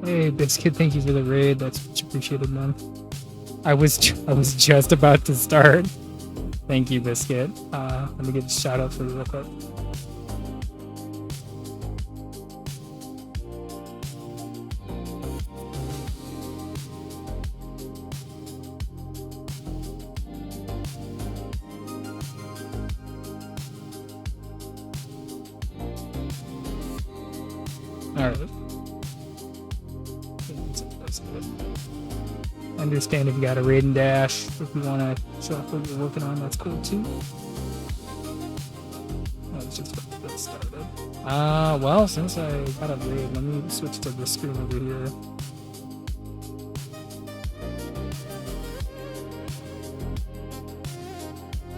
Hey, Biscuit, thank you for the raid. That's much appreciated, man. I was just about to start. Thank you, Biscuit. Let me get a shout out for you real quick. Alright. Understand if you got a raid and dash. If you want to show off what you're working on, that's cool too. Let's just get started. Well, since I got a raid, let me switch to this screen over here.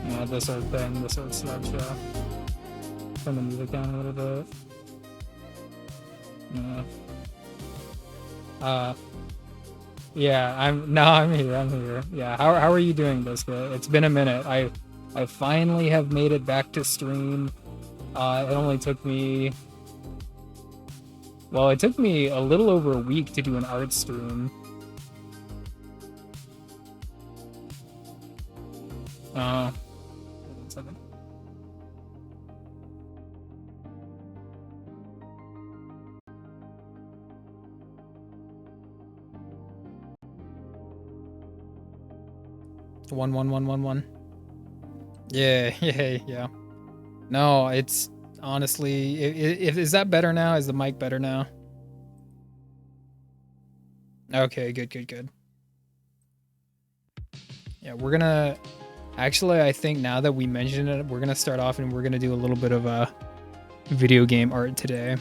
Yeah, this old thing, this old slideshow. Turn the music down a little bit. Yeah, I'm here. Yeah, how are you doing, Biscuit? It's been a minute. I finally have made it back to stream. It only took me, well, it took me a little over a week to do an art stream. One second. One. Yeah. No, it's honestly, if is that better now? Is the mic better now? Okay, good. Yeah, we're gonna actually, I think now that we mentioned it, we're gonna start off and we're gonna do a little bit of a video game art today,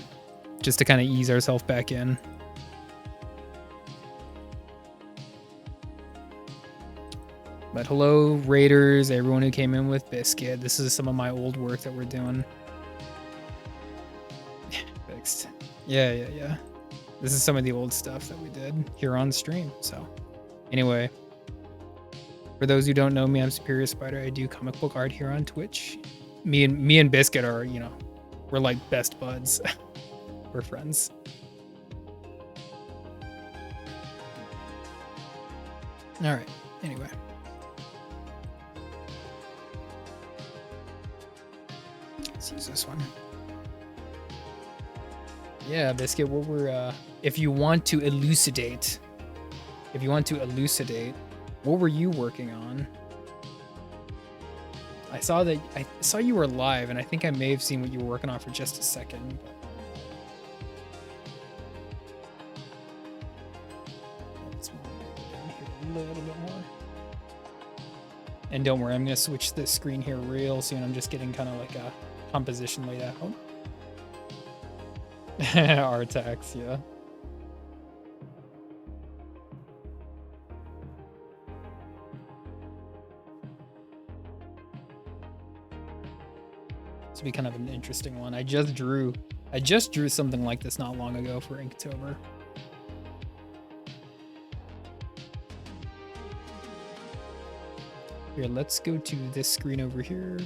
just to kind of ease ourselves back in. But hello, Raiders, everyone who came in with Biscuit. This is some of my old work that we're doing. Fixed. Yeah. This is some of the old stuff that we did here on stream. So, anyway, for those who don't know me, I'm Superior Spider. I do comic book art here on Twitch. Me and Biscuit are, we're like best buds. We're friends. All right. Anyway. Let's use this one. Yeah, Biscuit, what we're if you want to elucidate, what were you working on? I saw you were live, and I think I may have seen what you were working on for just a second. Let's move down here a little bit more. And don't worry, I'm gonna switch the screen here real soon. I'm just getting kind of like a composition laid out. Artax, yeah. This will be kind of an interesting one. I just drew something like this not long ago for Inktober. Here, let's go to this screen over here.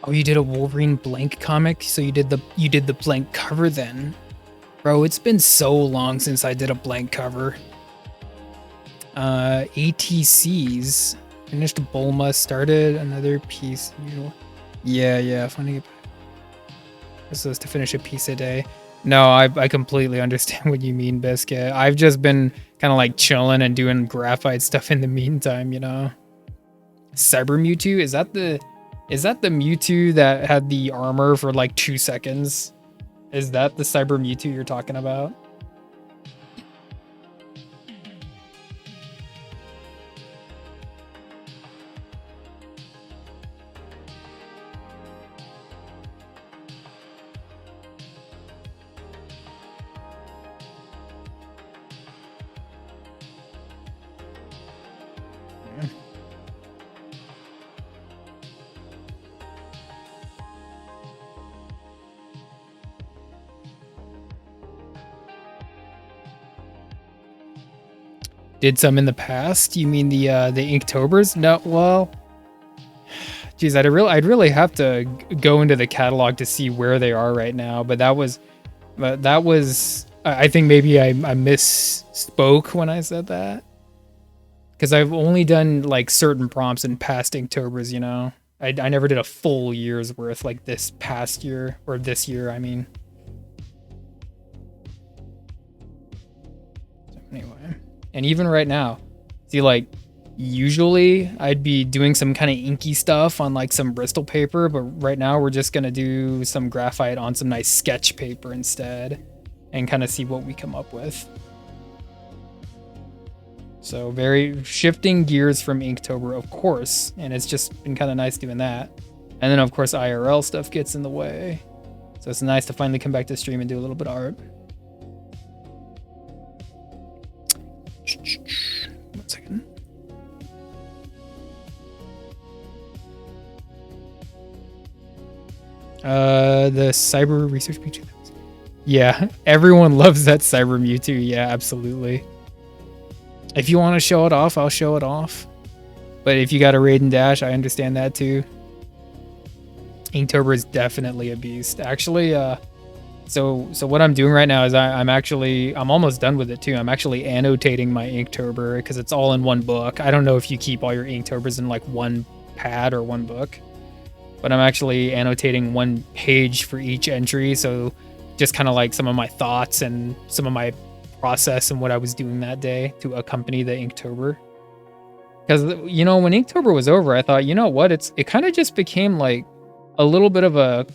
Oh, you did a Wolverine blank comic? So you did the blank cover then? Bro, it's been so long since I did a blank cover. ATCs. Finished Bulma, started another piece. Yeah, finding it. This is to finish a piece a day. No, I completely understand what you mean, Biscuit. I've just been kind of like chilling and doing graphite stuff in the meantime, Cyber Mewtwo? Is that the Mewtwo that had the armor for like 2 seconds? Is that the Cyber Mewtwo you're talking about? Did some in the past? You mean the Inktobers? No, well, geez, I'd really have to go into the catalog to see where they are right now. But that was I think maybe I misspoke when I said that, because I've only done like certain prompts in past Inktobers. You know, I never did a full year's worth like this past year, or this year. I mean. So anyway, and even right now, see, like, usually I'd be doing some kind of inky stuff on like some Bristol paper, but right now we're just gonna do some graphite on some nice sketch paper instead, and kind of see what we come up with. So very shifting gears from Inktober, of course, and it's just been kind of nice doing that. And then of course IRL stuff gets in the way, so it's nice to finally come back to stream and do a little bit of art. 1 second. The Cyber Research Mewtwo. Yeah, everyone loves that Cyber Mewtwo. Yeah, absolutely. If you want to show it off, I'll show it off. But if you got a Raid and Dash, I understand that too. Inktober is definitely a beast. Actually, so what I'm doing right now is I'm almost done with it too. I'm actually annotating my Inktober because it's all in one book. I don't know if you keep all your Inktobers in like one pad or one book, but I'm actually annotating one page for each entry. So just kind of like some of my thoughts and some of my process and what I was doing that day to accompany the Inktober. Because, you know, when Inktober was over, I thought, you know what, it kind of just became like a little bit of a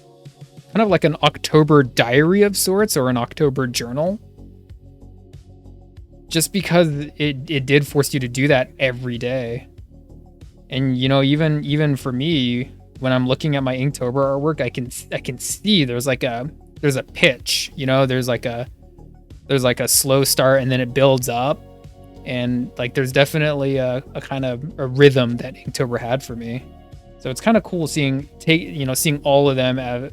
kind of like an October diary of sorts, or an October journal. Just because it did force you to do that every day. And, you know, even for me, when I'm looking at my Inktober artwork, I can see there's a pitch, you know, there's like a slow start and then it builds up, and like there's definitely a kind of a rhythm that Inktober had for me. So it's kind of cool seeing all of them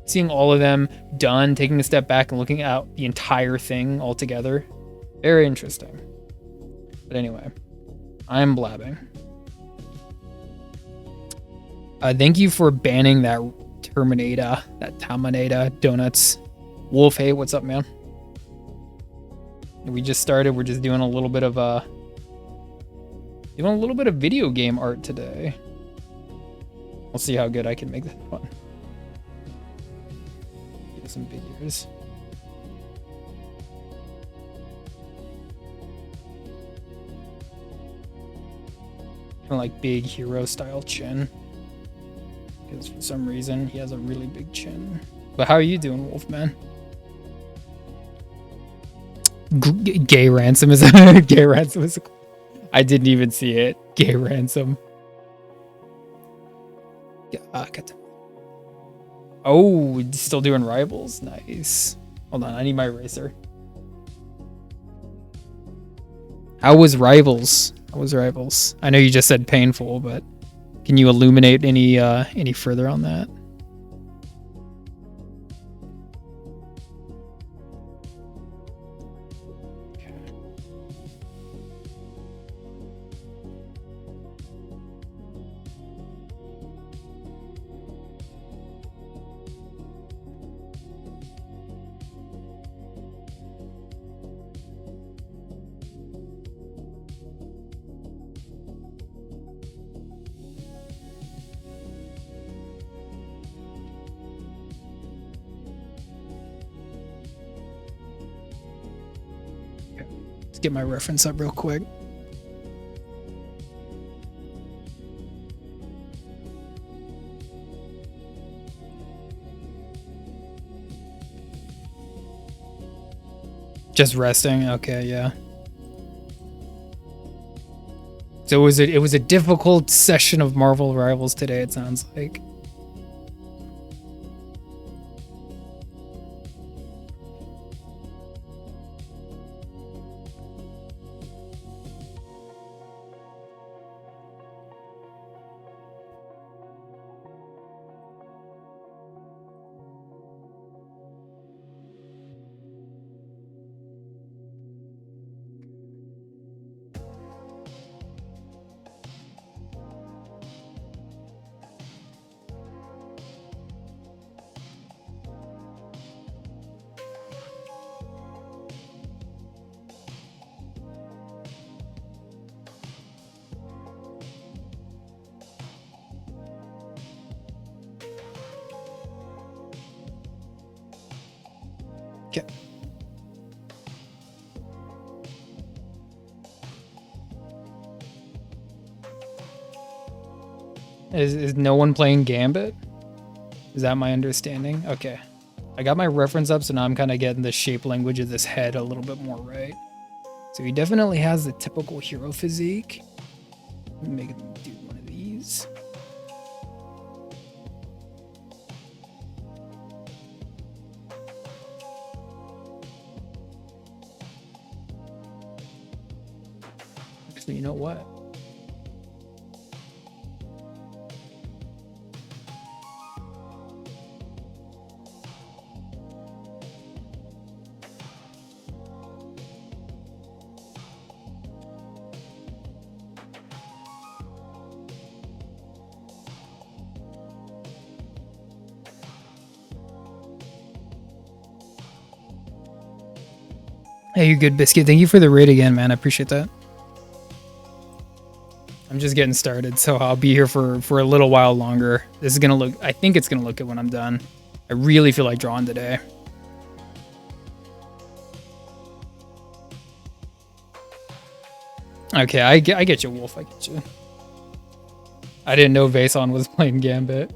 seeing all of them done, taking a step back and looking at the entire thing all together. Very interesting. But anyway, I'm blabbing. Thank you for banning that Terminator Donuts. Wolf, hey, what's up, man? We just started. We're just doing a little bit of video game art today. We'll see how good I can make that fun. Get some big ears. Kind of like big hero style chin. Because for some reason he has a really big chin. But how are you doing, Wolfman? Gay Ransom is Gay Ransom is. I didn't even see it. Gay Ransom. Oh, still doing Rivals. Nice. Hold on, I need my eraser. How was Rivals? I know you just said painful, but can you illuminate any further on that? Get my reference up real quick. Just resting. Okay, yeah. So it was a difficult session of Marvel Rivals today, it sounds like. Okay. Is no one playing Gambit? Is that my understanding? Okay. I got my reference up, so now I'm kind of getting the shape language of this head a little bit more right. So he definitely has the typical hero physique. Let me make him do one of these. Actually, you know what? Hey, you good, Biscuit. Thank you for the raid again, man. I appreciate that. I'm just getting started, so I'll be here for a little while longer. This is gonna look, I think it's gonna look good when I'm done. I really feel like drawing today. Okay, I get you, Wolf. I get you. I didn't know Vason was playing Gambit.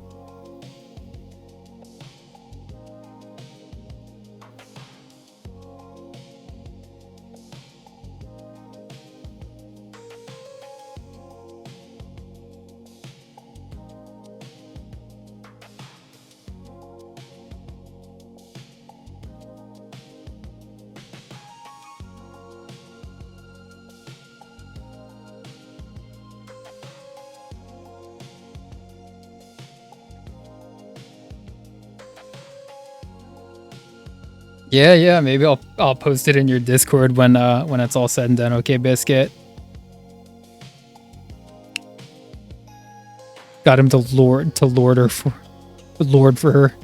Yeah, maybe I'll post it in your Discord when it's all said and done. Okay, Biscuit. Got him to lord for her.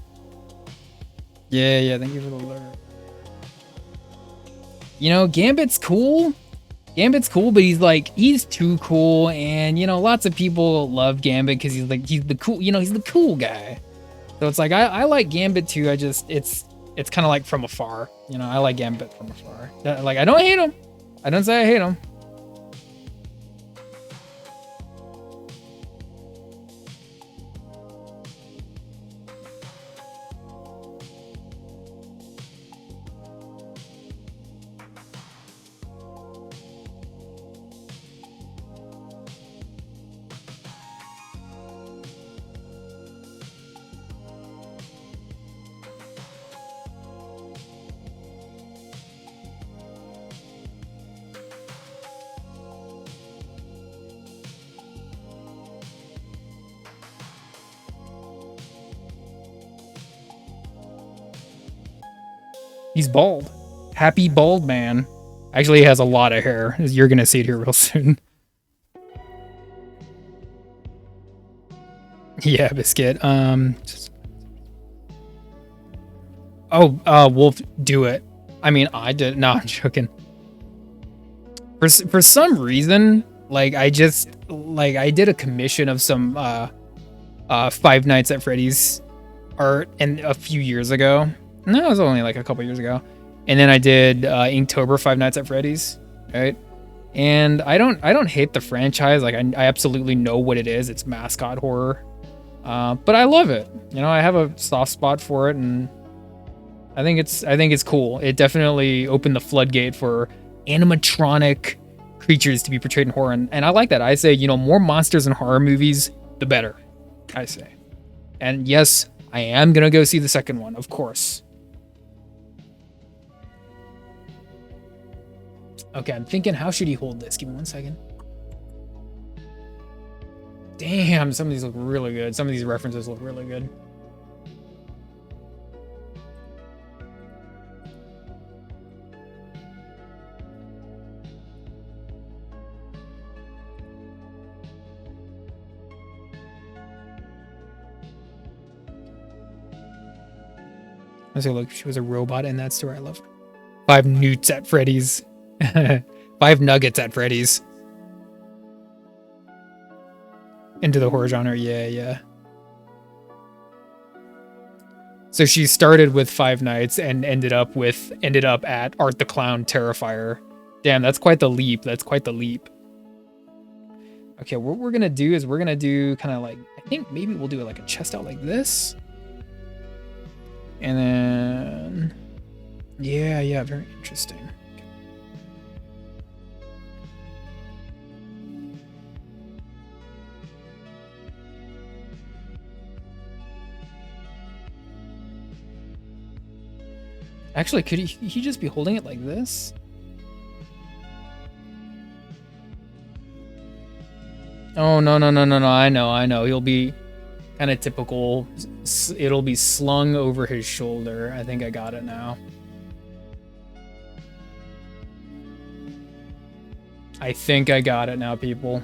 Yeah, thank you for the alert. You know, Gambit's cool. Gambit's cool, but he's too cool, and you know, lots of people love Gambit because he's the cool, you know, he's the cool guy. So it's like I like Gambit too. It's kind of like from afar. You know, I like Gambit from afar. Like, I don't hate him. I don't say I hate him. He's bald. Happy bald man. Actually, he has a lot of hair. You're gonna see it here real soon. Yeah, Biscuit. Wolf, do it. I mean, I did. No, I'm joking. For some reason, like I did a commission of some Five Nights at Freddy's art and a few years ago. No, it was only like a couple years ago. And then I did Inktober Five Nights at Freddy's, right? And I don't hate the franchise. Like I absolutely know what it is. It's mascot horror. But I love it. You know, I have a soft spot for it, and I think it's cool. It definitely opened the floodgate for animatronic creatures to be portrayed in horror, and I like that. I say, you know, more monsters in horror movies, the better. I say. And yes, I am gonna go see the second one, of course. Okay, I'm thinking, how should he hold this? Give me 1 second. Damn, some of these look really good. Some of these references look really good. Let's say, look, she was a robot in that story. I love her. 5 newts at Freddy's. 5 nuggets at Freddy's. Into the horror genre, yeah. So she started with Five Nights and ended up at Art the Clown Terrifier. Damn, that's quite the leap. That's quite the leap. Okay, what we're gonna do is we're gonna do kind of like, I think maybe we'll do it like a chest out like this. And then, yeah, very interesting. Actually, could he just be holding it like this? Oh, no. I know. He'll be kind of typical. It'll be slung over his shoulder. I think I got it now. I think I got it now, people.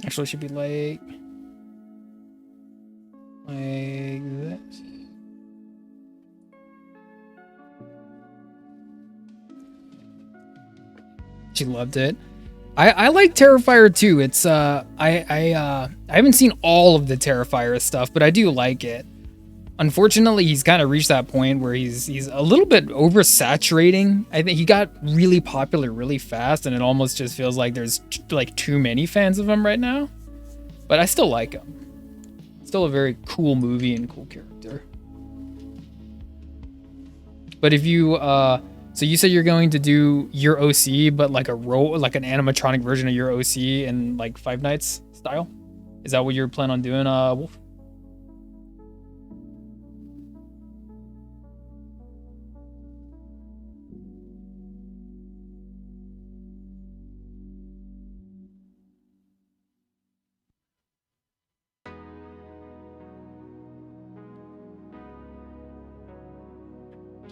Actually, it should be like this. She loved it. I like Terrifier too. It's I haven't seen all of the Terrifier stuff, but I do like it. Unfortunately, he's kind of reached that point where he's a little bit oversaturating. I think he got really popular really fast, and it almost just feels like there's like too many fans of him right now. But I still like him. Still a very cool movie and cool character. But if you so you said you're going to do your OC, but like like an animatronic version of your OC in like Five Nights style? Is that what you're planning on doing, Wolf?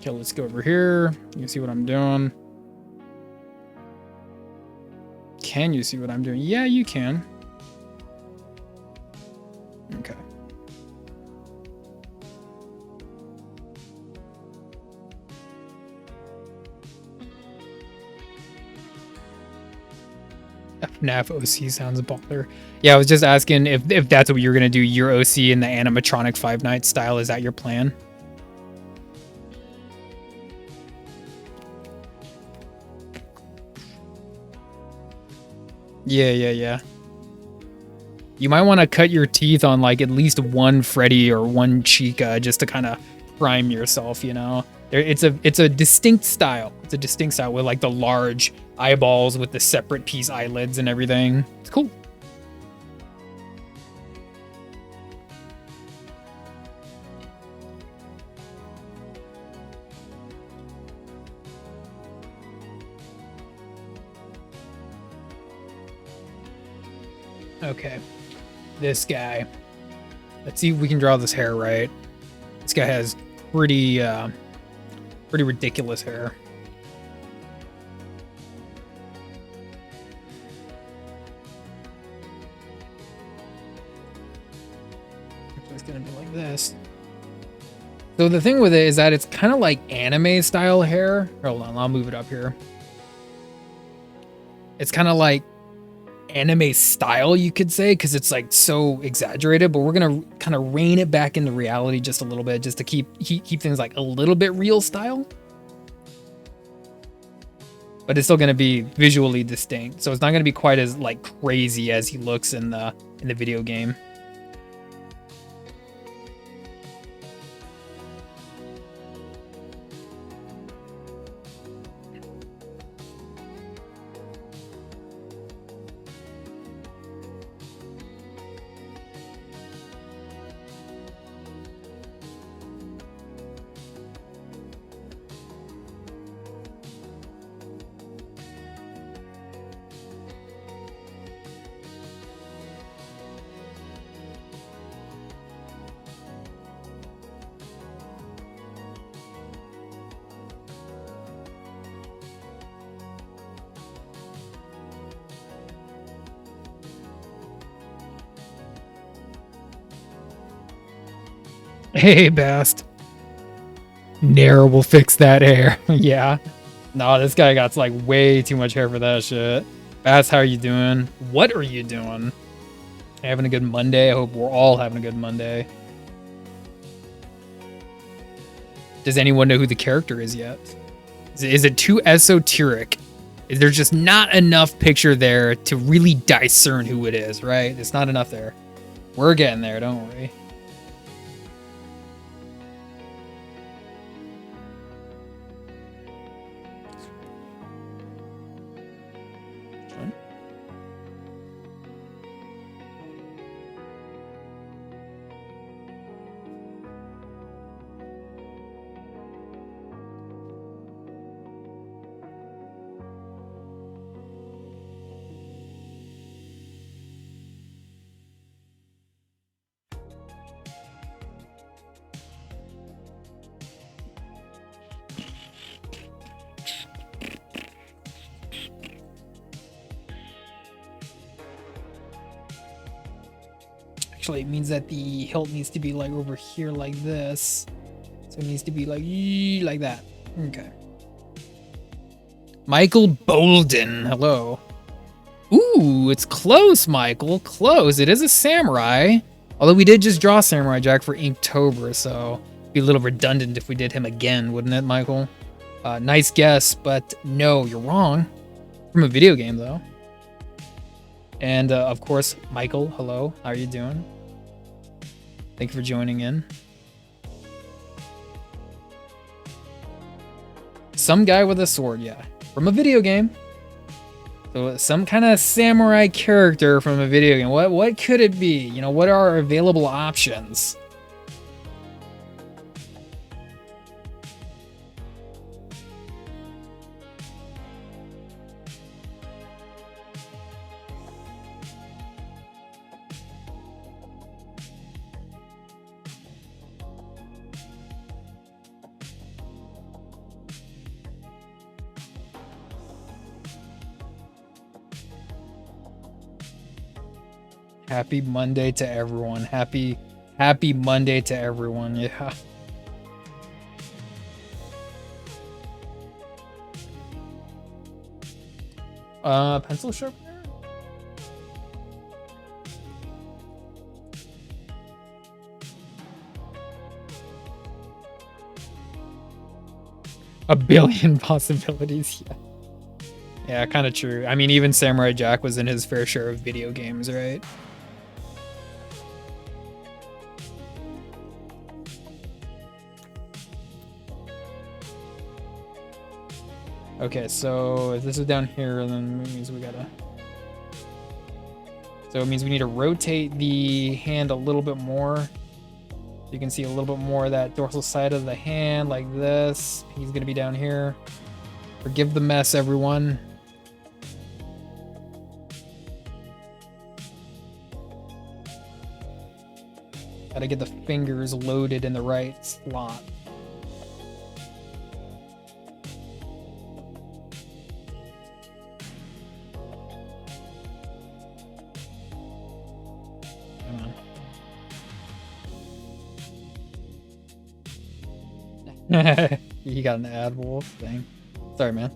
Okay, let's go over here. You can see what I'm doing. Can you see what I'm doing? Yeah, you can. Okay. FNAF OC sounds baller. Yeah, I was just asking if that's what you're gonna do, your OC in the animatronic Five Nights style. Is that your plan? Yeah. You might want to cut your teeth on like at least one Freddy or one Chica just to kind of prime yourself, you know? It's a distinct style. It's a distinct style with like the large eyeballs with the separate piece eyelids and everything. It's cool. Okay. This guy. Let's see if we can draw this hair right. This guy has pretty ridiculous hair. It's gonna be like this. So the thing with it is that it's kind of like anime style hair. Hold on, I'll move it up here. It's kind of like anime style, you could say, because it's like so exaggerated, but we're gonna kind of rein it back into reality just a little bit, just to keep things like a little bit real style, but it's still gonna be visually distinct, so it's not gonna be quite as like crazy as he looks in the video game. Hey, Bast. Nair will fix that hair. Yeah. No, this guy got like way too much hair for that shit. Bast, how are you doing? What are you doing? Having a good Monday? I hope we're all having a good Monday. Does anyone know who the character is yet? Is it too esoteric? Is there just not enough picture there to really discern who it is, right? It's not enough there. We're getting there, don't worry. Actually, it means that the hilt needs to be like over here like this. So it needs to be like that. Okay. Michael Bolden, hello. Ooh, it's close, Michael. Close. It is a samurai. Although we did just draw Samurai Jack for Inktober, so it'd be a little redundant if we did him again, wouldn't it, Michael? Nice guess, but no, you're wrong. From a video game, though. And, of course, Michael, hello. How are you doing? Thank you for joining in. Some guy with a sword, yeah. From a video game. So some kind of samurai character from a video game. What could it be? You know, what are our available options? Happy Monday to everyone. Happy Monday to everyone. Yeah. Pencil sharpener? A billion possibilities, yeah. Yeah, kind of true. I mean, even Samurai Jack was in his fair share of video games, right? Okay, so if this is down here, then it means we gotta... So it means we need to rotate the hand a little bit more. You can see a little bit more of that dorsal side of the hand, like this. He's gonna be down here. Forgive the mess, everyone. Gotta get the fingers loaded in the right slot. He got an ad wolf thing. Sorry, man.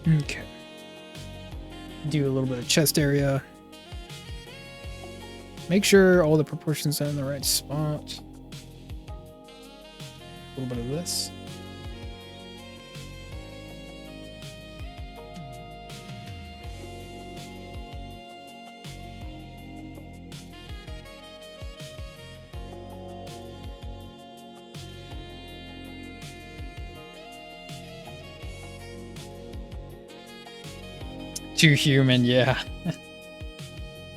Okay. Do a little bit of chest area. Make sure all the proportions are in the right spot. A little bit of this. Too human, yeah.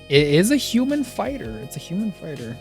It is a human fighter. It's a human fighter.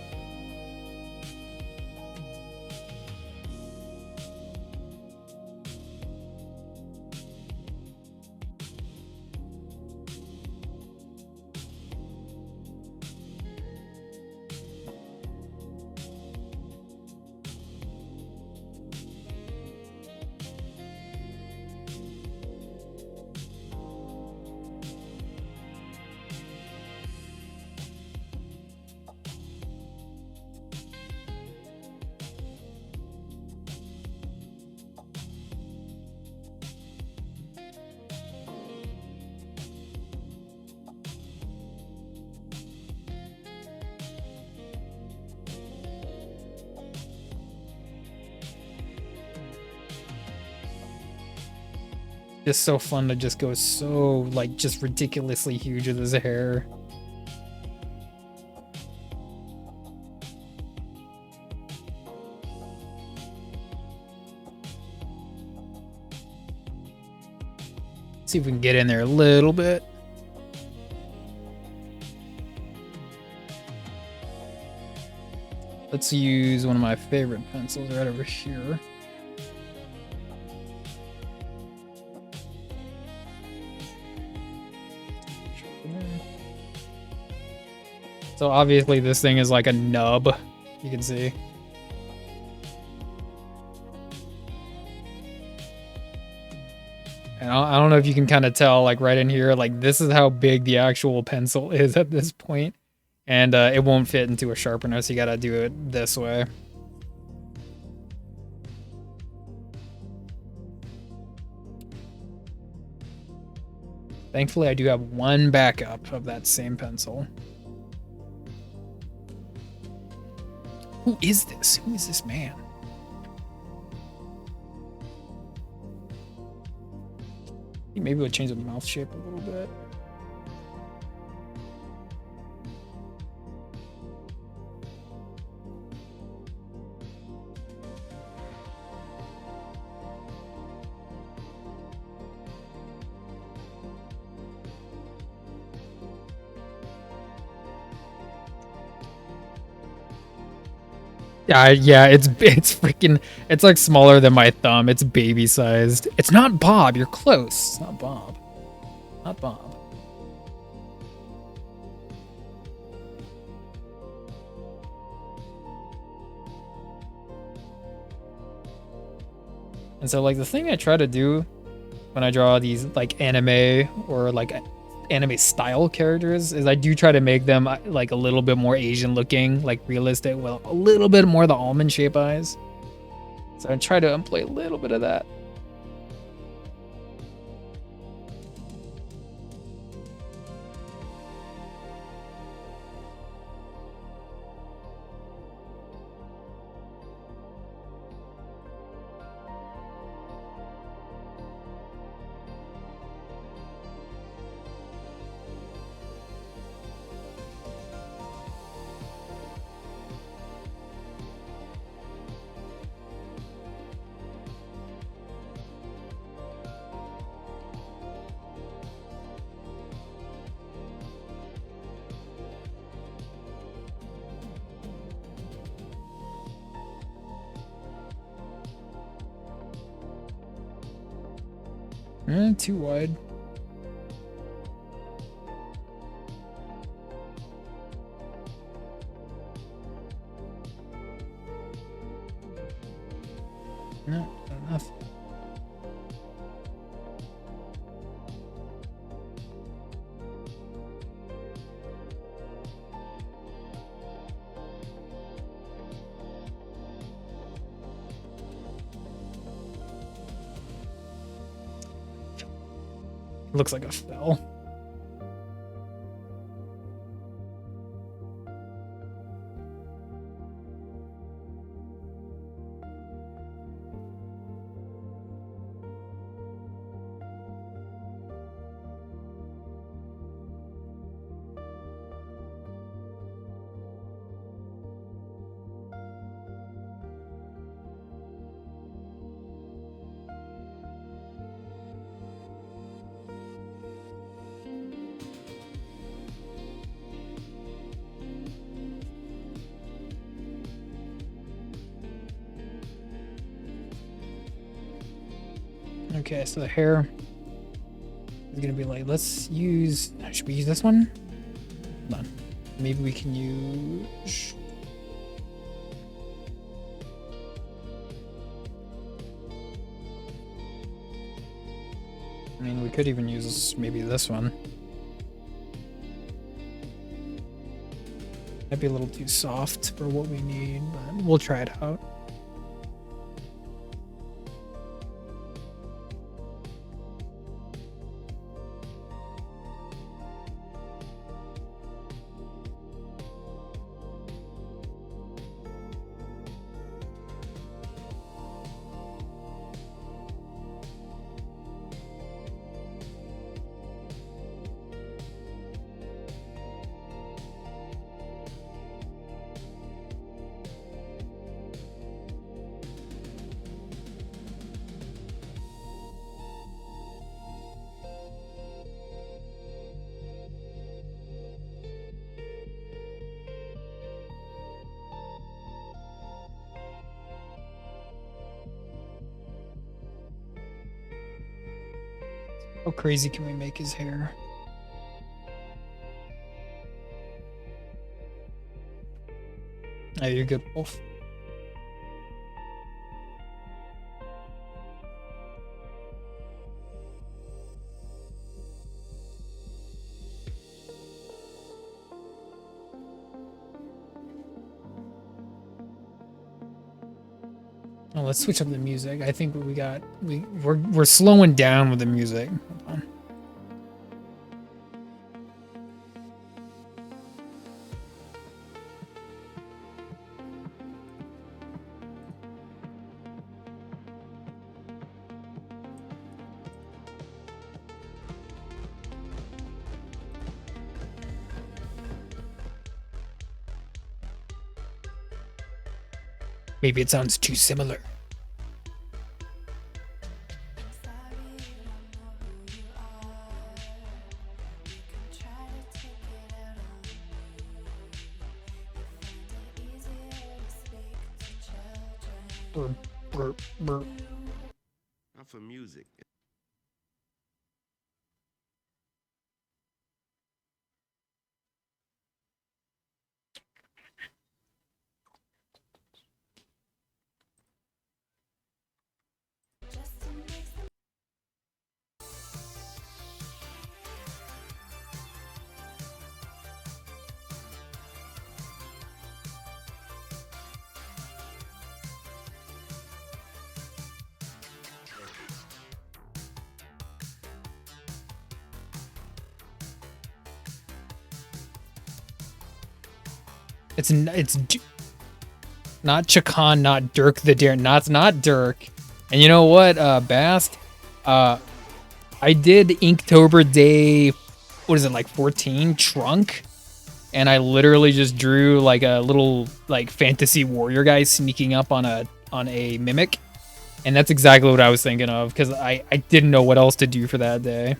Just so fun to just go so, like, just ridiculously huge with his hair. See if we can get in there a little bit. Let's use one of my favorite pencils right over here. So obviously this thing is like a nub, you can see. And I don't know if you can kind of tell, like right in here, like this is how big the actual pencil is at this point. And it won't fit into a sharpener, so you gotta do it this way. Thankfully, I do have one backup of that same pencil. Who is this? Who is this man? Maybe we'll change the mouth shape a little bit. Yeah, it's freaking, it's like smaller than my thumb. It's baby sized. It's not Bob. You're close. It's not Bob. Not Bob. And so like the thing I try to do when I draw these like anime or like anime style characters is I do try to make them like a little bit more Asian looking, like realistic, with a little bit more of the almond shape eyes. So I try to employ a little bit of that. Too wide. No, not enough. Looks like a fell. Okay, so the hair is gonna be like, let's use, should we use this one? Hold on. Maybe we can use, I mean, we could even use maybe this one. Might be a little too soft for what we need, but we'll try it out. How crazy can we make his hair? Oh, you're good, Wolf. Oh, let's switch up the music. I think what we got, we're slowing down with the music. Hold on. Maybe it sounds too similar. Burp, burp, burp. Not for music. It's not Chakan, not Dirk the Dare. Not Dirk. And you know what, Bast? I did Inktober Day, what is it, like 14 Trunk? And I literally just drew like a little like fantasy warrior guy sneaking up on a mimic. And that's exactly what I was thinking of, because I didn't know what else to do for that day.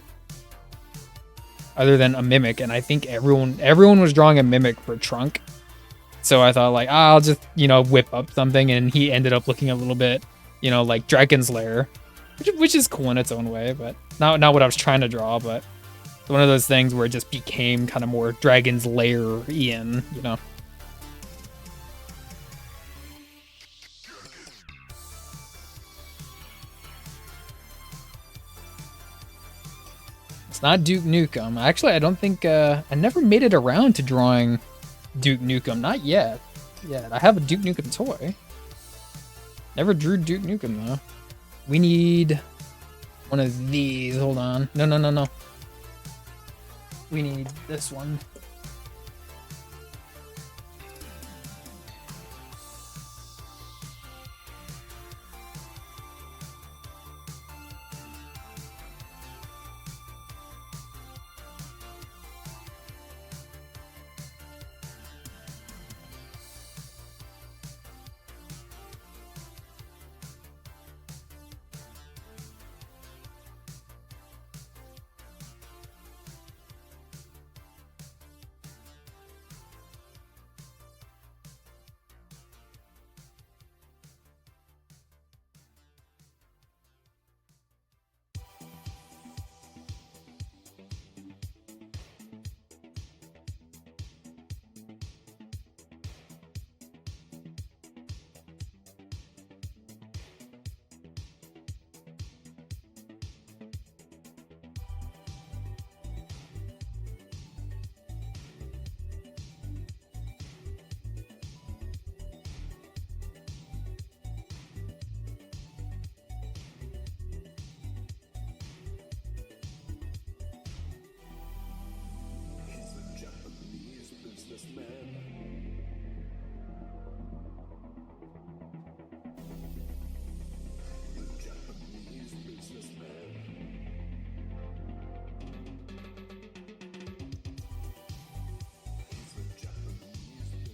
Other than a mimic, and I think everyone was drawing a mimic for Trunk. So I thought like, I'll just, whip up something, and he ended up looking a little bit, like Dragon's Lair, which is cool in its own way, but not what I was trying to draw, but it's one of those things where it just became kind of more Dragon's Lair-ian, It's not Duke Nukem. Actually, I don't think, I never made it around to drawing Duke Nukem. Not yet. I have a Duke Nukem toy. Never drew Duke Nukem, though. We need One of these. Hold on. No, no, no, no. We need this one.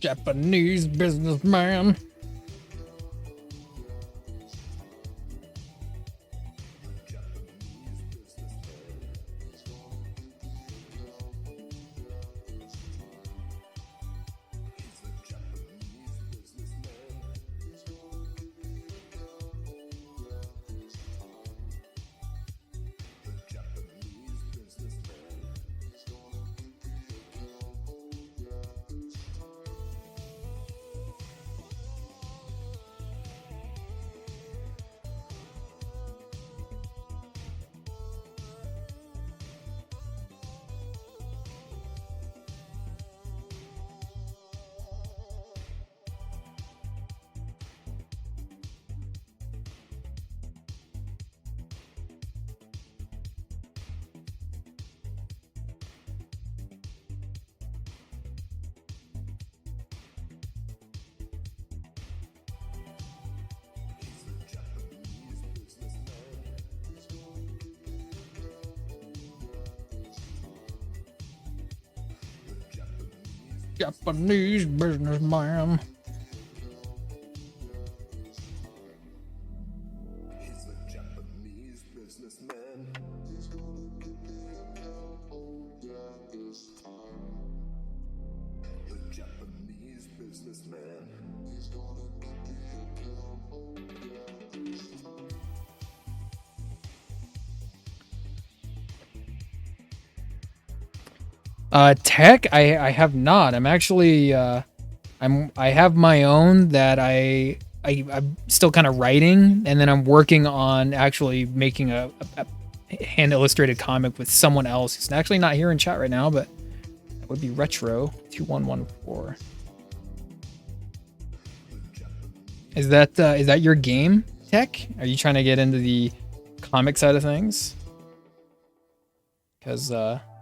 Japanese businessman. Japanese businessman. He's a Japanese businessman. The Japanese businessman. Tech, I have not. I'm actually I have my own that I'm still kind of writing, and then I'm working on actually making a hand illustrated comic with someone else who's actually not here in chat right now, but that would be Retro 2114. Is that your game, Tech? Are you trying to get into the comic side of things? Because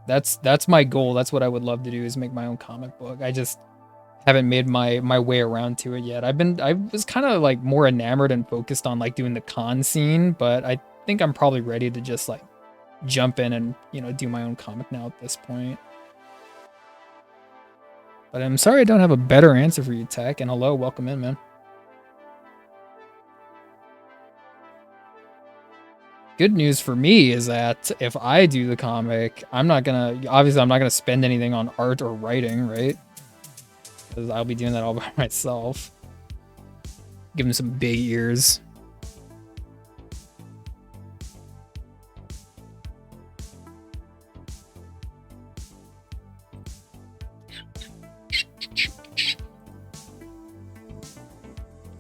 that's my goal. That's what I would love to do, is make my own comic book. I just haven't made my way around to it yet. I was kind of like more enamored and focused on like doing the con scene, but I think I'm probably ready to just like jump in and, you know, do my own comic now at this point. But I'm sorry I don't have a better answer for you, Tech. And hello, welcome in, man. Good news for me is that if I do the comic, I'm not gonna spend anything on art or writing, right? Because I'll be doing that all by myself. Give him some big ears.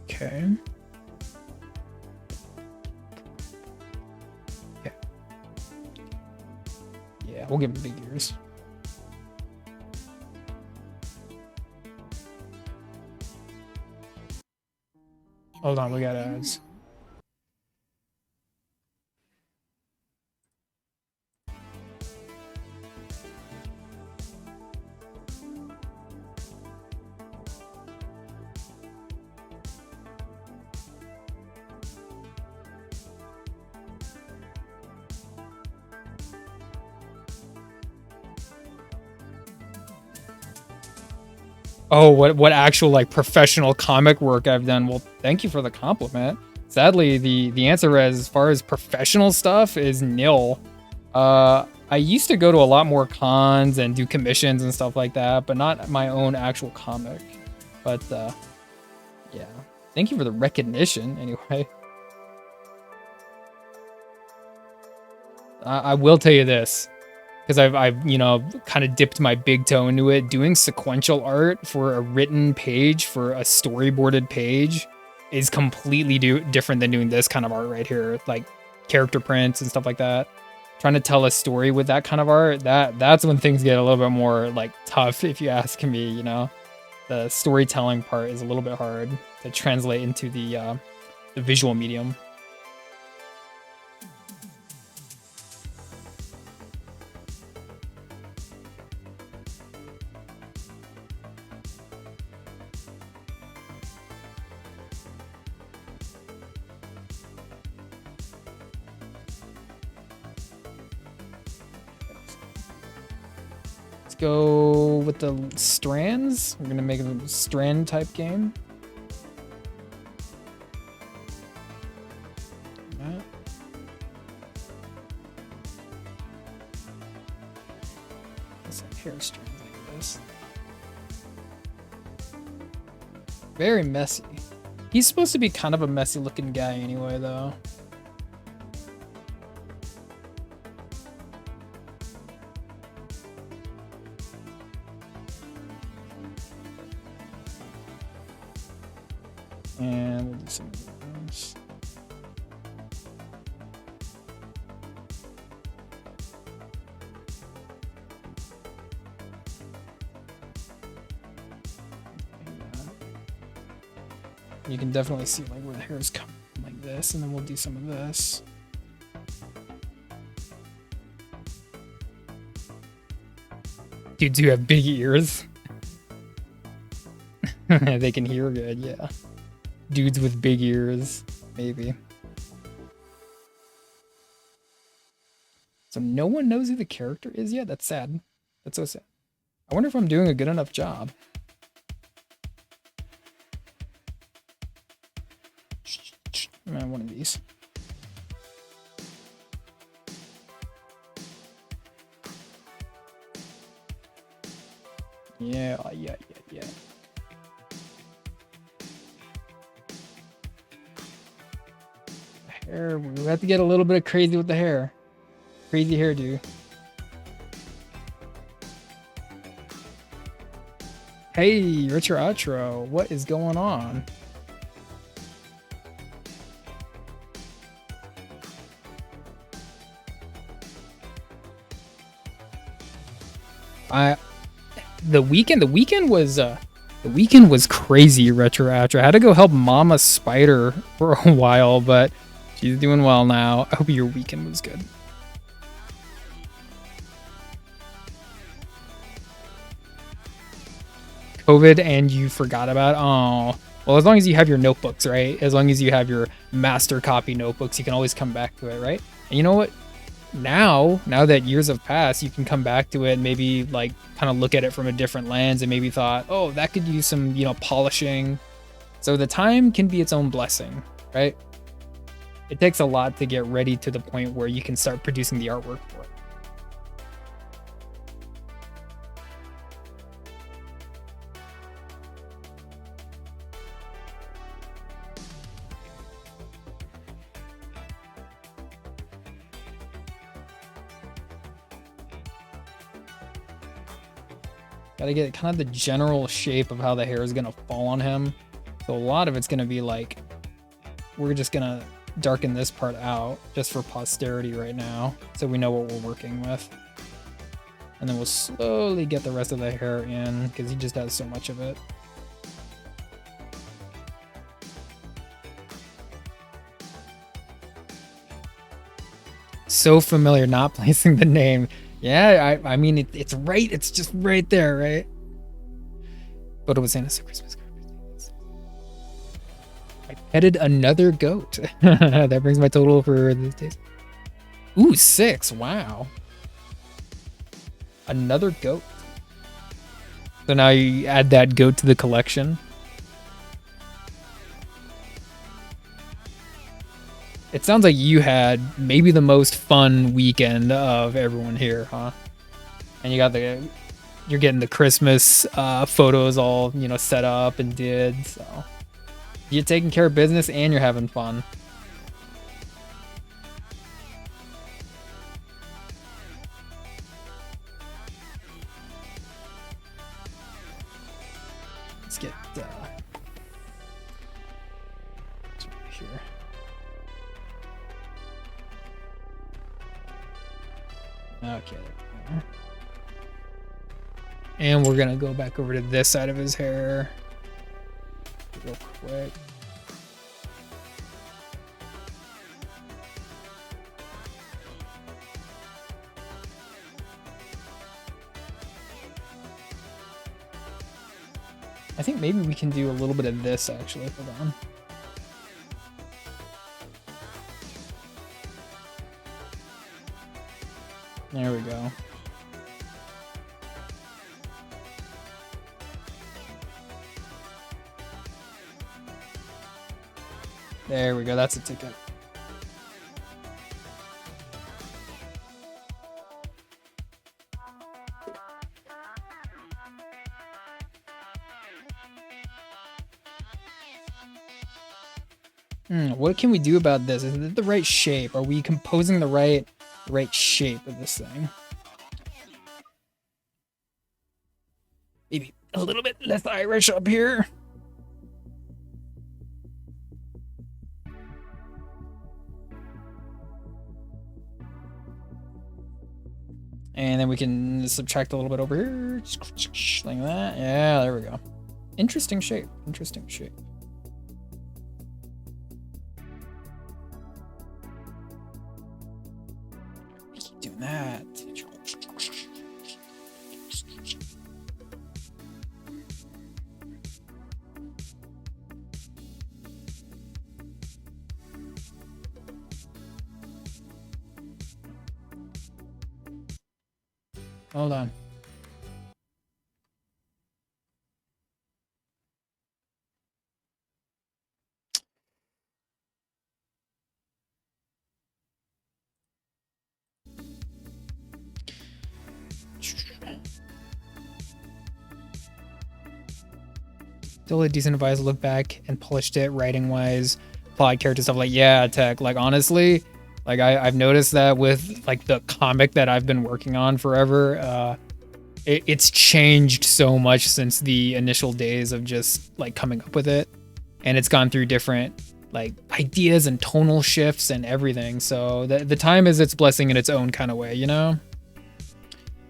Okay. Yeah, we'll give him big ears. Hold on, we got ads. Oh, what actual like professional comic work I've done? Well, thank you for the compliment. Sadly, the answer as far as professional stuff is nil. I used to go to a lot more cons and do commissions and stuff like that, but not my own actual comic. But yeah, thank you for the recognition anyway. I will tell you this, because I've you know kind of dipped my big toe into it. Doing sequential art for a written page, for a storyboarded page, is completely different than doing this kind of art right here, like character prints and stuff like that. Trying to tell a story with that kind of art, that's when things get a little bit more like tough, if you ask me. You know, the storytelling part is a little bit hard to translate into the visual medium. Go with the strands. We're gonna make a strand type game. Some hair strands like this. Very messy. He's supposed to be kind of a messy looking guy anyway, though. And we'll do some of those. You can definitely see like where the hair is coming like this, and then we'll do some of this. Dudes who have big ears. They can hear good, yeah. Dudes with big ears, maybe. So no one knows who the character is yet? That's sad. That's so sad. I wonder if I'm doing a good enough job. One of these. Yeah. Hair. We have to get a little bit crazy with the hair. Crazy hairdo. Hey, Richard Outro, what is going on? The weekend was crazy, Retro Outro. I had to go help Mama Spider for a while, but she's doing well now. I hope your weekend was good. COVID and you forgot about it? Oh, well, as long as you have your notebooks, right? As long as you have your master copy notebooks, you can always come back to it, right? And you know what? Now that years have passed, you can come back to it and maybe like kind of look at it from a different lens and maybe thought, oh, that could use some, polishing. So the time can be its own blessing, right? It takes a lot to get ready to the point where you can start producing the artwork for it. Gotta get kind of the general shape of how the hair is gonna fall on him. So a lot of it's gonna be like, we're just gonna darken this part out just for posterity right now, so we know what we're working with. And then we'll slowly get the rest of the hair in, because he just has so much of it. So familiar not placing the name. Yeah, I mean, it's right. It's just right there, right? But it was Santa's Christmas card. I petted another goat. That brings my total for these days. Ooh, 6. Wow. Another goat. So now you add that goat to the collection. It sounds like you had maybe the most fun weekend of everyone here, huh? And you're getting the Christmas photos all, set up and did, so you're taking care of business and you're having fun. Let's get here. Okay. And we're gonna go back over to this side of his hair real quick. I think maybe we can do a little bit of this actually. Hold on. There we go. There we go. That's a ticket. What can we do about this? Is it the right shape? Are we composing the right shape of this thing? Maybe a little bit less Irish up here. And then we can subtract a little bit over here. Like that. Yeah, there we go. Interesting shape. Interesting shape. Keep doing that. Hold on. Still a decent advice. Look back and polished it writing wise, plot, character stuff. Like, yeah, Tech. Like, honestly, like I've noticed that with like the comic that I've been working on forever. It's changed so much since the initial days of just like coming up with it, and it's gone through different like ideas and tonal shifts and everything. So the time is its blessing in its own kind of way, you know.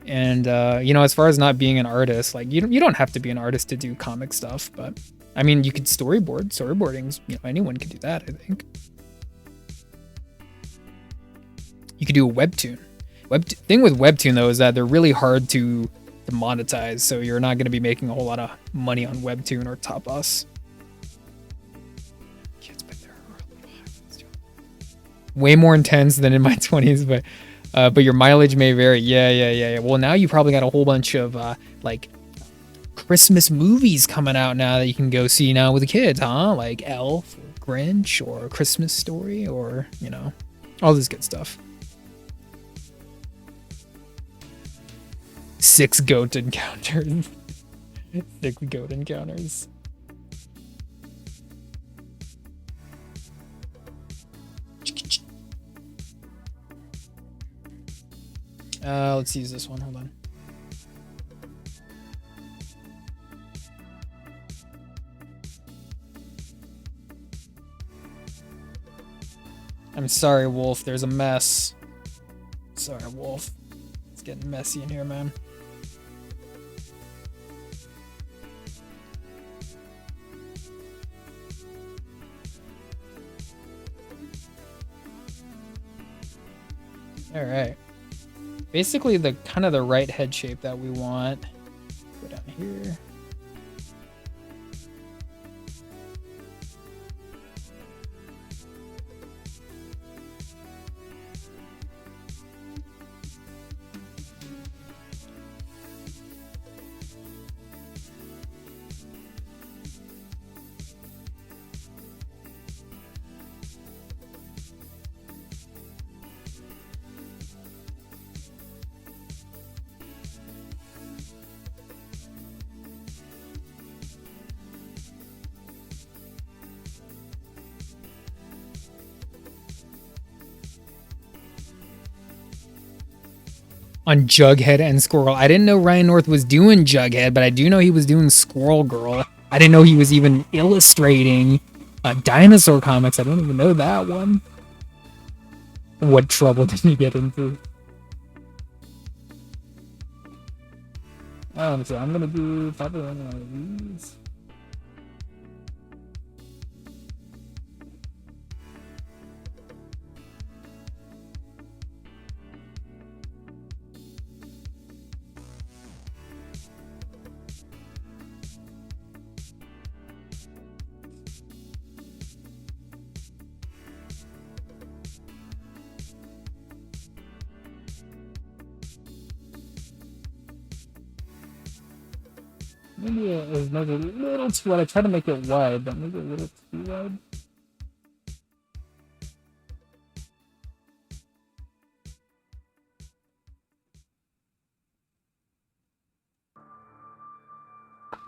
And as far as not being an artist, like you don't have to be an artist to do comic stuff, but I mean you could storyboard. Storyboarding's, anyone could do that. I think you could do a webtoon. Thing with webtoon though is that they're really hard to monetize, so you're not going to be making a whole lot of money on webtoon or Tapas. Kids, but they're way more intense than in my 20s, but your mileage may vary. Yeah. Well, now you probably got a whole bunch of like Christmas movies coming out now that you can go see now with the kids, huh? Like Elf or Grinch or Christmas Story or all this good stuff. 6 goat encounters. 6 goat encounters. Let's use this one. Hold on. I'm sorry, Wolf. There's a mess. Sorry, Wolf. It's getting messy in here, man. All right. Basically the kind of the right head shape that we want. Go down here. on Jughead and Squirrel. I didn't know Ryan North was doing Jughead, but I do know he was doing Squirrel Girl. I didn't know he was even illustrating dinosaur comics. I don't even know that one. What trouble did he get into? Oh, so I'm gonna do probably one of these. Maybe it was maybe a little too wide. I tried to make it wide, but maybe a little too wide.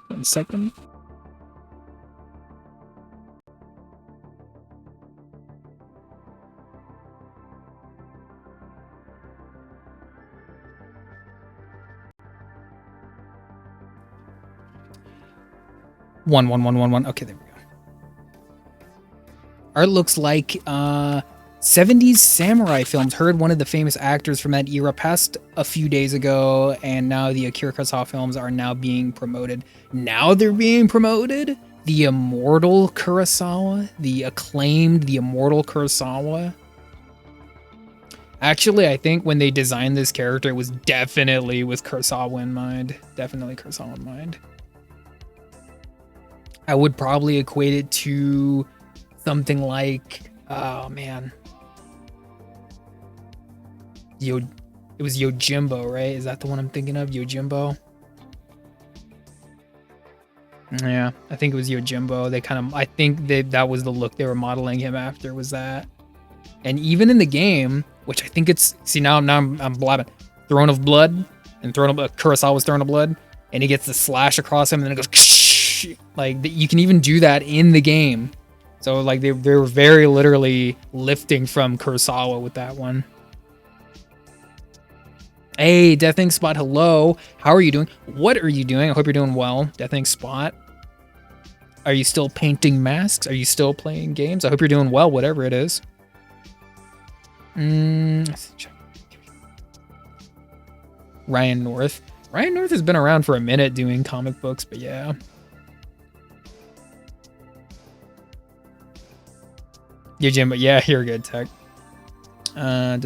One second. One. Okay, there we go. Art looks like 70s samurai films. Heard one of the famous actors from that era passed a few days ago, and now the Akira Kurosawa films are now being promoted. Now they're being promoted? The immortal Kurosawa? The acclaimed, the immortal Kurosawa? Actually, I think when they designed this character, it was definitely with Kurosawa in mind. Definitely Kurosawa in mind. I would probably equate it to something like, oh man, it was Yojimbo, right? Is that the one I'm thinking of? Yojimbo? Yeah, I think it was Yojimbo. I think that was the look they were modeling him after, was that. And even in the game, which I think it's, see now I'm blabbing, Throne of Blood, and Kurosawa's Throne of Blood, and he gets the slash across him, and then it goes, like, you can even do that in the game. So like they were very literally lifting from Kurosawa with that one. Hey, Deathink Spot, hello. How are you doing? What are you doing? I hope you're doing well, Deathink Spot. Are you still painting masks? Are you still playing games? I hope you're doing well, whatever it is. Ryan North. Ryan North has been around for a minute doing comic books, but yeah. Yeah, Jim, but yeah, you're good, Tech. Yeah,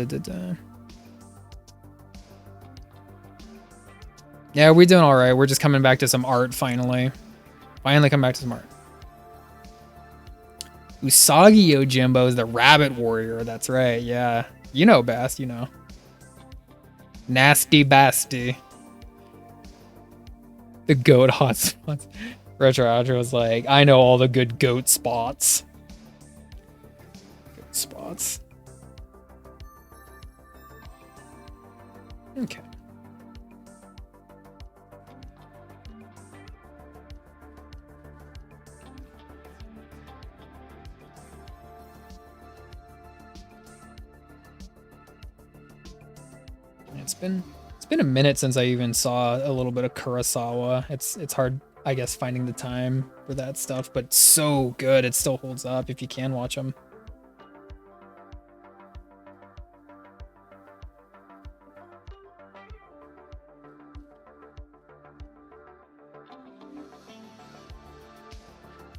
we're doing all right. We're just coming back to some art finally. Finally come back to some art. Usagi Yojimbo is the Rabbit Warrior. That's right, yeah. You know, Bast, you know. Nasty Basti. The goat hot spots. Retro Outro was like, I know all the good goat spots. Goat spots. Okay. It's been a minute since I even saw a little bit of Kurosawa. It's hard, I guess, finding the time for that stuff, but so good. It still holds up if you can watch them.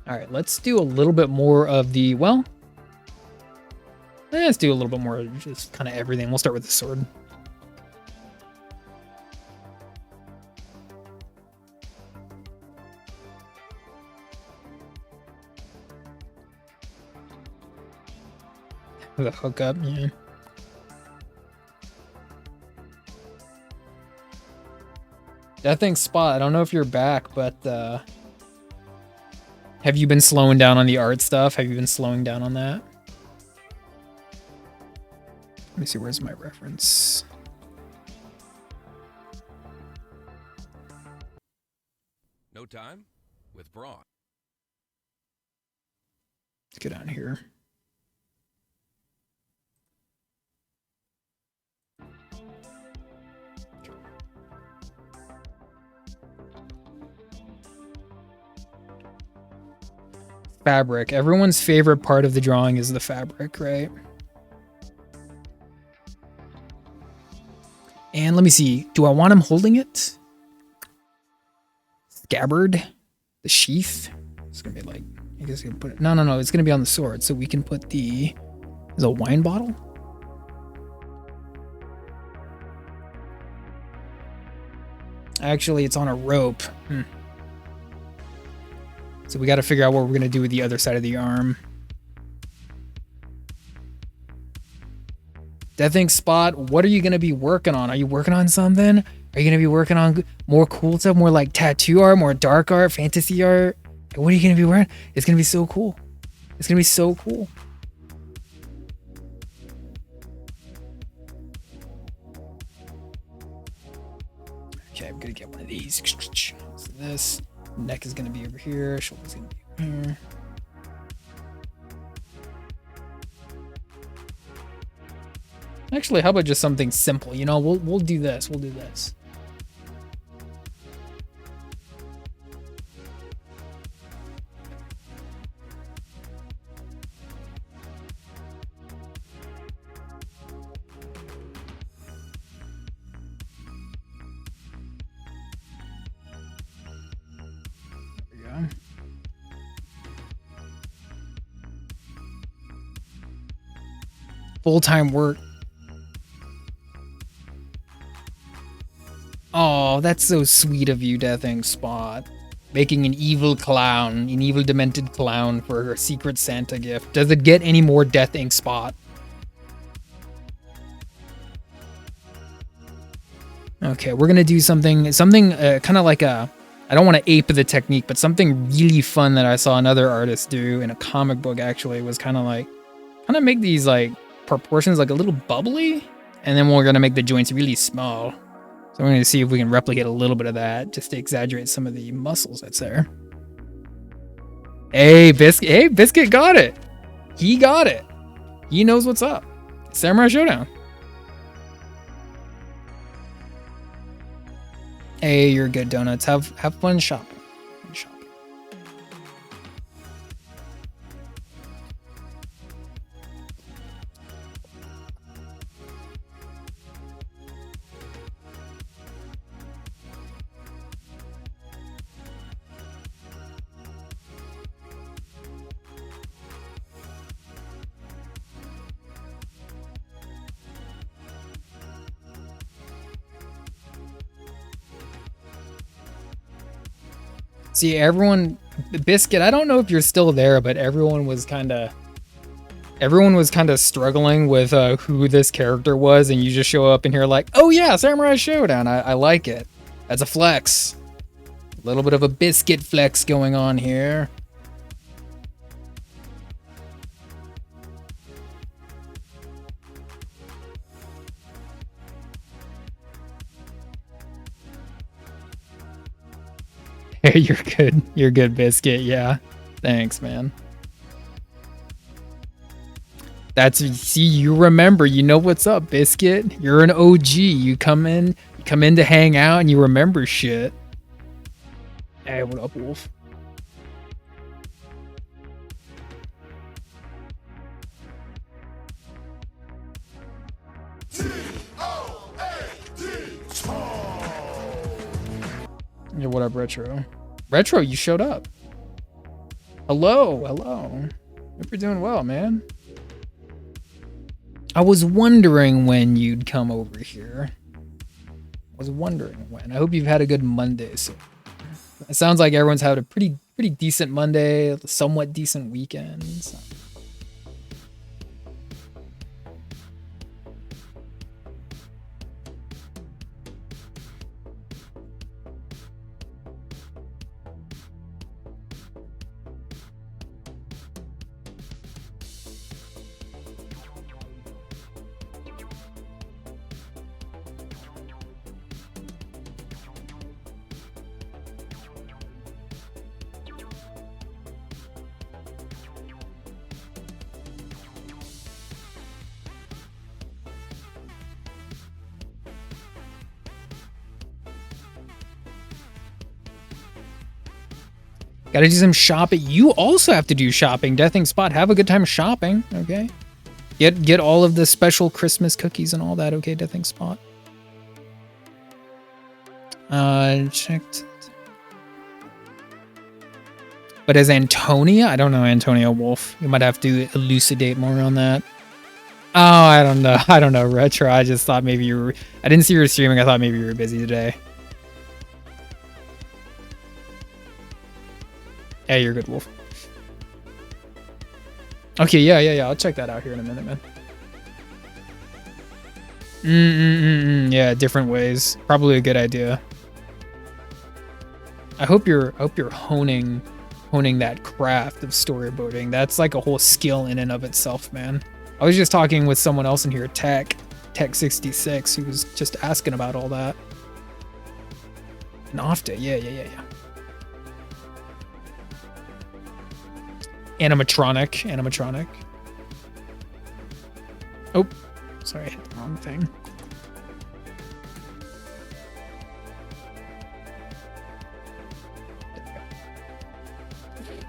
All right, let's do a little bit more of the, well, let's do a little bit more of just kind of everything. We'll start with the sword. The hookup, yeah. Deathink Spot, I don't know if you're back, but have you been slowing down on the art stuff? Have you been slowing down on that? Let me see, where's my reference? No time with Braun. Let's get down here. Fabric. Everyone's favorite part of the drawing is the fabric, right? And let me see. Do I want him holding it? Scabbard? The sheath? It's gonna be like, I guess you can put it. No. It's gonna be on the sword. So we can put the. Is it a wine bottle? Actually, it's on a rope. So we got to figure out what we're going to do with the other side of the arm. Death Ink Spot, what are you going to be working on? Are you working on something? Are you going to be working on more cool stuff? More like tattoo art, more dark art, fantasy art? What are you going to be wearing? It's going to be so cool. It's going to be so cool. Okay, I'm going to get one of these. So this. Neck is going to be over here. Shoulder's going to be over here. Actually, how about just something simple? You know, we'll do this. We'll do this. Full-time work. Oh, that's so sweet of you, Death Ink Spot. Making an evil clown, an evil demented clown for her secret Santa gift. Does it get any more Death Ink Spot? Okay, we're gonna do something kind of like a, I don't want to ape the technique, but something really fun that I saw another artist do in a comic book actually was kind of make these like proportions like a little bubbly, and then we're gonna make the joints really small. So we're gonna see if we can replicate a little bit of that just to exaggerate some of the muscles that's there. Hey, Biscuit got it. He got it. He knows what's up. Samurai Showdown. Hey, you're good, Donuts. Have fun shopping. See, everyone, Biscuit, I don't know if you're still there, but everyone was kind of struggling with who this character was, and you just show up in here like, oh yeah, Samurai Showdown. I like it. That's a flex. A little bit of a Biscuit flex going on here. You're good. You're good, Biscuit. Yeah. Thanks, man. See, you remember, you know what's up, Biscuit. You're an OG. You come in to hang out and you remember shit. Hey, what up, Wolf? Yeah, what up, Retro? Retro, you showed up. Hello. Hope you're doing well, man. I was wondering when you'd come over here. I was wondering when. I hope you've had a good Monday. So it sounds like everyone's had a pretty decent Monday, somewhat decent weekend. So. Gotta do some shopping. You also have to do shopping. Deathing Spot, have a good time shopping, okay? Get all of the special Christmas cookies and all that, okay, Deathing Spot? Checked. But as Antonia? I don't know Antonia Wolf. You might have to elucidate more on that. Oh, I don't know. I don't know, Retro. I just thought maybe you were... I didn't see you were streaming. I thought maybe you were busy today. Yeah, you're good, Wolf. Okay, yeah. I'll check that out here in a minute, man. Yeah, different ways. Probably a good idea. I hope you're honing that craft of storyboarding. That's like a whole skill in and of itself, man. I was just talking with someone else in here, Tech66, who was just asking about all that. And Ofta, yeah. Animatronic. Oh, sorry, I hit the wrong thing.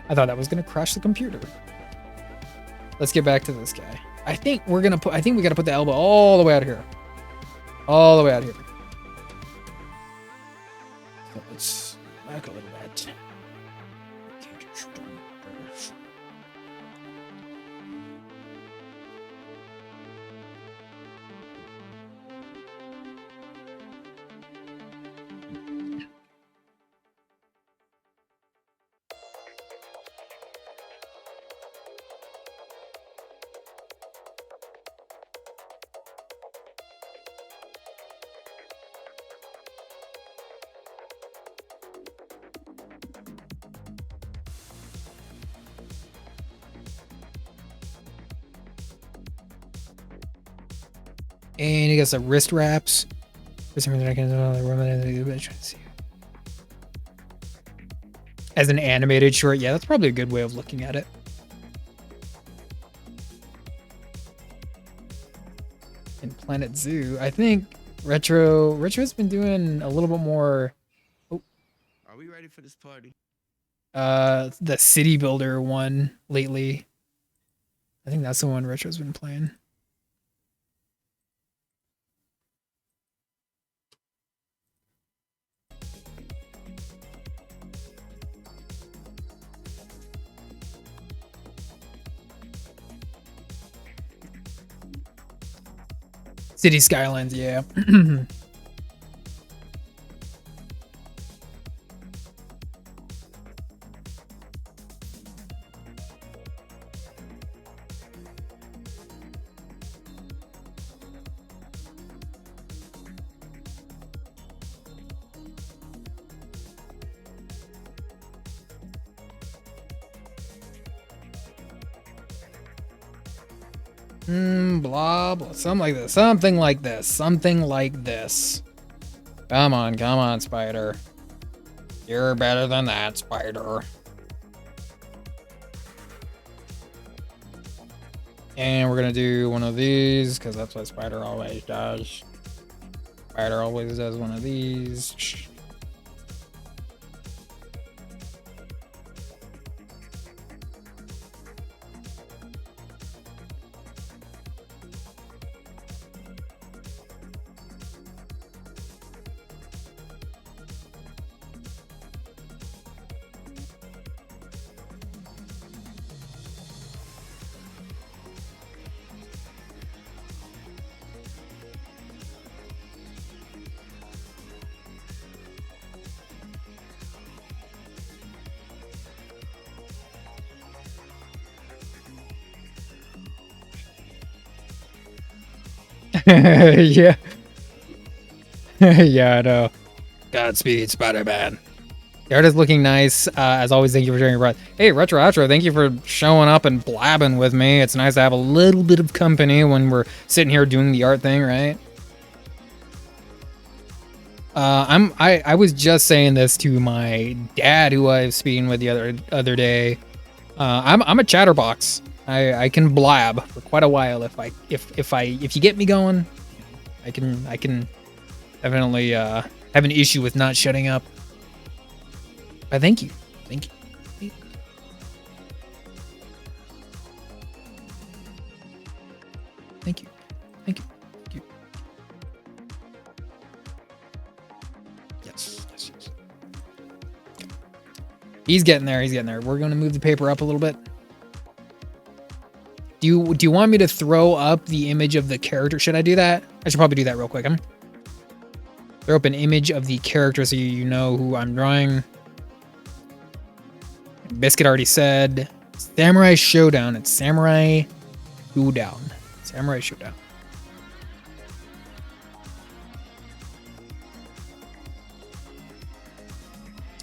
I thought that was gonna crash the computer. Let's get back to this guy. I think we gotta put the elbow all the way out here. All the way out here. So let's back a little bit. And he got some wrist wraps. For some reason, I can see. As an animated short, yeah, that's probably a good way of looking at it. In Planet Zoo, I think Retro's been doing a little bit more. Oh, Are we ready for this party? The City Builder one lately. I think that's the one Retro's been playing. City Skylines, yeah. Blah, blah, something like this. Come on, Spider. You're better than that, Spider. And we're gonna do one of these, because that's what Spider always does. Spider always does one of these. Yeah. Yeah, I know. Godspeed, Spider-Man. The art is looking nice. As always, thank you for sharing your breath. Hey, Retro Outro, thank you for showing up and blabbing with me. It's nice to have a little bit of company when we're sitting here doing the art thing, right? I was just saying this to my dad, who I was speaking with the other day. I'm a chatterbox. I can blab for quite a while if you get me going. I can definitely have an issue with not shutting up. But thank you. Thank you. Thank you. Yes. Yes. Yes. Okay. He's getting there. He's getting there. We're going to move the paper up a little bit. Do you want me to throw up the image of the character? Should I do that? I should probably do that real quick. Throw up an image of the character so you know who I'm drawing. Biscuit already said Samurai Showdown. It's Samurai Showdown. Samurai Showdown.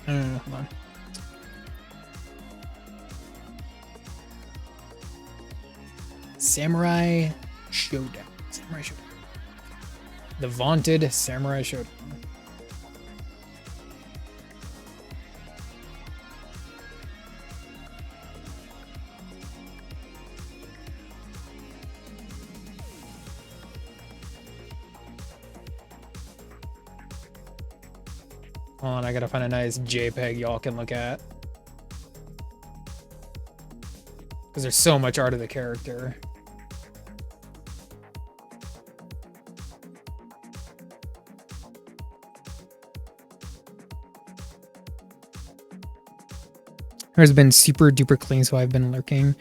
Hold on. Samurai Showdown. Samurai Showdown. The vaunted Samurai Showdown. Hold on, I gotta find a nice JPEG y'all can look at. Because there's so much art of the character. Has been super duper clean, so I've been lurking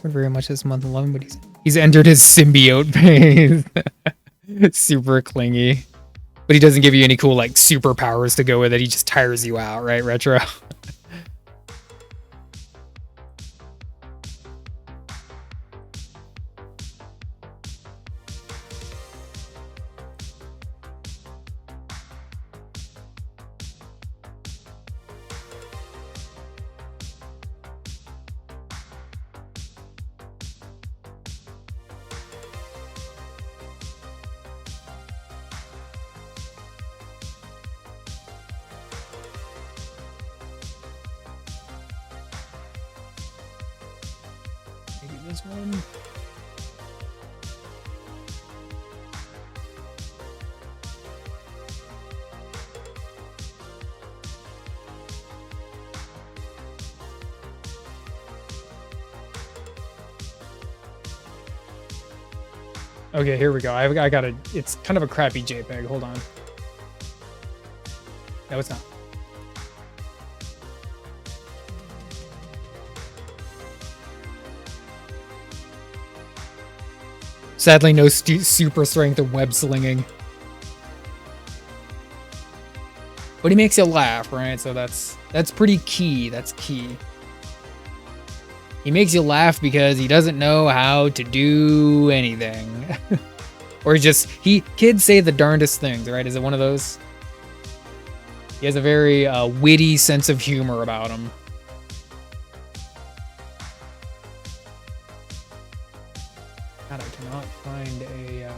very much this month alone, but he's entered his symbiote phase. Super clingy. But he doesn't give you any cool like superpowers to go with it. He just tires you out, right, Retro? Maybe this one. Okay, here we go. I got a. It's kind of a crappy JPEG. Hold on. No, it's not. Sadly, no super strength or web slinging. But he makes you laugh, right? So that's pretty key. That's key. He makes you laugh because he doesn't know how to do anything. Or kids say the darndest things, right? Is it one of those? He has a very witty sense of humor about him. God, I cannot find a,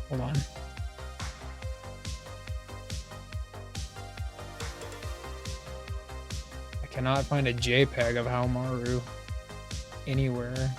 hold on. I cannot find a JPEG of Haohmaru anywhere.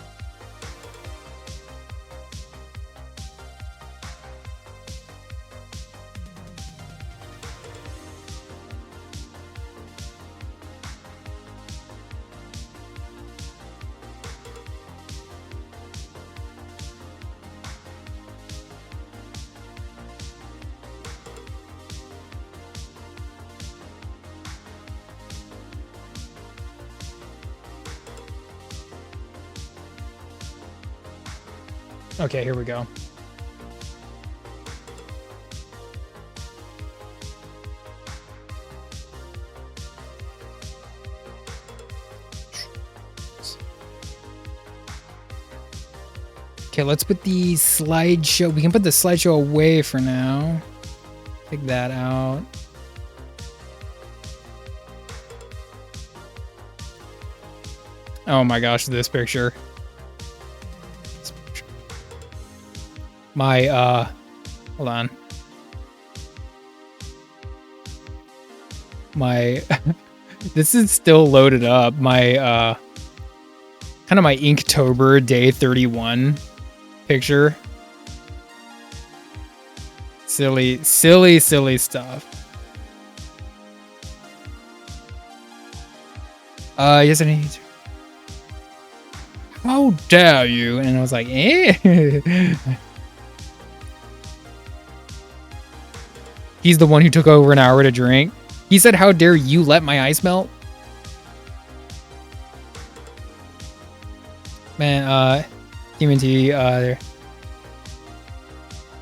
Okay, here we go. Okay, let's put the slideshow. We can put the slideshow away for now. Take that out. Oh my gosh, this picture. My, hold on. My, this is still loaded up. My, kind of my Inktober day 31 picture. Silly stuff. Yes, I need to. How dare you? And I was like, eh. He's the one who took over an hour to drink. He said, "How dare you let my ice melt?" Man, TMNT,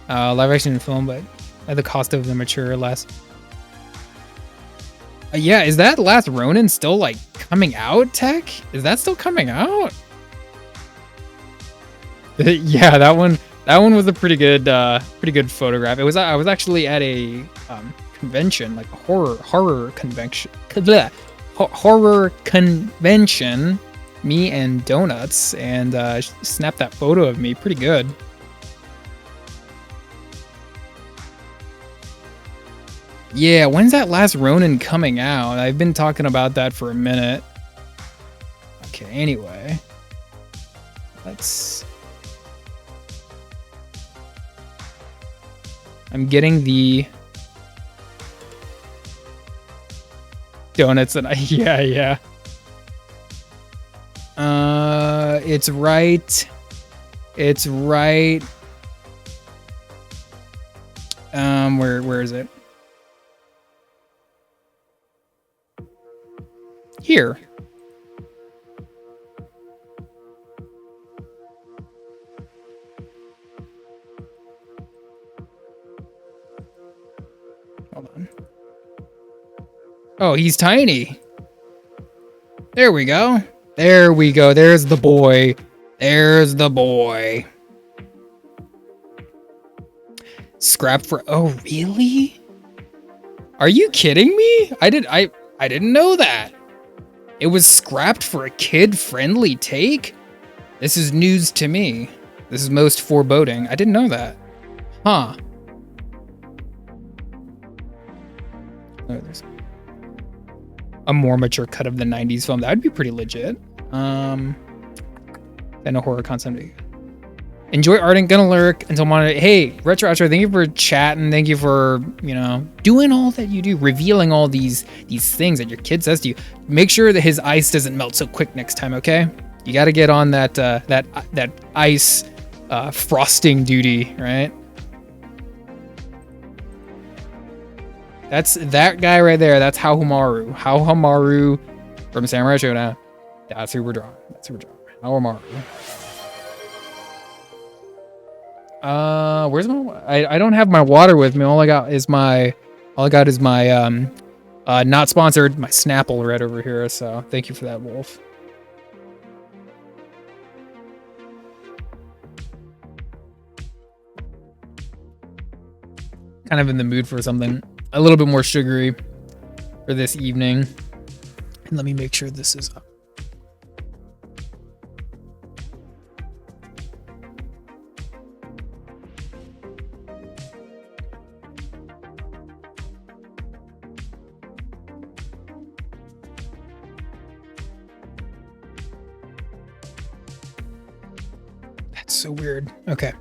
live action film, but at the cost of the mature less. Yeah, is that Last Ronin still like coming out, Tech? Is that still coming out? Yeah, that one was a pretty good photograph. I was actually at a convention, like a horror convention. Horror convention. Me and Donuts, and snapped that photo of me. Pretty good. Yeah, when's that Last Ronin coming out? I've been talking about that for a minute. Okay, anyway. I'm getting the Donuts and yeah. It's right. Where is it? Here. Hold on. Oh, he's tiny. There we go. There we go. There's the boy. There's the boy. Scrap for... Oh, really? Are you kidding me? I didn't know that. It was scrapped for a kid-friendly take? This is news to me. This is most foreboding. I didn't know that. Huh. Oh, there's a more mature cut of the 90s film. That would be pretty legit. And a horror concept. Enjoy art and gonna lurk until monitor. Hey, Retro, thank you for chatting. Thank you for, doing all that you do, revealing all these things that your kid says to you. Make sure that his ice doesn't melt so quick next time, okay? You got to get on that ice frosting duty, right? That's that guy right there. That's Haohmaru. Haohmaru from Samurai Shodown. That's who we're drawing. Haohmaru. Where's my? I don't have my water with me. All I got is my not sponsored, my Snapple right over here. So thank you for that, Wolf. Kind of in the mood for something a little bit more sugary for this evening. And let me make sure this is up. That's so weird. Okay.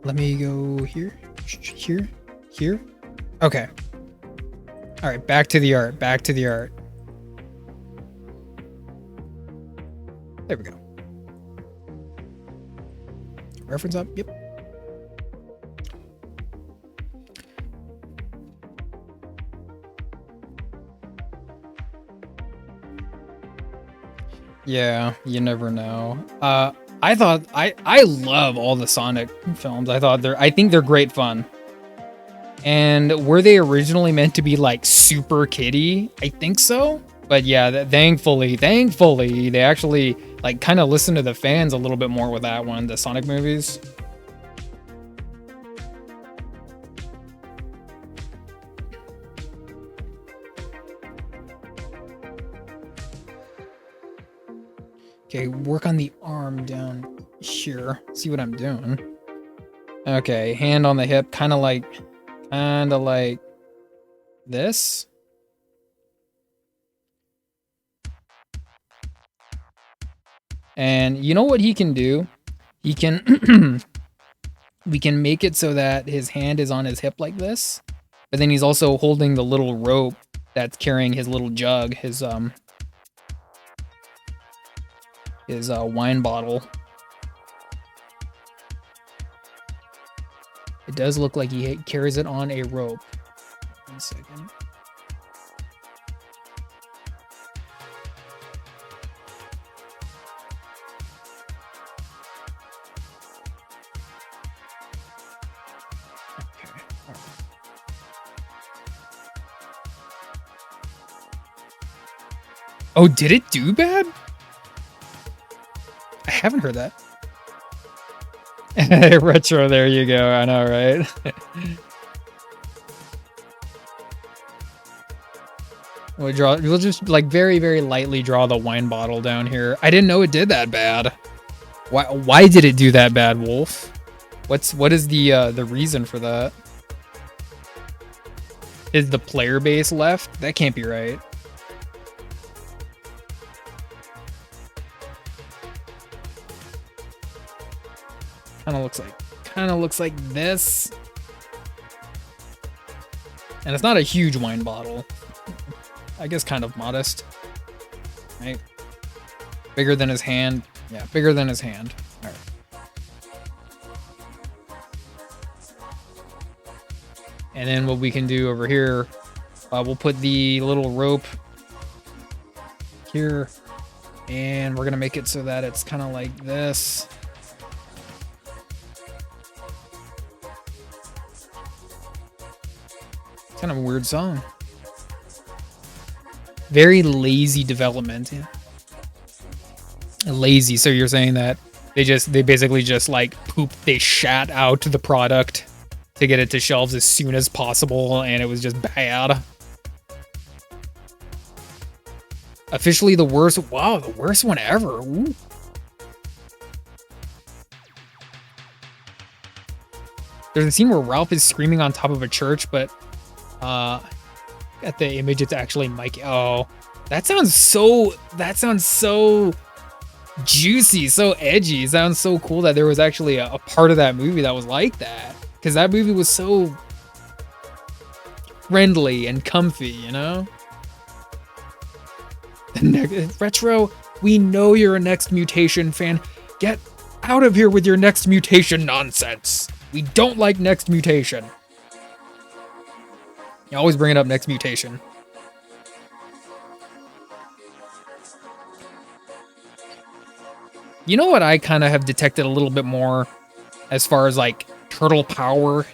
Let me go here. Here. Okay. All right, back to the art. There we go. Reference up. Yep. Yeah, you never know. I thought I love all the Sonic films. I think they're great fun. And were they originally meant to be like super kiddie? I think so. But yeah, thankfully, they actually like kind of listened to the fans a little bit more with that one, the Sonic movies. Okay, work on the arm down here. See what I'm doing. Okay, hand on the hip, kind of like this. And you know what he can do? He can we can make it so that his hand is on his hip like this, but then he's also holding the little rope that's carrying his little jug, his wine bottle. It does look like he carries it on a rope. 1 second. Oh, did it do bad? I haven't heard that. Retro, there you go. I know, right? We'll just like very, very lightly draw the wine bottle down here. I didn't know it did that bad. Why did it do that bad, Wolf? What is the reason for that? Is the player base left? That can't be right. Kind of looks like this. And it's not a huge wine bottle. I guess kind of modest. Right? Bigger than his hand. Yeah, bigger than his hand. All right. And then what we can do over here, we'll put the little rope here, and we're gonna make it so that it's kind of like this. Kind of a weird song. Very lazy development. Yeah. Lazy. So you're saying that they basically just like they shat out the product to get it to shelves as soon as possible, and it was just bad. Officially the worst. Wow, the worst one ever. Ooh. There's a scene where Ralph is screaming on top of a church, but at the image it's actually Mike. Oh, that sounds so juicy, so edgy. It sounds so cool that there was actually a part of that movie that was like that, because that movie was so friendly and comfy, you know. Retro, we know you're a Next Mutation fan. Get out of here with your Next Mutation nonsense. We don't like Next Mutation. You always bring it up, Next Mutation. You know what I kind of have detected a little bit more as far as like turtle power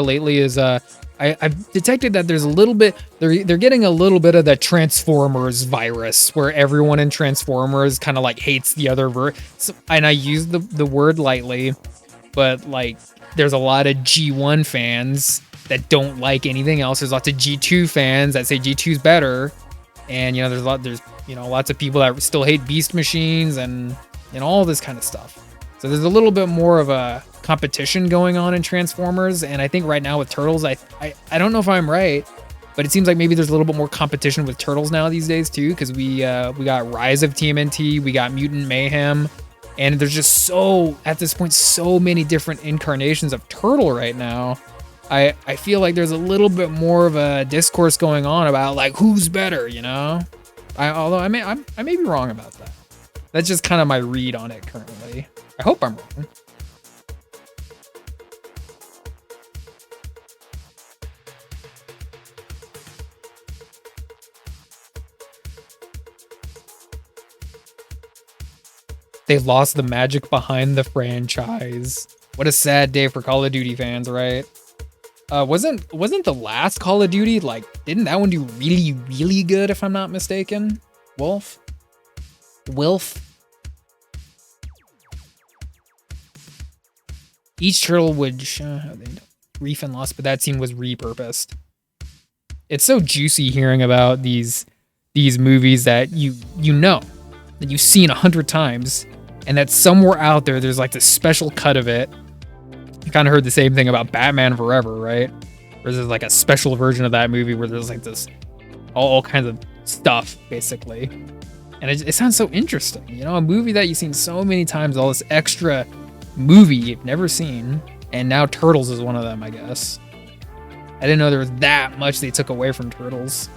lately is I've detected that there's a little bit, they're getting a little bit of the Transformers virus, where everyone in Transformers kind of like hates the other and I use the word lightly, but like there's a lot of G1 fans that don't like anything else. There's lots of G2 fans that say G2's better, and you know there's lots of people that still hate Beast Machines and all this kind of stuff. So there's a little bit more of a competition going on in Transformers, and I think right now with Turtles, I don't know if I'm right, but it seems like maybe there's a little bit more competition with Turtles now these days too, because we got Rise of TMNT, we got Mutant Mayhem, and there's just at this point so many different incarnations of Turtle right now. I feel like there's a little bit more of a discourse going on about like who's better, you know. Although I may be wrong about that. That's just kind of my read on it currently. I hope I'm wrong. They lost the magic behind the franchise. What a sad day for Call of Duty fans, right? Wasn't the last Call of Duty, like, didn't that one do really, really good, if I'm not mistaken? Wilf? Each turtle would Reef and Lost, but that scene was repurposed. It's so juicy hearing about these movies that you know, that you've seen 100 times, and that somewhere out there's like this special cut of it. You kind of heard the same thing about Batman Forever, right? Where there's like a special version of that movie where there's like this all kinds of stuff, basically. And it sounds so interesting, you know, a movie that you've seen so many times, all this extra movie you've never seen, and now Turtles is one of them, I guess. I didn't know there was that much they took away from Turtles.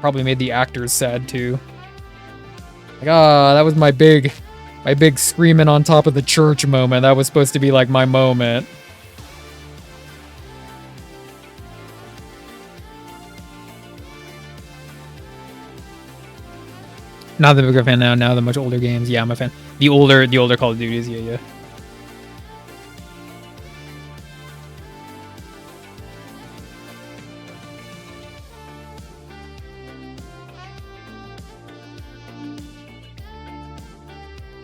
Probably made the actors sad too. Like, oh, that was my big My big screaming on top of the church moment. That was supposed to be like my moment. Not the bigger fan now the much older games. Yeah, I'm a fan. The older Call of Duties, yeah.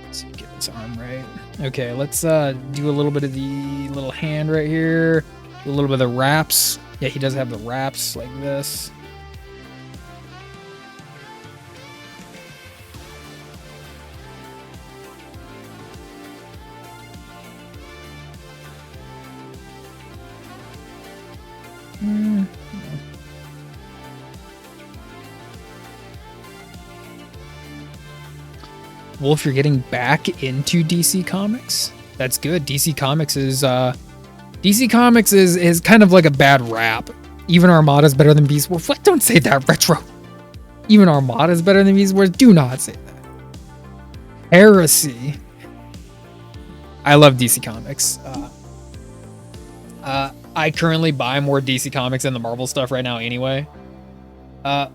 Let's see, get this arm right. Okay, let's do a little bit of the little hand right here. Do a little bit of the wraps. Yeah, he does have the wraps like this. Wolf, you're getting back into DC Comics? That's good. DC Comics is kind of like a bad rap. Even Armada's better than Beast Wars. What? Don't say that, Retro. Even Armada's better than Beast Wars. Do not say that. Heresy. I love DC Comics. I currently buy more DC Comics than the Marvel stuff right now anyway. A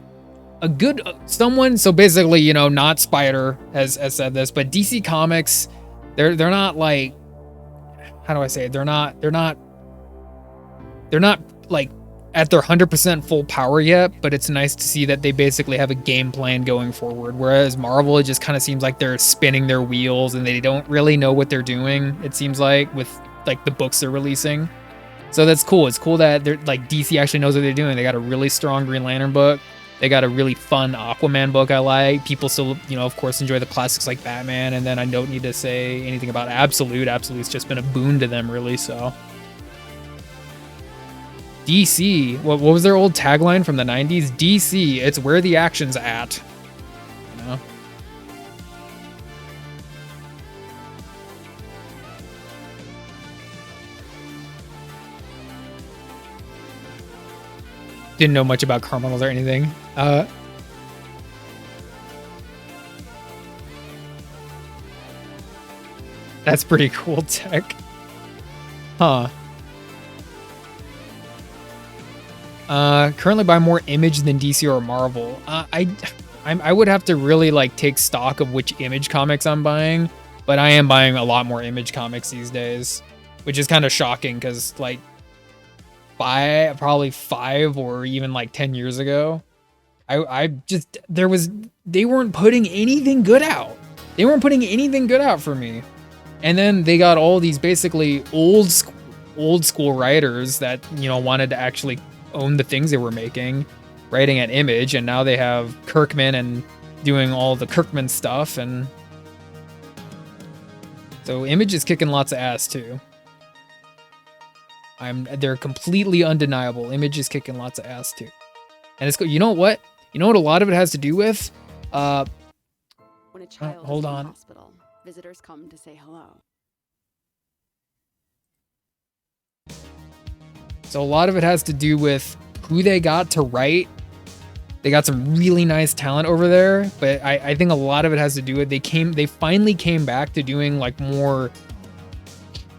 good someone, so basically, you know, not Spider has said this, but DC Comics, they're not like, how do I say it? They're not like at their 100% full power yet, but it's nice to see that they basically have a game plan going forward. Whereas Marvel, it just kind of seems like they're spinning their wheels and they don't really know what they're doing. It seems like with like the books they're releasing. So that's cool. It's cool that they're like DC actually knows what they're doing. They got a really strong Green Lantern book. They got a really fun Aquaman book I like. People still, you know, of course, enjoy the classics like Batman. And then I don't need to say anything about Absolute. Absolute's just been a boon to them, really, so. DC, what was their old tagline from the 90s? DC, it's where the action's at. You know? Didn't know much about Carmichaels or anything. That's pretty cool tech. Huh. Currently buy more Image than DC or Marvel. I would have to really like take stock of which Image comics I'm buying, but I am buying a lot more Image comics these days, which is kind of shocking because like probably 5 or even like 10 years ago, they weren't putting anything good out. They weren't putting anything good out for me. And then they got all these basically old school writers that, you know, wanted to actually own the things they were making, writing at Image, and now they have Kirkman and doing all the Kirkman stuff, and so Image is kicking lots of ass too. They're completely undeniable. Image is kicking lots of ass too. And it's you know what? You know what a lot of it has to do with? When a child hold is in on. the hospital, visitors come to say hello. So a lot of it has to do with who they got to write. They got some really nice talent over there, but I think a lot of it has to do with they finally came back to doing like more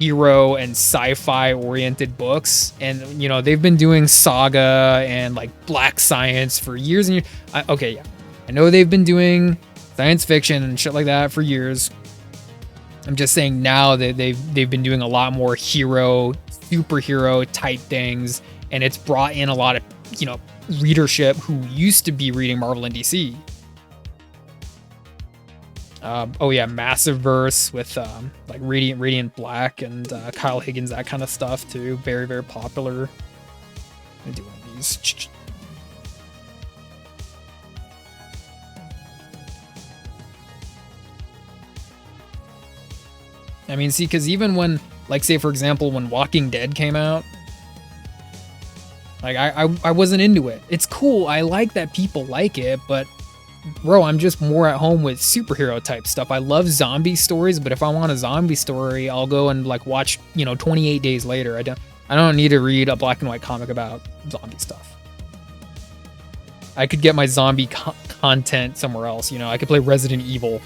hero and sci-fi oriented books, and you know they've been doing Saga and like Black Science for years and years. I know they've been doing science fiction and shit like that for years. I'm just saying now that they've been doing a lot more superhero type things, and it's brought in a lot of, you know, readership who used to be reading Marvel and DC. Massive Verse with like Radiant Black and Kyle Higgins, that kind of stuff too. Very, very popular. I'm gonna do one of these. I mean, see, because even when, like, say for example, when Walking Dead came out, like I wasn't into it. It's cool. I like that people like it, but bro, I'm just more at home with superhero type stuff. I love zombie stories, but if I want a zombie story, I'll go and like watch, you know, 28 Days Later. I don't need to read a black and white comic about zombie stuff. I could get my zombie content somewhere else. You know, I could play Resident Evil.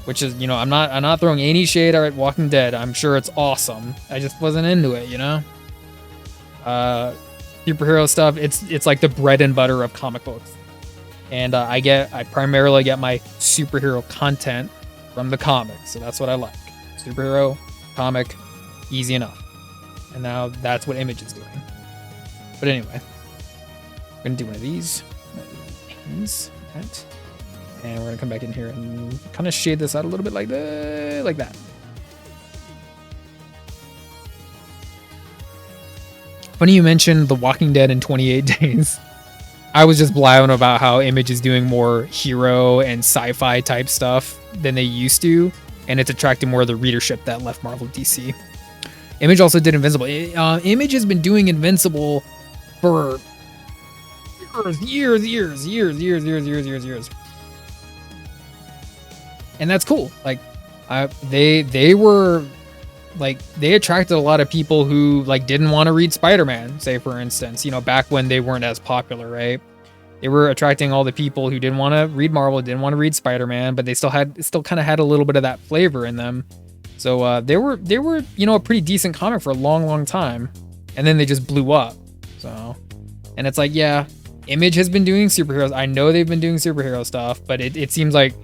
which is, you know, I'm not throwing any shade at Walking Dead. I'm sure it's awesome. I just wasn't into it, you know. Superhero stuff, it's like the bread and butter of comic books, and I primarily get my superhero content from the comics, so that's what I like. Superhero comic, easy enough. And now that's what Image is doing. But anyway, we're gonna do one of these. And we're gonna come back in here and kind of shade this out a little bit like that. Funny you mentioned The Walking Dead in 28 days. I was just blabbing about how Image is doing more hero and sci-fi type stuff than they used to, and it's attracting more of the readership that left Marvel DC. Image also did Invincible. Image has been doing Invincible for years. And that's cool. Like, they were like, they attracted a lot of people who like didn't want to read Spider-Man, say for instance, you know, back when they weren't as popular, right? They were attracting all the people who didn't want to read Marvel, didn't want to read Spider-Man, but they still kind of had a little bit of that flavor in them. So they were, you know, a pretty decent comic for a long time, and then they just blew up. So, and it's like, yeah, Image has been doing superheroes. I know they've been doing superhero stuff, but it seems like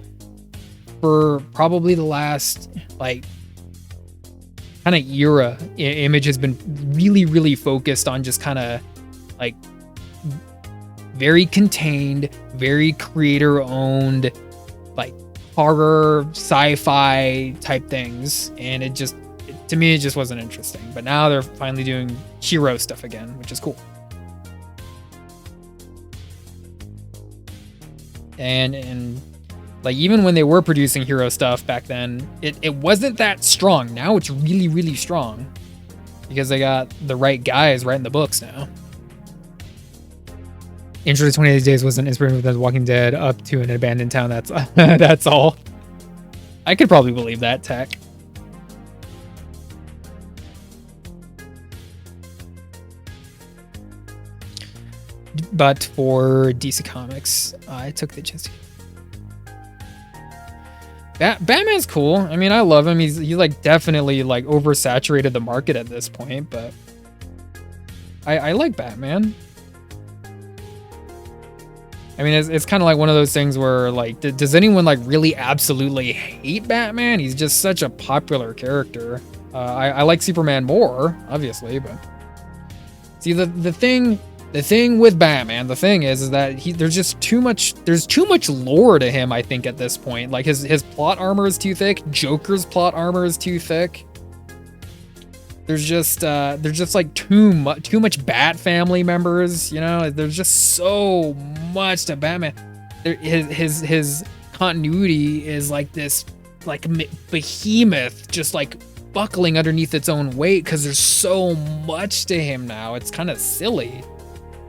for probably the last like kind of era, Image has been really focused on just kind of like very contained, very creator owned, like horror, sci-fi type things, and to me it just wasn't interesting. But now they're finally doing hero stuff again, which is cool. And like, even when they were producing hero stuff back then, it wasn't that strong. Now it's really strong because they got the right guys writing the books now. Intro to 28 Days was an inspiration with The Walking Dead up to an abandoned town. That's that's all. I could probably believe that, Tech. But for DC Comics, I took the chance to. Batman's cool. I mean, I love him. He's like definitely like oversaturated the market at this point, but I like Batman. I mean, it's kind of like one of those things where like, does anyone like really absolutely hate Batman? He's just such a popular character. I like Superman more, obviously, but see the thing with Batman, the thing is that there's too much lore to him, I think, at this point. Like his plot armor is too thick. Joker's plot armor is too thick. There's just like too much Bat family members, you know. There's just so much to Batman. His continuity is like this like behemoth just like buckling underneath its own weight because there's so much to him now. It's kind of silly.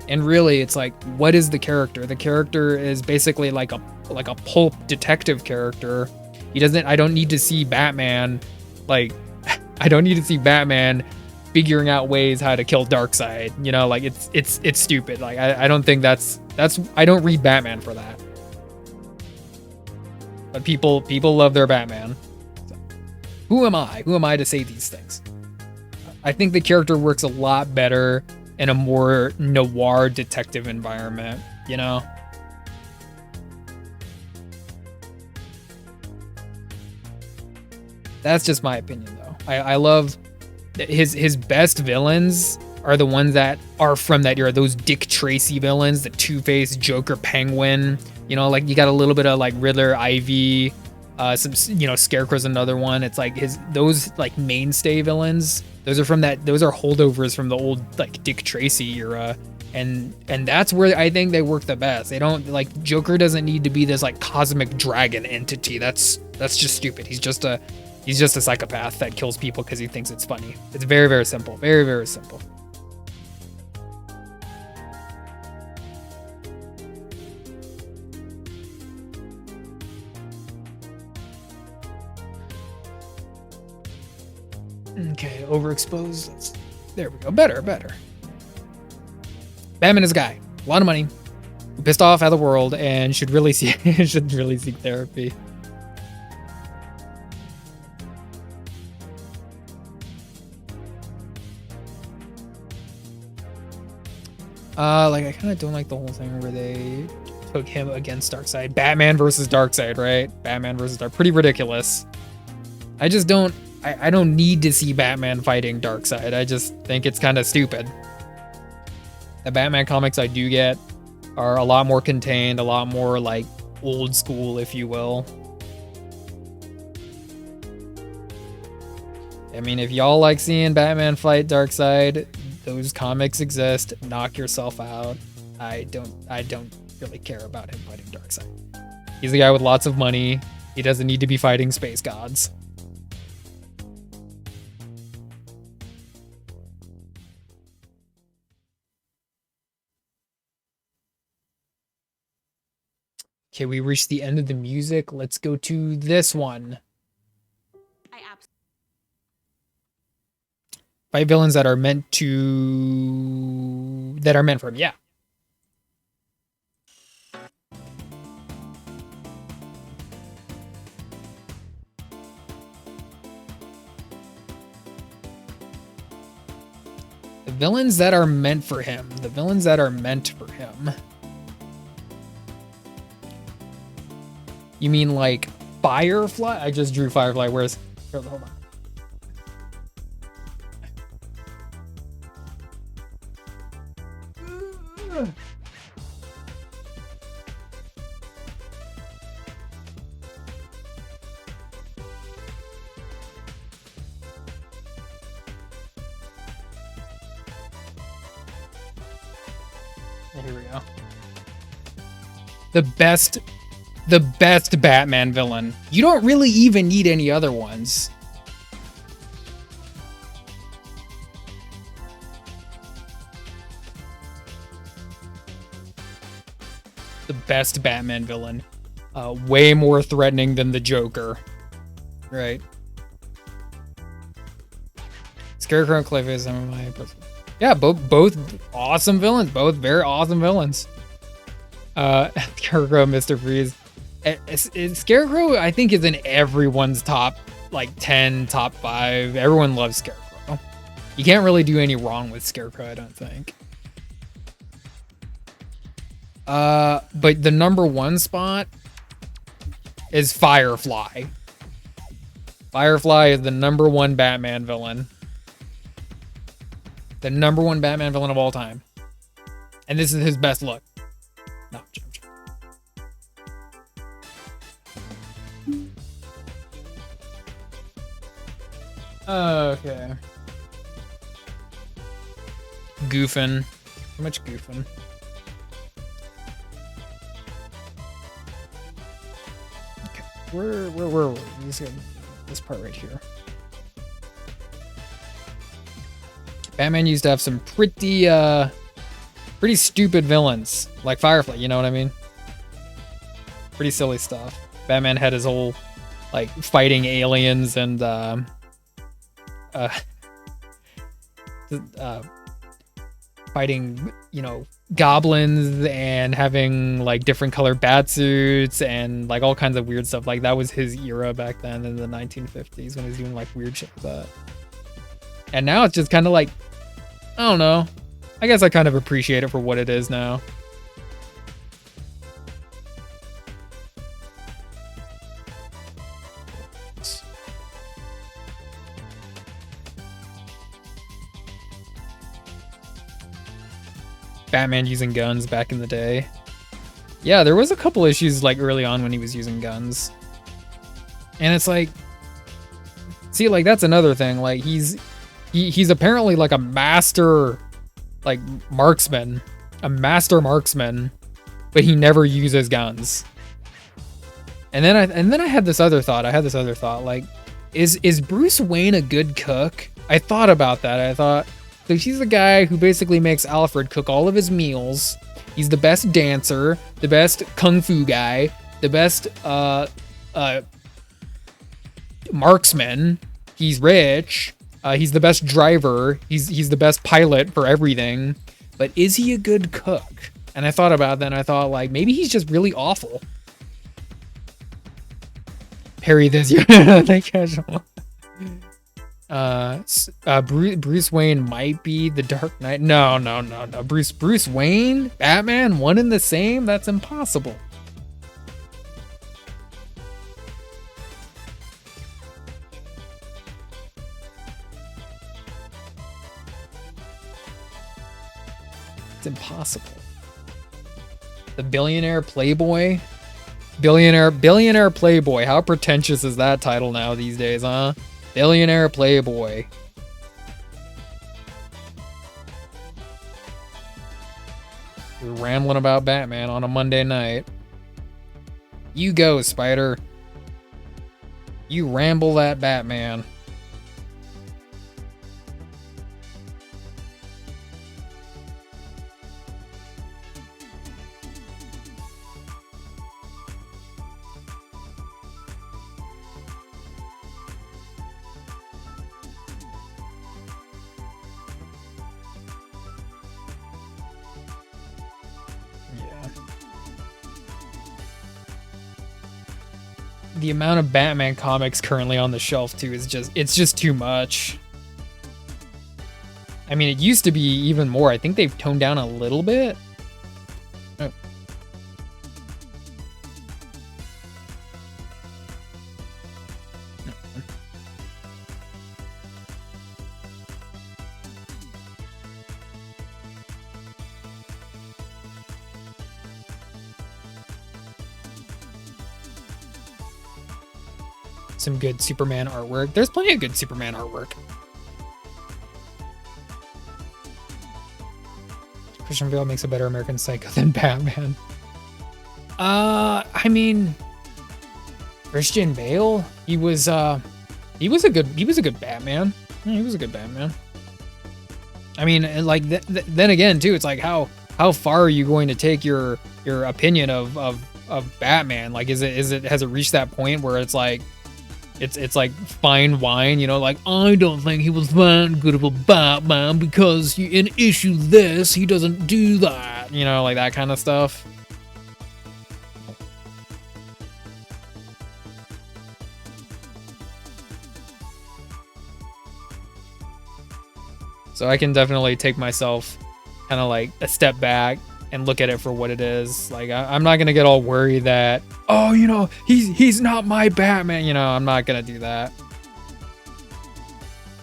And really, it's like, what is the character? The character is basically like a pulp detective character. I don't need to see Batman, like, I don't need to see Batman figuring out ways how to kill Darkseid. You know, like it's stupid. Like I don't think that's I don't read Batman for that. But people love their Batman. So, who am I? Who am I to say these things? I think the character works a lot better in a more noir detective environment, you know? That's just my opinion, though. I love his best villains are the ones that are from that era. Those Dick Tracy villains, the Two-Face, Joker, Penguin. You know, like you got a little bit of like Riddler, Ivy, some, you know, Scarecrow's another one. It's like those like mainstay villains. Those are holdovers from the old like Dick Tracy era, and that's where I think they work the best. They don't like Joker doesn't need to be this like cosmic dragon entity. That's just stupid. He's just a psychopath that kills people because he thinks it's funny. It's very simple. Very simple. Okay, overexposed. There we go. Better. Batman is a guy, a lot of money, pissed off at the world, and should really seek therapy. Like I kind of don't like the whole thing where they took him against Darkseid. Batman versus Darkseid, right? Batman versus Dark. Pretty ridiculous. I just don't. I don't need to see Batman fighting Darkseid. I just think it's kind of stupid. The Batman comics I do get are a lot more contained, a lot more like old school, if you will. I mean, if y'all like seeing Batman fight Darkseid, those comics exist. Knock yourself out. I don't really care about him fighting Darkseid. He's a guy with lots of money. He doesn't need to be fighting space gods. Okay, we reached the end of the music. Let's go to this one. Fight villains that are meant for him, yeah. The villains that are meant for him. The villains that are meant for him. You mean like Firefly? I just drew Firefly. Where's... Hold on. Here we go. The best Batman villain. You don't really even need any other ones. The best Batman villain. Way more threatening than the Joker. Right. Scarecrow and Clayface, some of my personal. Yeah, both awesome villains. Both very awesome villains. Scarecrow, Mr. Freeze. Scarecrow, I think, is in everyone's top, like, 10, top 5. Everyone loves Scarecrow. You can't really do any wrong with Scarecrow, I don't think. But the number 1 spot is Firefly. Firefly is the number 1 Batman villain. The number 1 Batman villain of all time. And this is his best look. No, I'm joking. Okay. Goofing. How much goofing? Okay. Where were we? This part right here. Batman used to have some pretty stupid villains, like Firefly, you know what I mean? Pretty silly stuff. Batman had his whole, like, fighting aliens and, fighting, you know, goblins and having, like, different colored bat suits and, like, all kinds of weird stuff. Like, that was his era back then in the 1950s when he was doing, like, weird shit like that. And now it's just kind of like, I don't know. I guess I kind of appreciate it for what it is now. Batman using guns back in the day. Yeah, there was a couple issues like early on when he was using guns. And it's like, see, like that's another thing. Like he's apparently like a master, like marksman, but he never uses guns. And then I had this other thought. Like, is Bruce Wayne a good cook? I thought about that. I thought, so he's the guy who basically makes Alfred cook all of his meals. He's the best dancer, the best kung fu guy, the best marksman. He's rich. He's the best driver. He's the best pilot for everything. But is he a good cook? And I thought about that and I thought, like, maybe he's just really awful. Harry this year. Bruce Wayne might be the Dark Knight. No. Bruce Wayne, Batman, one and the same? That's impossible. It's impossible. The billionaire playboy? Billionaire playboy. How pretentious is that title now these days, huh? Billionaire playboy. We're rambling about Batman on a Monday night. You go, Spider. You ramble that Batman. The amount of Batman comics currently on the shelf too is just too much. I mean, it used to be even more. I think they've toned down a little bit. Oh. Some good Superman artwork. There's plenty of good Superman artwork. Christian Bale makes a better American Psycho than Batman. I mean, Christian Bale, he was a good Batman. Yeah, he was a good Batman. I mean, like then again too, it's like how far are you going to take your opinion of Batman? Like, has it reached that point where it's like it's like fine wine, you know, like, I don't think he was that good of a Batman because in issue this, he doesn't do that, you know, like that kind of stuff. So I can definitely take myself kind of like a step back and look at it for what it is. Like, I'm not gonna get all worried that, oh, you know, he's not my Batman. You know, I'm not gonna do that.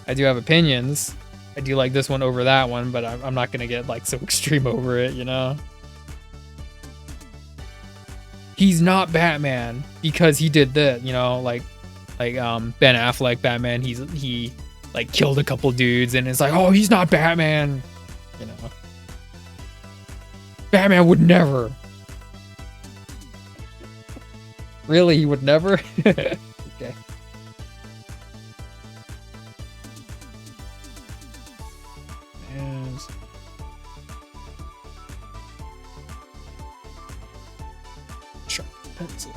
I do have opinions. I do like this one over that one, but I'm not gonna get like so extreme over it. You know, he's not Batman because he did this. You know, like Ben Affleck Batman. He like killed a couple dudes, and it's like, oh, he's not Batman. You know. Batman would never. Really? He would never? Okay. And... sharp pencil.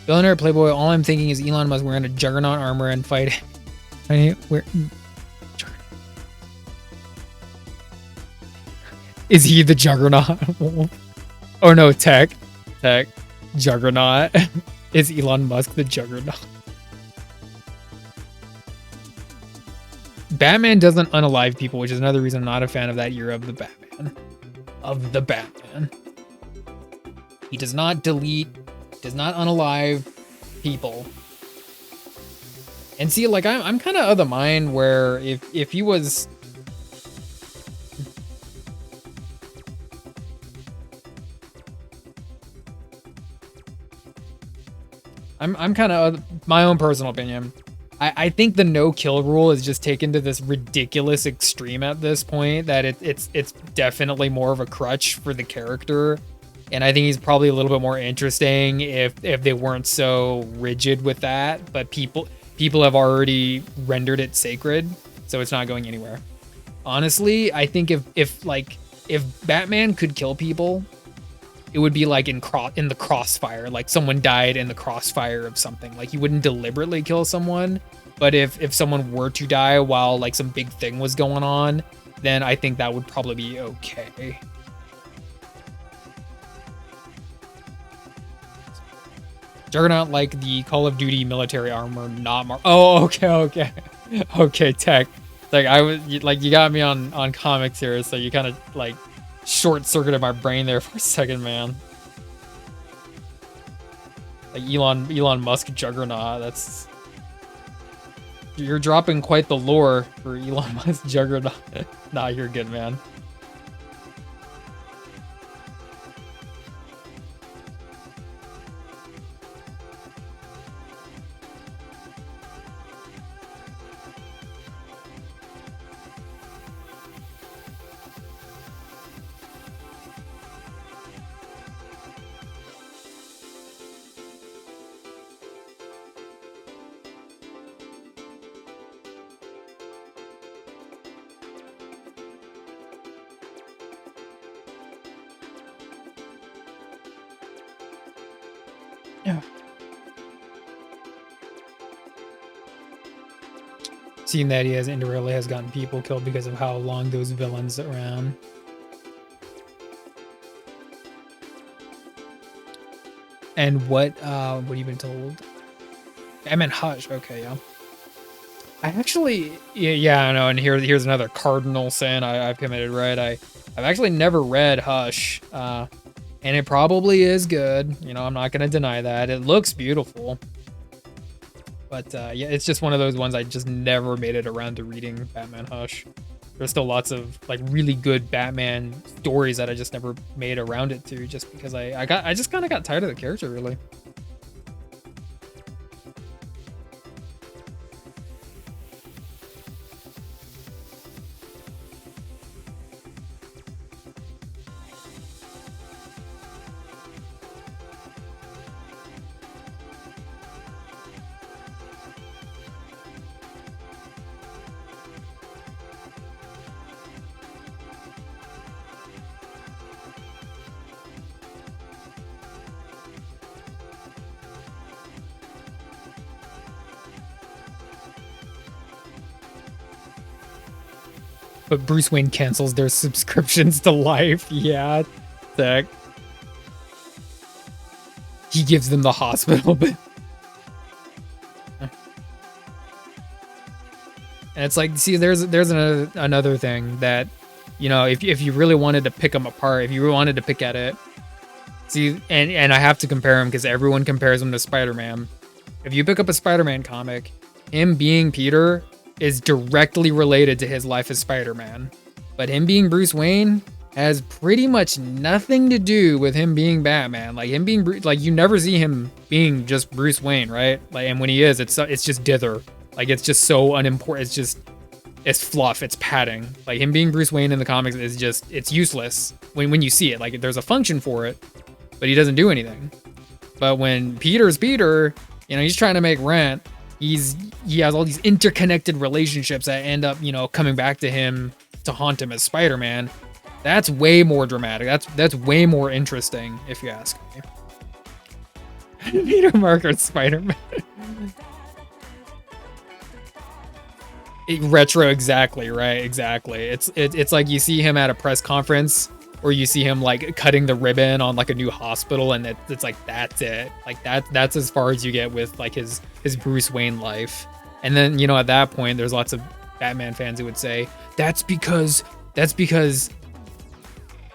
Billionaire Playboy, all I'm thinking is Elon Musk wearing a Juggernaut armor and fighting. Is he the Juggernaut? Oh no, Tech. Juggernaut. Is Elon Musk the Juggernaut? Batman doesn't unalive people, which is another reason I'm not a fan of that era of the Batman. He does not delete, does not unalive people. And see, like, I'm kind of the mind where if he was... I'm kind of my own personal opinion. I think the no kill rule is just taken to this ridiculous extreme at this point that it's definitely more of a crutch for the character. And I think he's probably a little bit more interesting if they weren't so rigid with that. But people have already rendered it sacred, so it's not going anywhere. Honestly, I think if Batman could kill people it would be like in the crossfire, like someone died in the crossfire of something. Like you wouldn't deliberately kill someone, but if someone were to die while like some big thing was going on, then I think that would probably be okay. Juggernaut like the Call of Duty military armor, not Oh, okay. Okay, Tech. Like I was like, you got me on comics here, so you kind of like short-circuited my brain there for a second, man. Like Elon Musk Juggernaut. That's, you're dropping quite the lore for Elon Musk Juggernaut. Nah, you're good, man. Yeah. Seeing that he has indirectly has gotten people killed because of how long those villains around. And what have you been told? I meant Hush. Okay, yeah. I actually, yeah, I know. And here's another cardinal sin I've committed. Right, I've actually never read Hush. And it probably is good. You know, I'm not going to deny that. It looks beautiful. But yeah, it's just one of those ones I just never made it around to reading Batman Hush. There's still lots of like really good Batman stories that I just never made around it to, just because I just kind of got tired of the character, really. But Bruce Wayne cancels their subscriptions to Life. Yeah, Tech. He gives them the hospital, but... And it's like, see, there's another thing that, you know, if you really wanted to pick them apart, if you really wanted to pick at it, see, and I have to compare him because everyone compares him to Spider-Man. If you pick up a Spider-Man comic, him being Peter is directly related to his life as Spider-Man. But him being Bruce Wayne has pretty much nothing to do with him being Batman. Like him being like, you never see him being just Bruce Wayne, right? Like, and when he is, it's just dither. Like it's just so unimportant. It's fluff, it's padding. Like him being Bruce Wayne in the comics is just, it's useless when you see it. Like there's a function for it, but he doesn't do anything. But when Peter's Peter, you know, he's trying to make rent. He has all these interconnected relationships that end up, you know, coming back to him to haunt him as Spider-Man. That's way more dramatic. That's way more interesting, if you ask me. Peter Parker Spider-Man. Retro, exactly, right? Exactly. It's like you see him at a press conference, or you see him like cutting the ribbon on like a new hospital, and it's like that's it. Like that's as far as you get with like his Bruce Wayne life. And then, you know, at that point, there's lots of Batman fans who would say that's because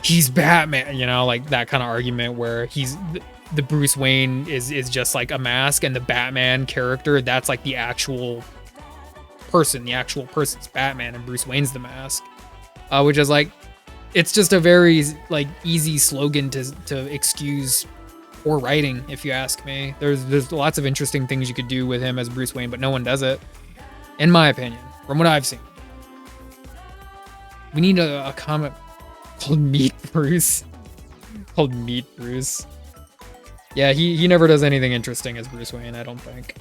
he's Batman. You know, like that kind of argument where he's the Bruce Wayne is just like a mask, and the Batman character, that's like the actual person. The actual person's Batman, and Bruce Wayne's the mask. Which is like, it's just a very like easy slogan to excuse poor writing, if you ask me. There's lots of interesting things you could do with him as Bruce Wayne, but no one does it, in my opinion, from what I've seen. We need a comic called Meet Bruce. Called Meet Bruce. Yeah, he never does anything interesting as Bruce Wayne, I don't think.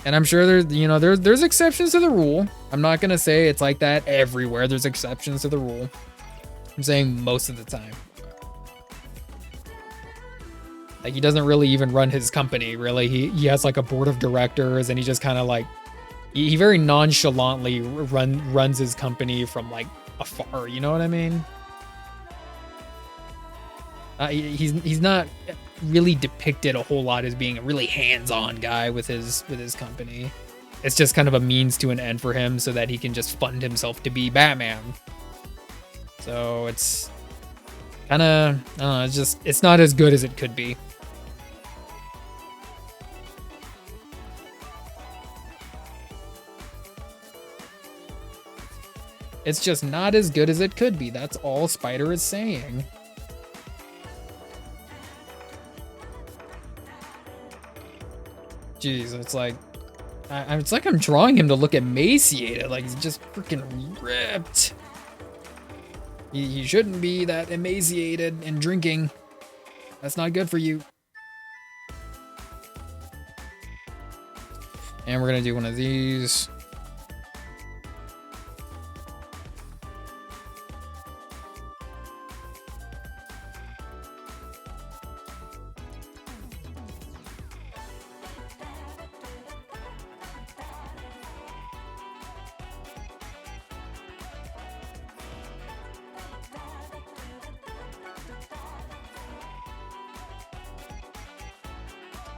And I'm sure there's exceptions to the rule. I'm not gonna say it's like that everywhere. There's exceptions to the rule. I'm saying most of the time. Like, he doesn't really even run his company, really. He has like a board of directors, and he just kind of like he very nonchalantly runs his company from like afar. You know what I mean? He's not really depicted a whole lot as being a really hands-on guy with his company. It's just kind of a means to an end for him so that he can just fund himself to be Batman. So it's kind of, I don't know, it's not as good as it could be. It's just not as good as it could be. That's all Spider is saying. Jeez, it's like I'm drawing him to look emaciated, like he's just freaking ripped. He shouldn't be that emaciated and drinking. That's not good for you. And we're gonna do one of these.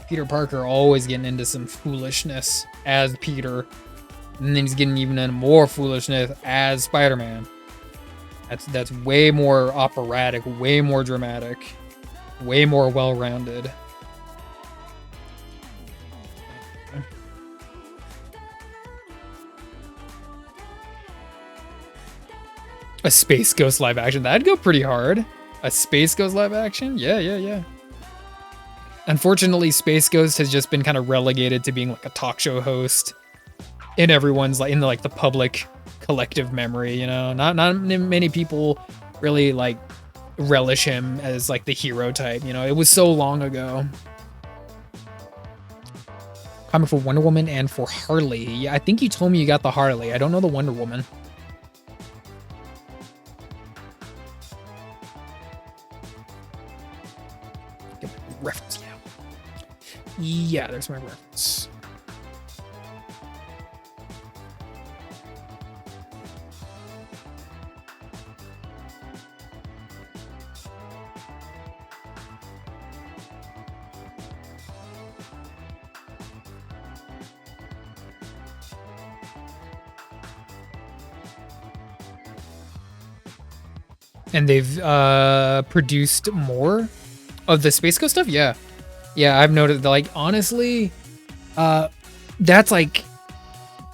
Peter Parker always getting into some foolishness as Peter, and then he's getting even into more foolishness as Spider-Man. That's way more operatic, way more dramatic, way more well-rounded. A Space Ghost live action, that'd go pretty hard. A Space Ghost live action? Yeah. Unfortunately, Space Ghost has just been kind of relegated to being like a talk show host in everyone's like in the public collective memory, you know. Not many people really like relish him as like the hero type, you know. It was so long ago. Coming for Wonder Woman and for Harley. Yeah, I think you told me you got the Harley. I don't know the Wonder Woman. Get my reference. Yeah, there's my reference. And they've produced more of the Space Ghost stuff? Yeah. Yeah, I've noticed that, like, honestly, that's like,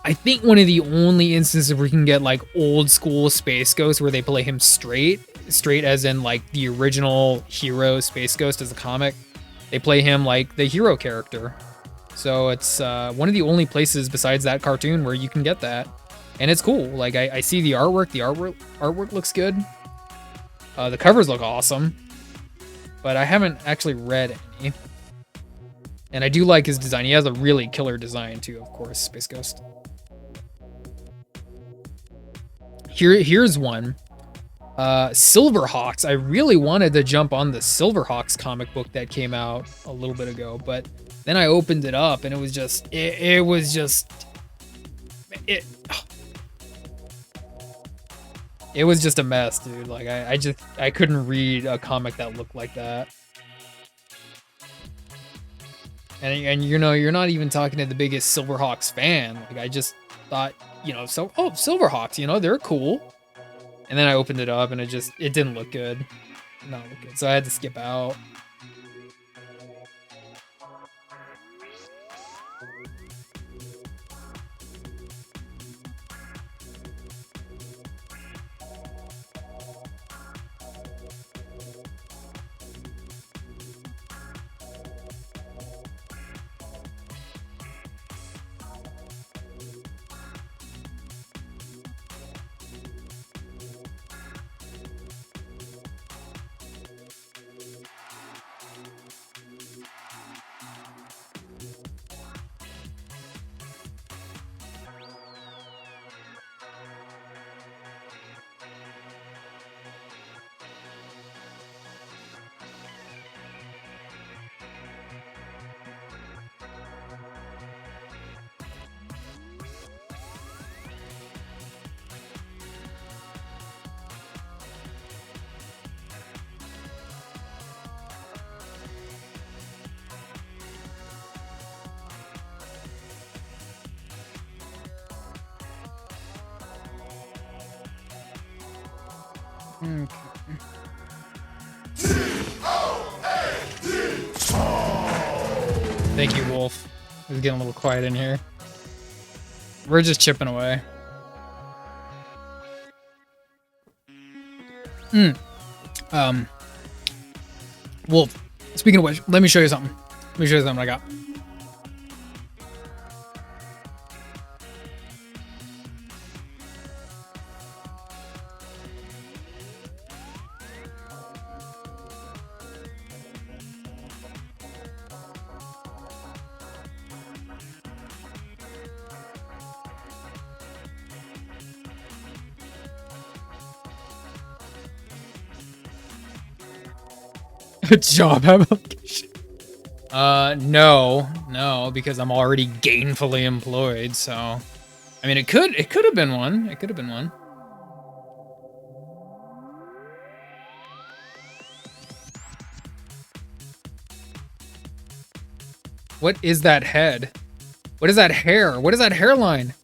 I think one of the only instances where we can get like old school Space Ghost where they play him straight as in like the original hero Space Ghost as a comic. They play him like the hero character. So it's one of the only places besides that cartoon where you can get that. And it's cool. Like, I see the artwork. The artwork looks good. The covers look awesome. But I haven't actually read any. And I do like his design. He has a really killer design too, of course, Space Ghost. Here's one. Silverhawks. I really wanted to jump on the Silverhawks comic book that came out a little bit ago, but then I opened it up and it was just a mess, dude. Like I couldn't read a comic that looked like that. And you know, you're not even talking to the biggest Silverhawks fan. Like, I just thought, you know, Silverhawks, you know, they're cool. And then I opened it up and it didn't look good. Not look good. So I had to skip out. Okay. Thank you, Wolf. It's getting a little quiet in here. We're just chipping away. Wolf, speaking of which, let me show you something. Let me show you something I got. Good job, application. No, because I'm already gainfully employed, so I mean it could have been one. It could have been one. What is that head? What is that hair? What is that hairline?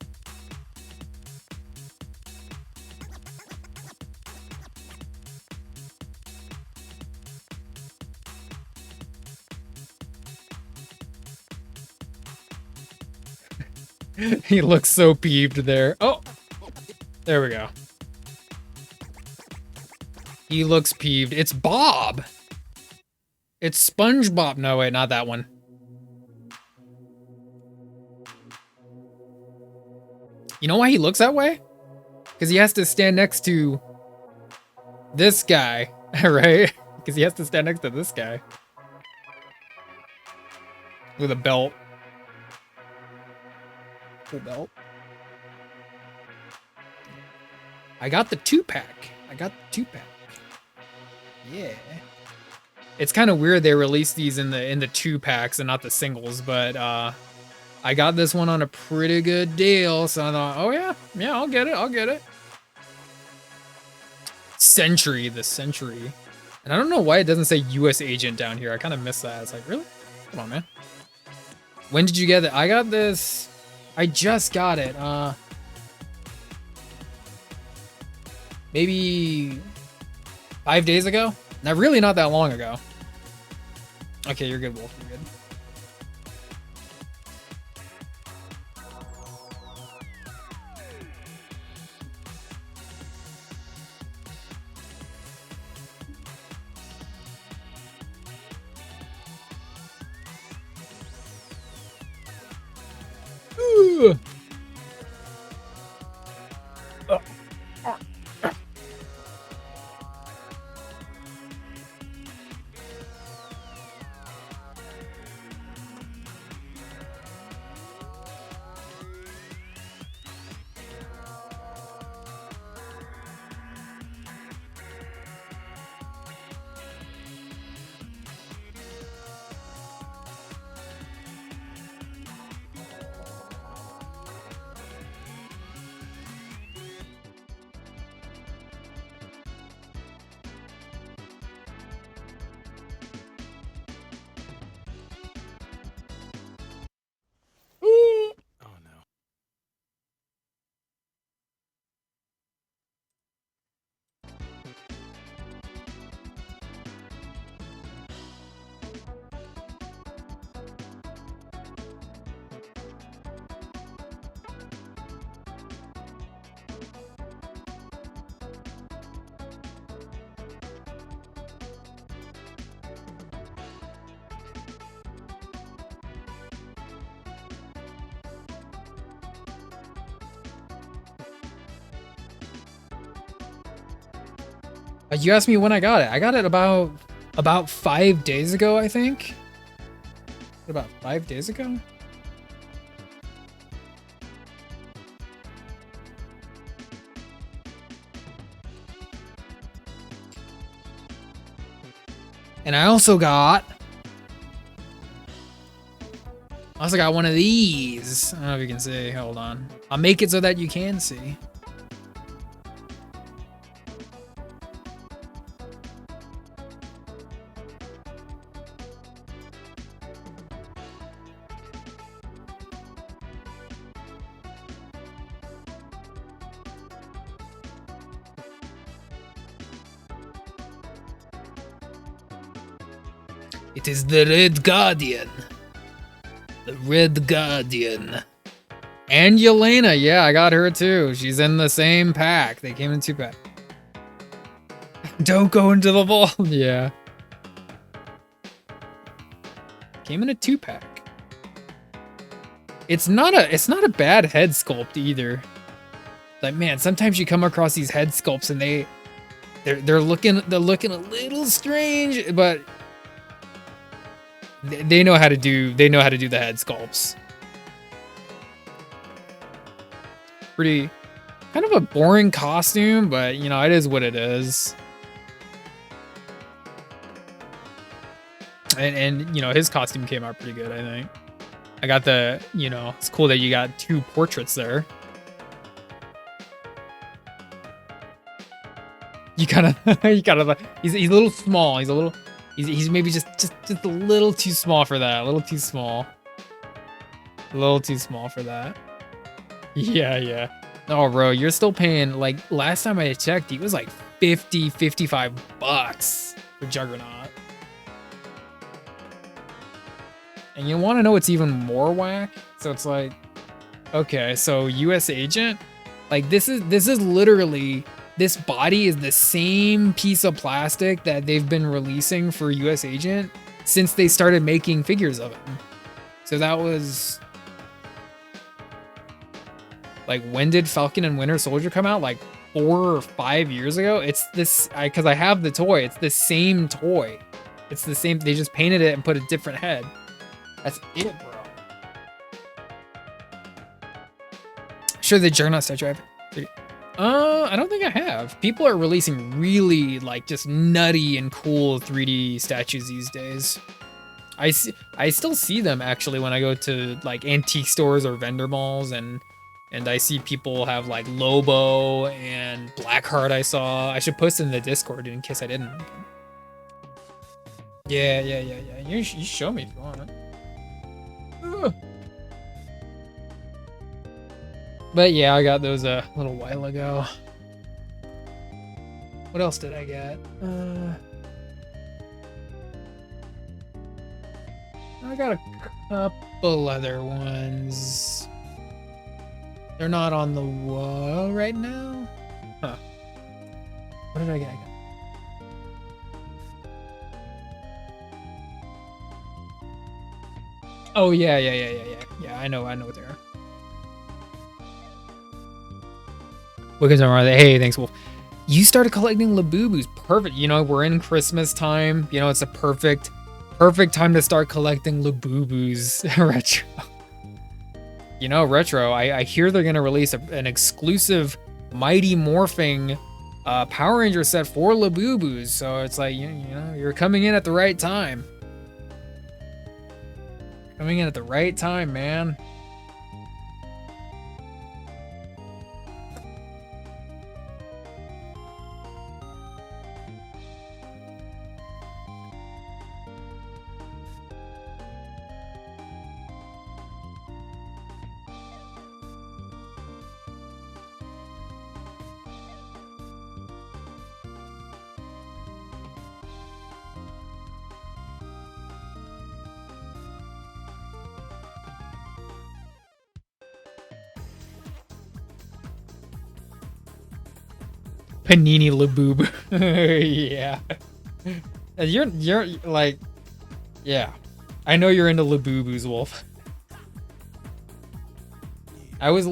He looks so peeved there. Oh, there we go. He looks peeved. It's Bob. It's SpongeBob. No, wait, not that one. You know why he looks that way? Because he has to stand next to this guy, right? Because he has to stand next to this guy. With a belt. Full belt. I got the 2-pack. Yeah. It's kind of weird they released these in the 2-packs and not the singles, but I got this one on a pretty good deal, so I thought, oh yeah, I'll get it. Sentry, the Sentry. And I don't know why it doesn't say US agent down here. I kind of missed that. It's like, really? Come on, man. When did you get it? I got this. I just got it. Maybe 5 days ago? Now, really not that long ago. Okay, you're good, Wolf. You're good. Ooh. Oh no. You asked me when I got it. I got it about 5 days ago, I think. About 5 days ago? And I also got one of these. I don't know if you can see. Hold on. I'll make it so that you can see. It is the Red Guardian. The Red Guardian. And Yelena, yeah, I got her too. She's in the same pack. They came in 2-pack. Don't go into the vault. Yeah. Came in a 2-pack. It's not a bad head sculpt either. Like, man, sometimes you come across these head sculpts and they're looking a little strange, but they know how to do the head sculpts. Pretty kind of a boring costume, but you know, it is what it is. And you know, his costume came out pretty good, I think. I got the, you know, it's cool that you got 2 portraits there. You kind of he's a little small. He's maybe just a little too small for that. A little too small for that. Yeah. Oh, bro, you're still paying, like, last time I checked, he was like $55 for Juggernaut. And you want to know what's even more whack? So it's like, okay, so US Agent, like this is literally, this body is the same piece of plastic that they've been releasing for US Agent since they started making figures of him. So that was, like, when did Falcon and Winter Soldier come out? Like 4 or 5 years ago? It's this, because I have the toy. It's the same toy. It's the same, they just painted it and put a different head. That's it, bro. Sure, the Juggernaut statue I have. I don't think I have. People are releasing really, like, just nutty and cool 3D statues these days. I still see them actually when I go to like antique stores or vendor malls, and I see people have like Lobo and Blackheart. I should post it in the Discord in case I didn't. Yeah. You show me if you want it. Ugh. But yeah, I got those a little while ago. What else did I get? I got a couple other ones. They're not on the wall right now. Huh. What did I get? Oh yeah. Yeah, I know what they are. Wickens are they? Hey, thanks, Wolf. You started collecting Labubus. Perfect. You know, we're in Christmas time. You know, it's a perfect time to start collecting Labubus. Retro. You know, Retro, I hear they're gonna release an exclusive Mighty Morphing Power Ranger set for Labubus. So it's like, you know, you're coming in at the right time. Coming in at the right time, man. Panini Labubu. Yeah. You're like, yeah. I know you're into Labubus, Wolf. I was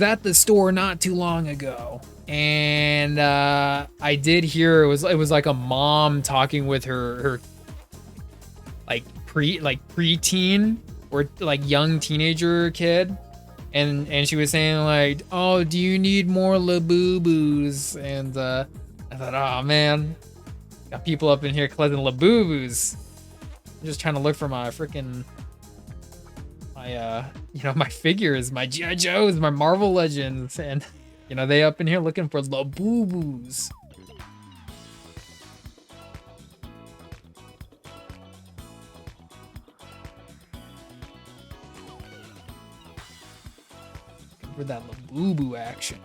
at the store not too long ago, and I did hear it was like a mom talking with her like preteen or like young teenager kid. And she was saying like, oh, do you need more Labubus? And I thought, oh man, got people up in here collecting Labubus. I'm just trying to look for my freaking, my figures, my G.I. Joes, my Marvel Legends, and you know, they up in here looking for Labubus. For that Labubu action.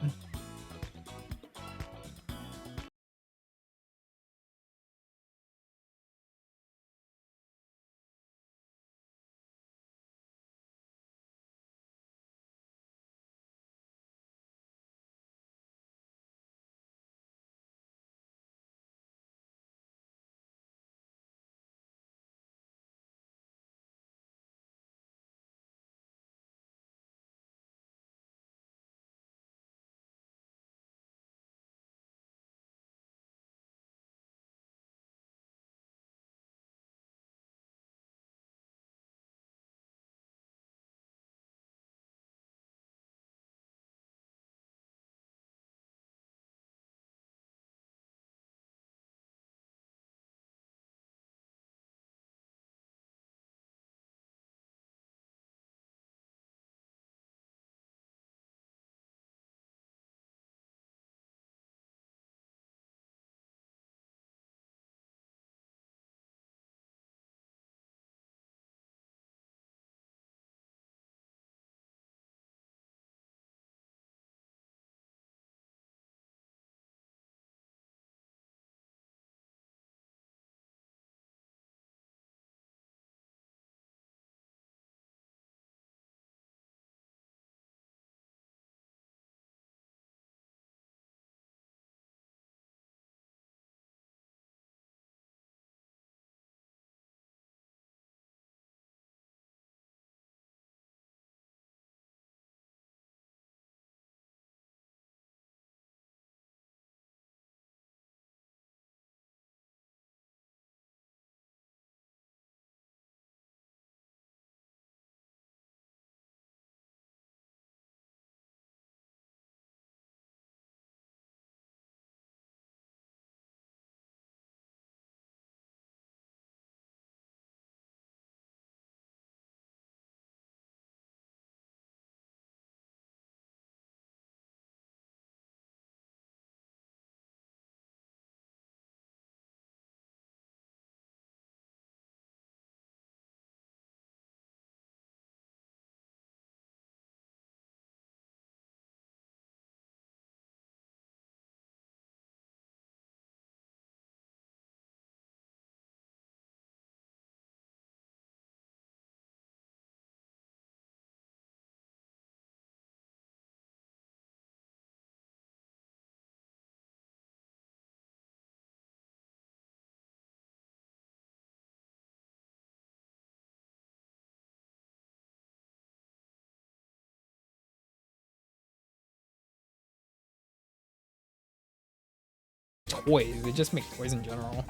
toys. They just make toys in general.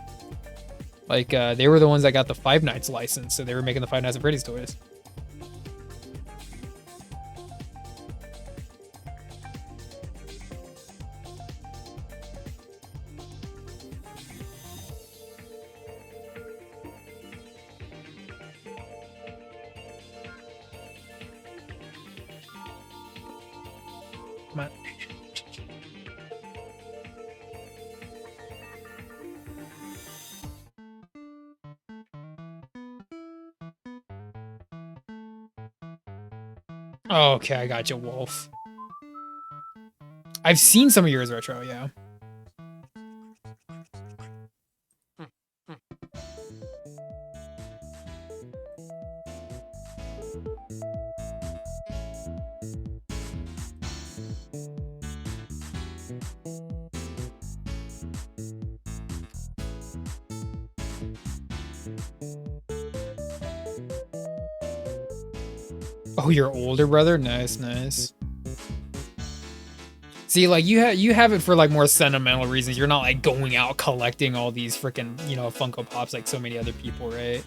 Like, they were the ones that got the Five Nights license, so they were making the Five Nights at Freddy's toys. Come on. Okay, I got you, Wolf. I've seen some of yours, Retro, yeah. Oh, your older brother? Nice, nice. See, like, you have it for, like, more sentimental reasons. You're not, like, going out collecting all these freaking, you know, Funko Pops like so many other people, right?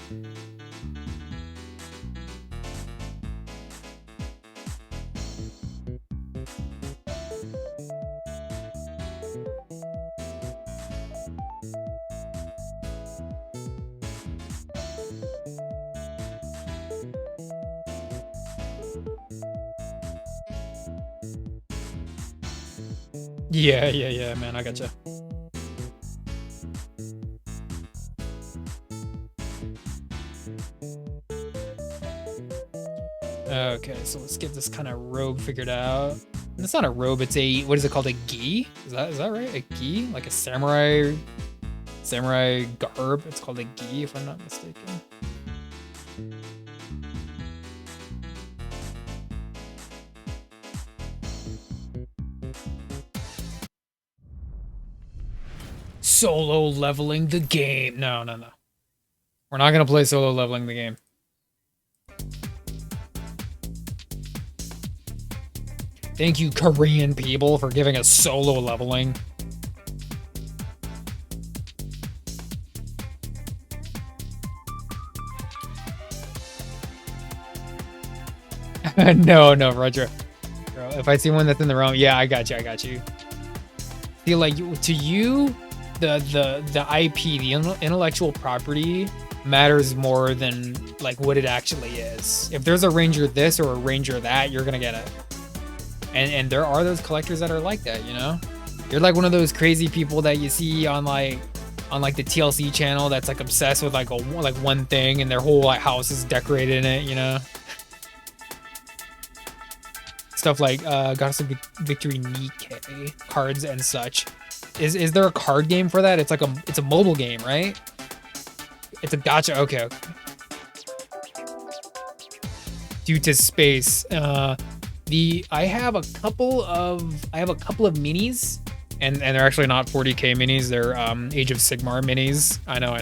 Yeah, man, I gotcha. Okay, so let's get this kind of robe figured out. And it's not a robe, it's a, what is it called, a gi? Is that right? A gi? Like a samurai garb? It's called a gi, if I'm not mistaken. Solo leveling the game. No. We're not gonna play solo leveling the game. Thank you, Korean people, for giving us solo leveling. No, Roger. Bro, if I see one that's in the realm, yeah, I got you. Feel like to you, the IP, the intellectual property matters more than like what it actually is. If there's a Ranger this or a Ranger that, you're gonna get it. And there are those collectors that are like that, you know? You're like one of those crazy people that you see on like the TLC channel that's like obsessed with like one thing and their whole like house is decorated in it, you know? Stuff like Goddess of Victory Nikkei cards and such. Is there a card game for that? It's a mobile game, right? It's a gacha. Okay. Due to space, I have a couple of minis, and they're actually not 40k minis. They're Age of Sigmar minis. I know.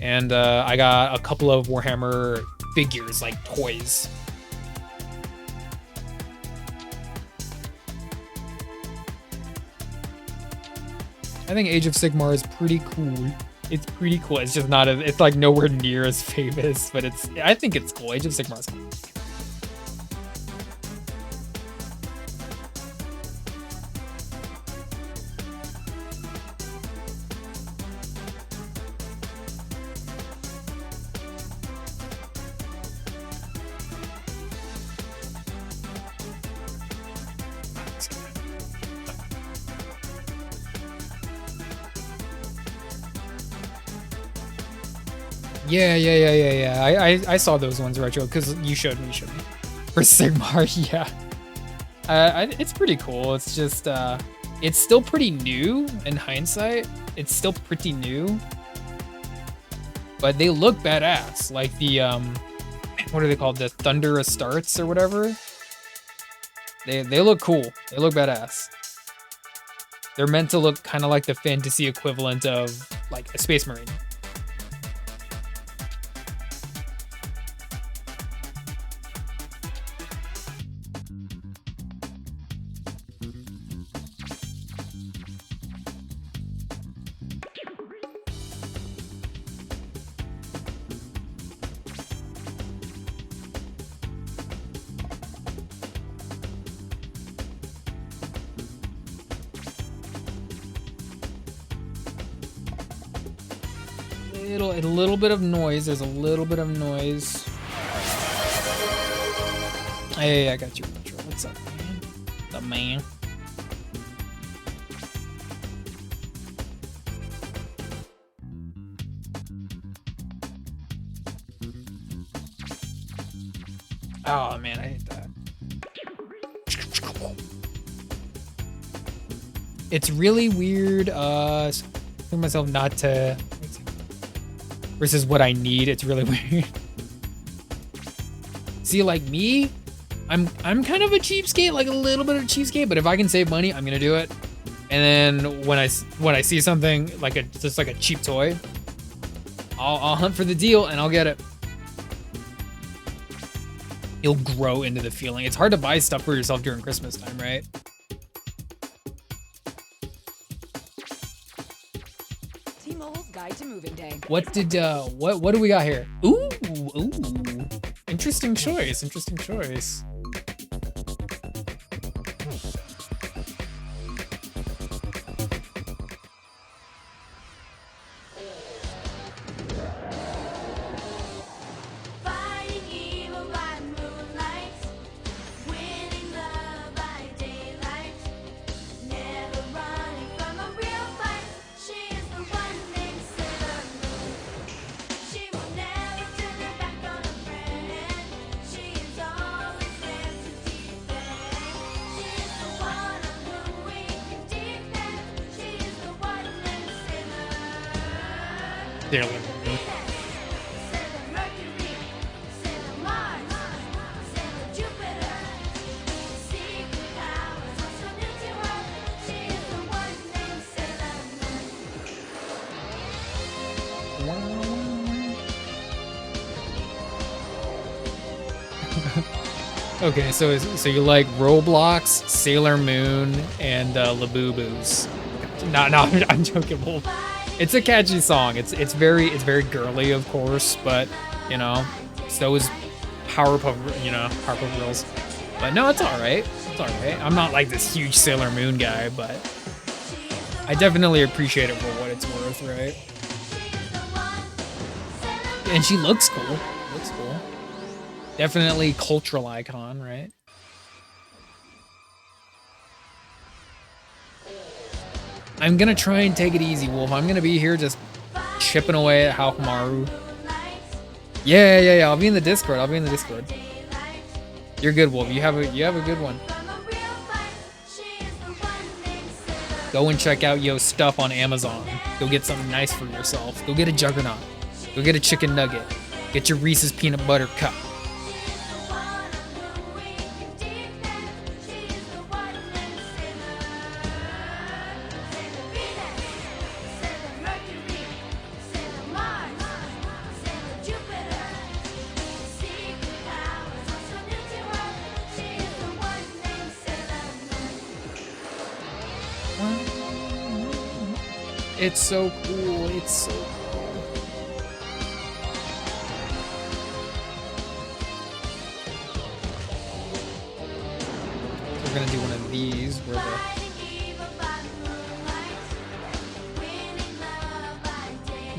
And I got a couple of Warhammer figures, like toys. I think Age of Sigmar is pretty cool. It's pretty cool. It's just not it's like nowhere near as famous, but I think it's cool. Age of Sigmar is cool. Yeah. I saw those ones, Retro, because you showed me. For Sigmar, yeah. It's pretty cool. It's just, it's still pretty new in hindsight. It's still pretty new. But they look badass. Like the, what are they called? The Thunder Astartes or whatever? They look cool. They look badass. They're meant to look kind of like the fantasy equivalent of, like, a Space Marine. little bit of noise. There's a little bit of noise. Hey, I got you. What's up, man? The man. Oh man, I hate that. It's really weird. Telling myself not to. Versus what I need. It's really weird. See, like me, I'm kind of a cheapskate, like a little bit of a cheapskate. But if I can save money, I'm gonna do it. And then when I see something like just like a cheap toy, I'll hunt for the deal and I'll get it. You'll grow into the feeling. It's hard to buy stuff for yourself during Christmas time, right? T-Mobile's Guide to Moving Day. What do we got here? Ooh. Interesting choice. Interesting choice. Fighting evil by moonlight, winning love by daylight, never running from a real fight. She is the one named Sailor Moon. She will never turn her back on a friend. She is always there to defend. She is the one on whom we can depend. She is the one named Sailor. There we go. Sailor Mercury, Sailor Mars, Sailor Jupiter. Secret powers are so new to her. She is the one named Sailor Moon. Okay, so you like Roblox, Sailor Moon, and Labubu's? No, I'm joking. Well, it's a catchy song. It's very girly, of course, but you know, so is Powerpuff Girls. But no, it's all right. It's all right. I'm not like this huge Sailor Moon guy, but I definitely appreciate it for what it's worth, right? And she looks cool. Looks cool. Definitely cultural icon, right? I'm gonna try and take it easy, Wolf. I'm gonna be here just chipping away at Hakumaru. Yeah. I'll be in the Discord. You're good, Wolf. You have a good one. Go and check out Yo's stuff on Amazon. Go get something nice for yourself. Go get a Juggernaut. Go get a chicken nugget. Get your Reese's peanut butter cup. It's so cool. It's so cool. We're gonna do one of these where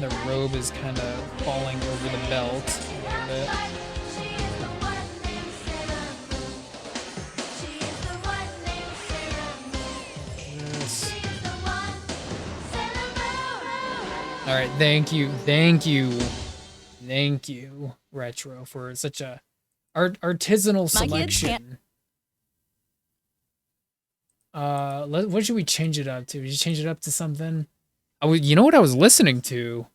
the robe is kind of falling over the belt a little bit. All right, thank you, Retro, for such a artisanal selection. What should we change it up to? Should we change it up to something? You know what I was listening to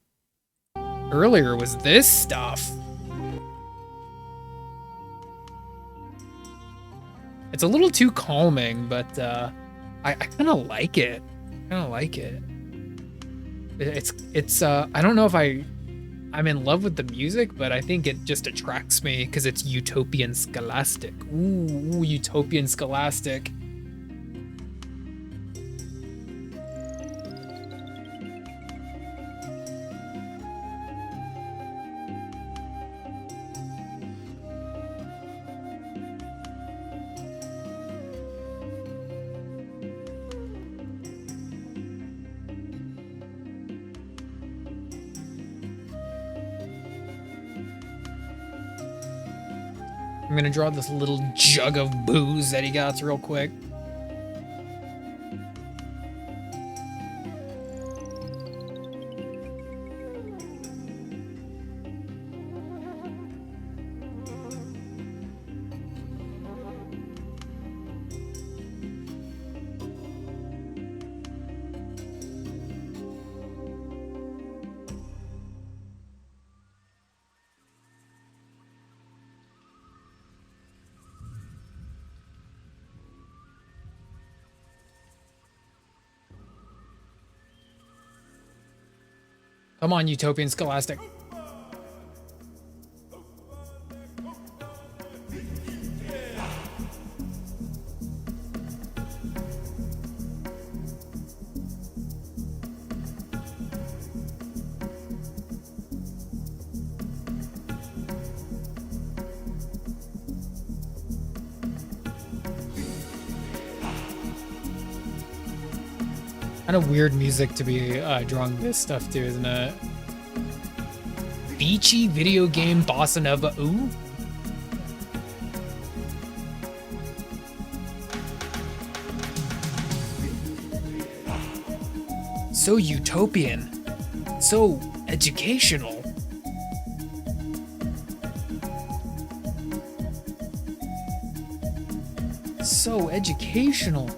earlier was this stuff. It's a little too calming, but I kind of like it. It's I don't know if I'm in love with the music, but I think it just attracts me because it's utopian scholastic. Ooh, utopian scholastic. I'm gonna draw this little jug of booze that he got real quick. Come on, Utopian Scholastic. Kind of weird music to be drawing this stuff to, isn't it? Beachy video game bossa nova. Ooh. So utopian. So educational. So educational.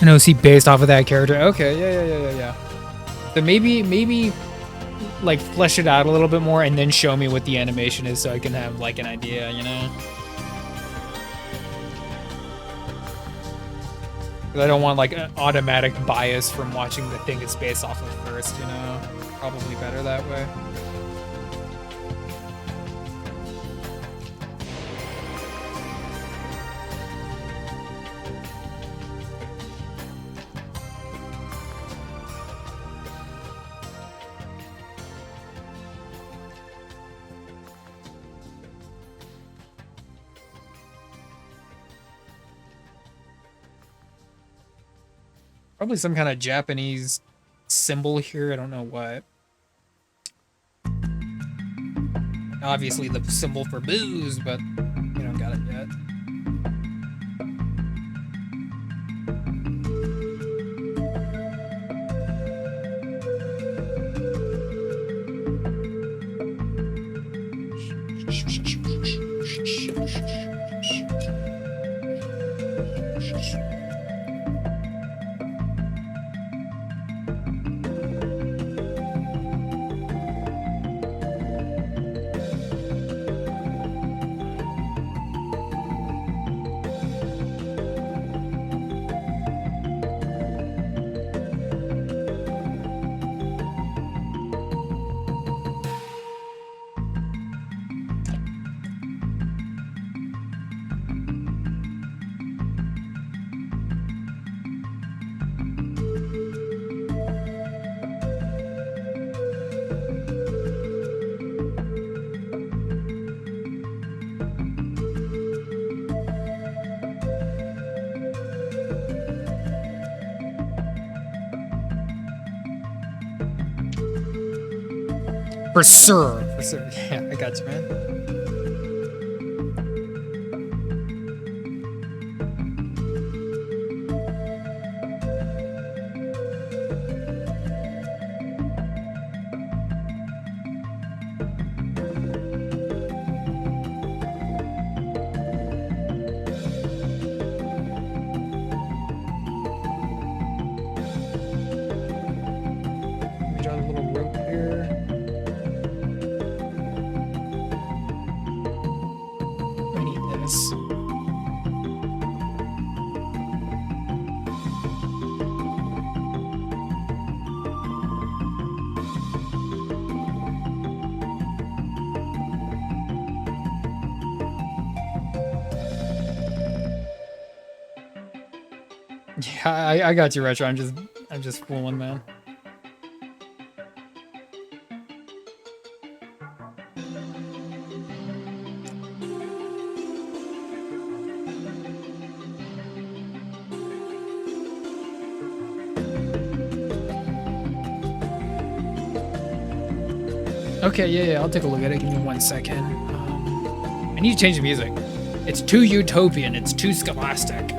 An OC based off of that character. Okay, yeah. So maybe like flesh it out a little bit more and then show me what the animation is so I can have like an idea, you know? 'Cause I don't want like an automatic bias from watching the thing it's based off of first, you know? Probably better that way. Probably some kind of Japanese symbol here. I don't know what. Obviously the symbol for booze, but we don't got it yet. For sure. Yeah, I got you, man. Let me draw a little rope here. I need this. Yeah, I got you, Retro. I'm just fooling, man. Okay, yeah, I'll take a look at it. Give me 1 second. I need to change the music. It's too utopian. It's too scholastic.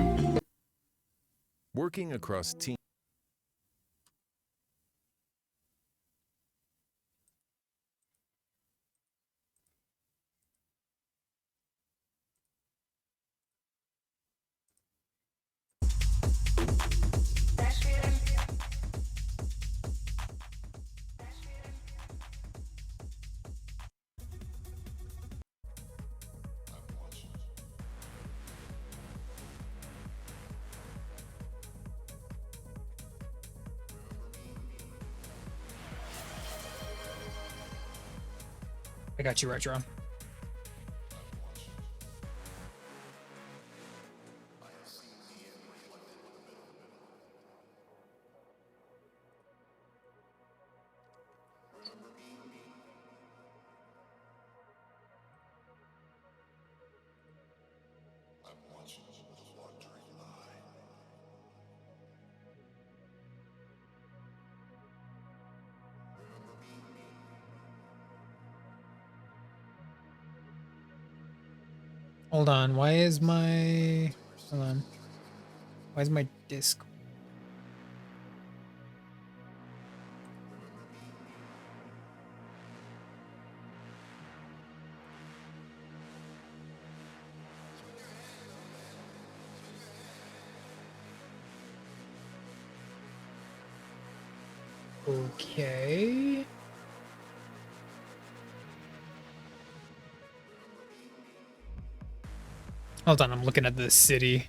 Working across team. I got you, Retro. Hold on, why is my... Hold on. Why is my disc... Okay. Hold on, I'm looking at the city.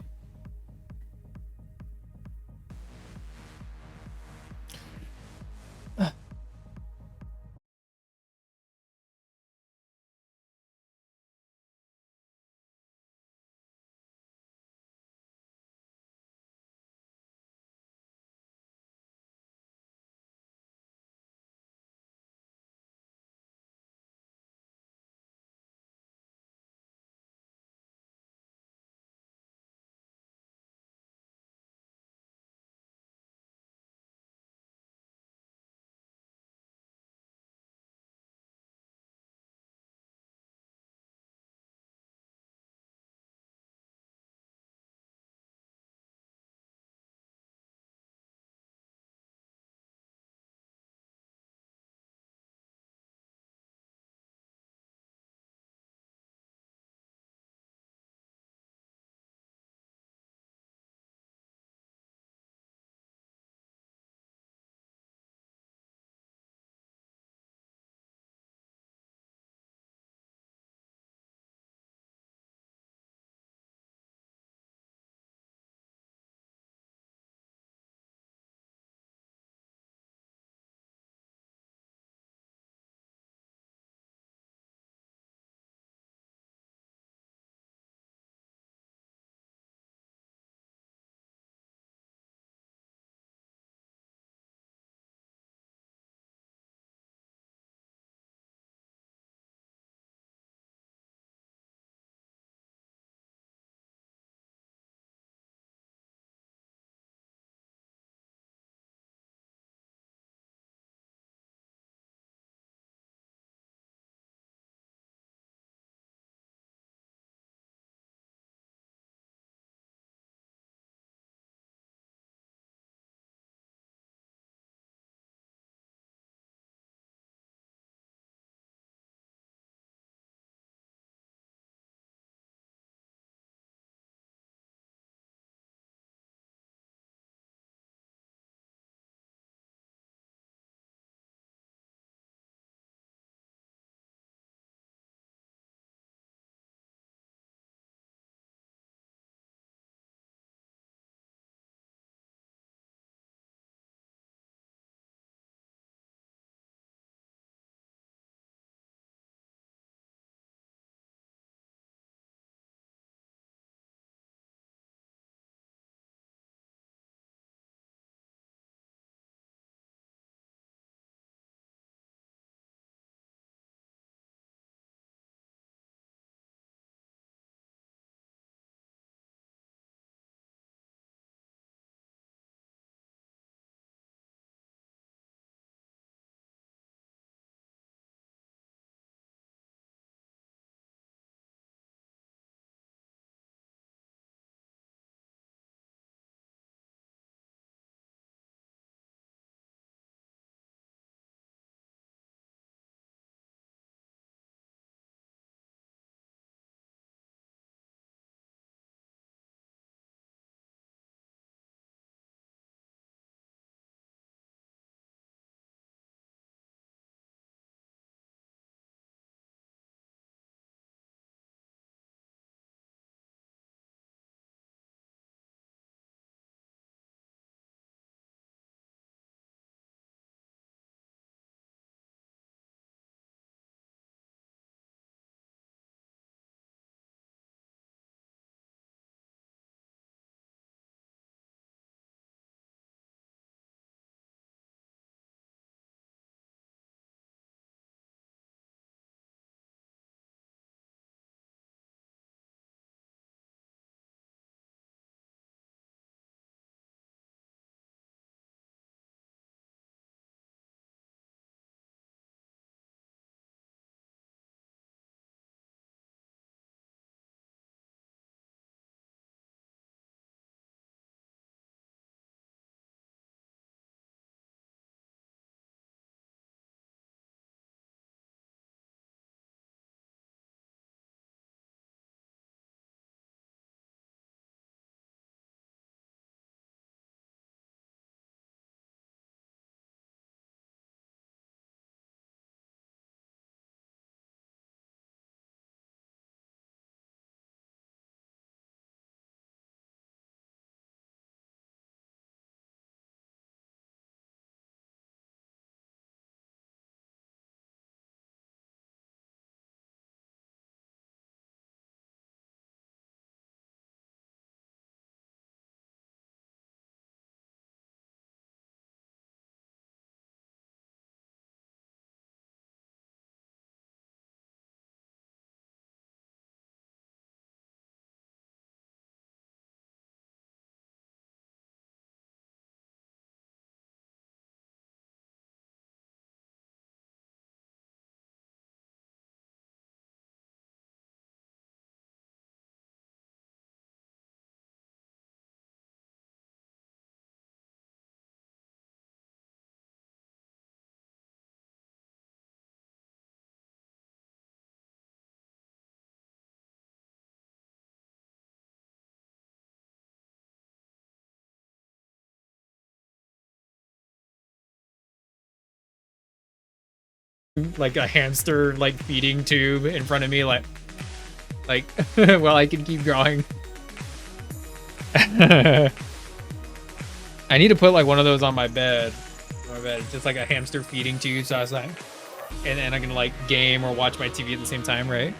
like a hamster like feeding tube in front of me, like well, I can keep drawing. I need to put like one of those on my bed. Just like a hamster feeding tube, so I was like, and I can like game or watch my TV at the same time, right?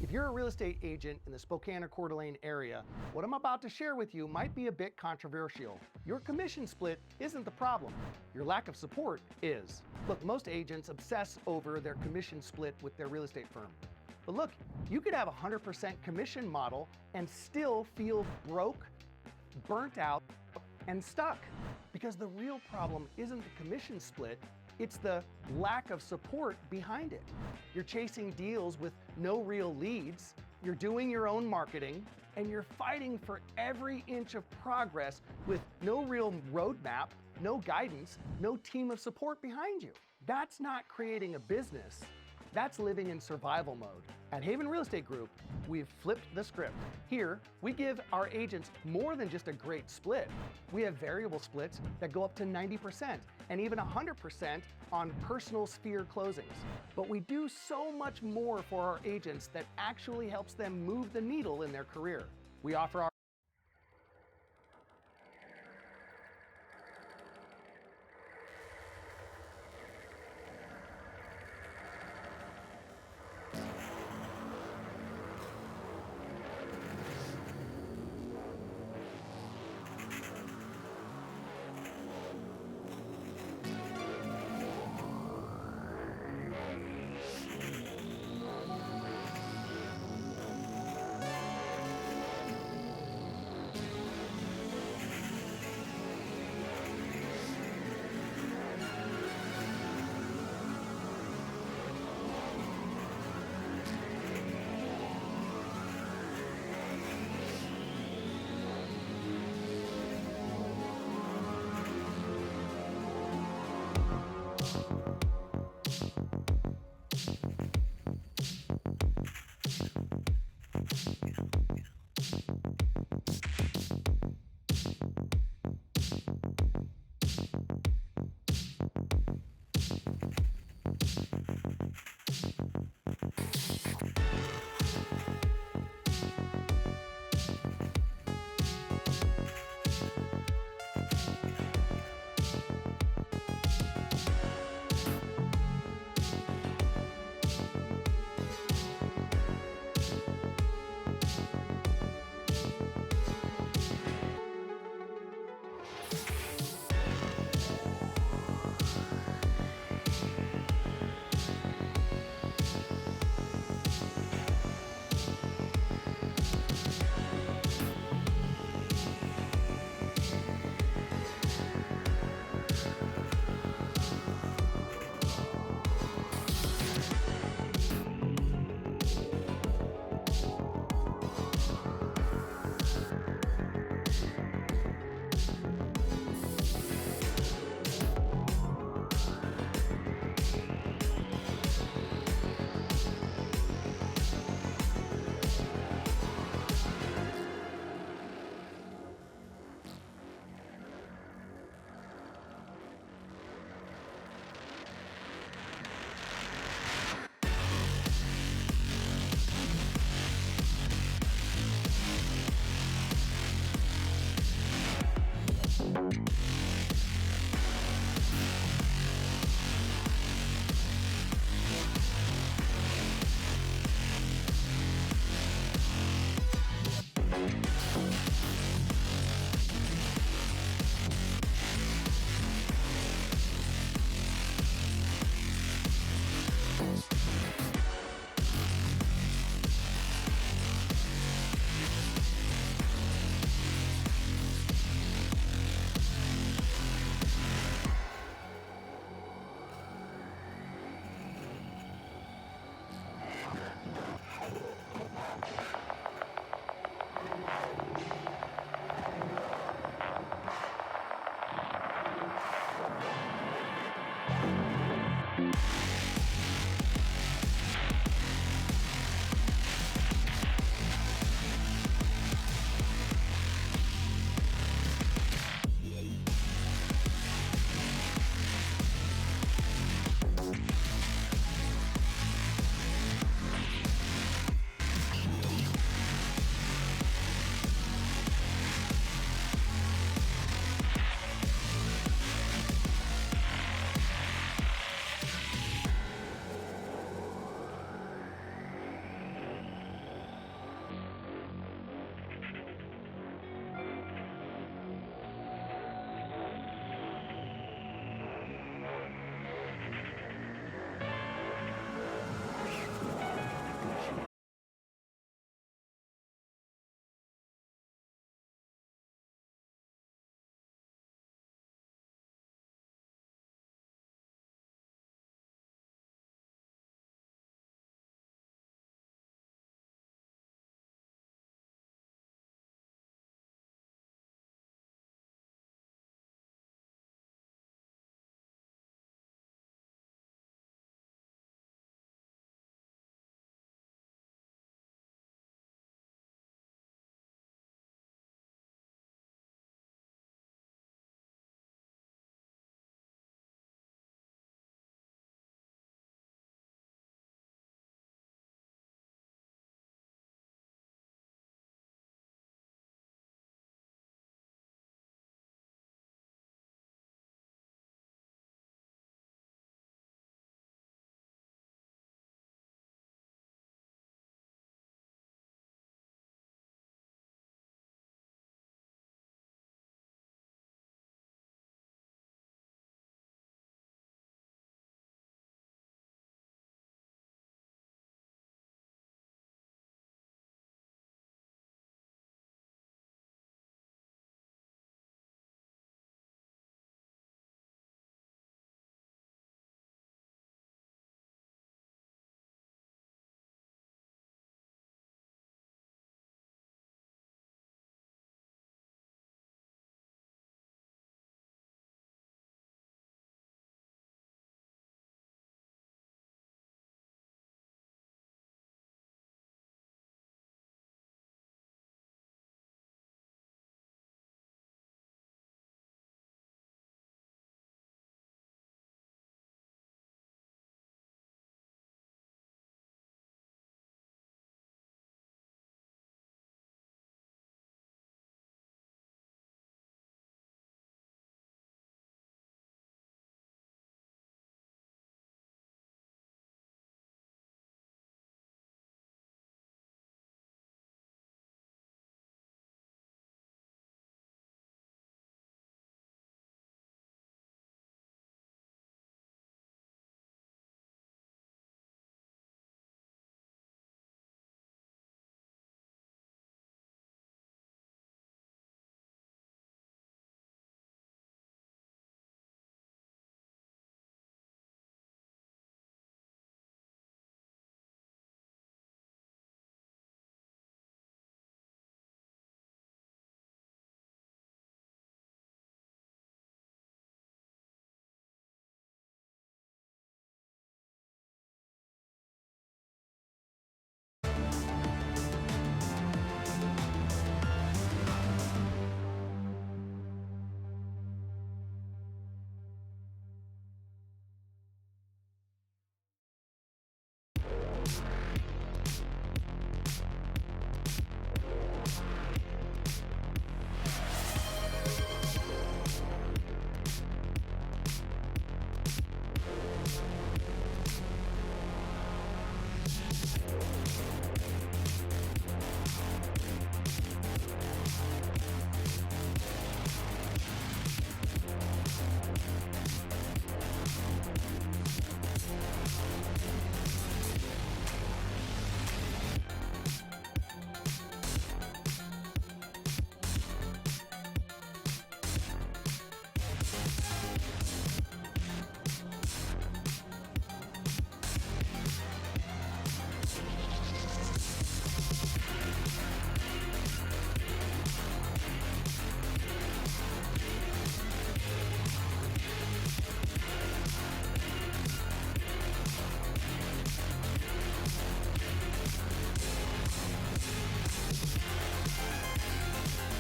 If you're a real estate agent in the Spokane or Coeur d'Alene area, what I'm about to share with you might be a bit controversial. Your commission split isn't the problem. Your lack of support is. Look, most agents obsess over their commission split with their real estate firm. But look, you could have a 100% commission model and still feel broke, burnt out, and stuck. Because the real problem isn't the commission split, it's the lack of support behind it. You're chasing deals with no real leads, you're doing your own marketing, and you're fighting for every inch of progress with no real roadmap, no guidance, no team of support behind you. That's not creating a business. That's living in survival mode. At Haven Real Estate Group, we've flipped the script. Here, we give our agents more than just a great split. We have variable splits that go up to 90% and even 100% on personal sphere closings. But we do so much more for our agents that actually helps them move the needle in their career. We offer our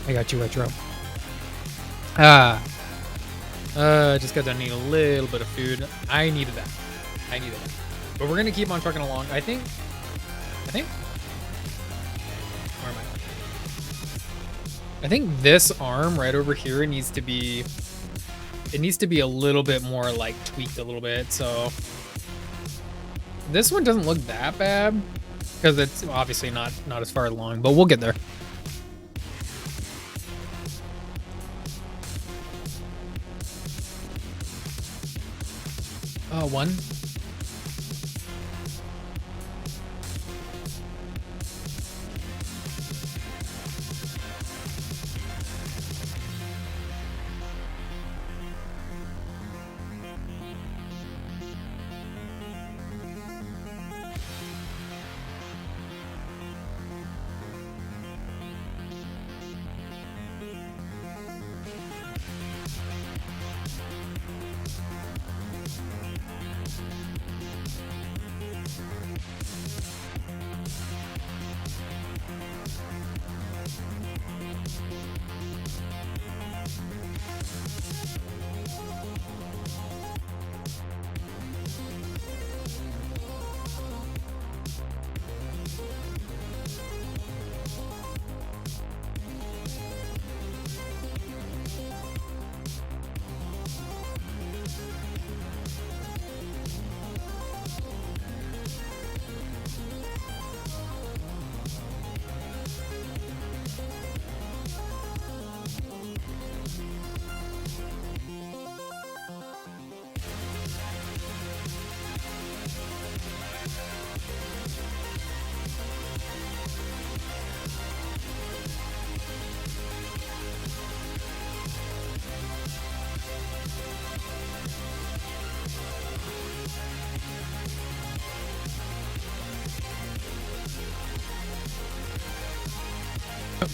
I got you, Retro. Just got done eating a little bit of food. I needed that. But we're gonna keep on trucking along. I think. Where am I? I think this arm right over here needs to be. It needs to be a little bit more like tweaked a little bit. So this one doesn't look that bad because it's obviously not as far along, but we'll get there. One.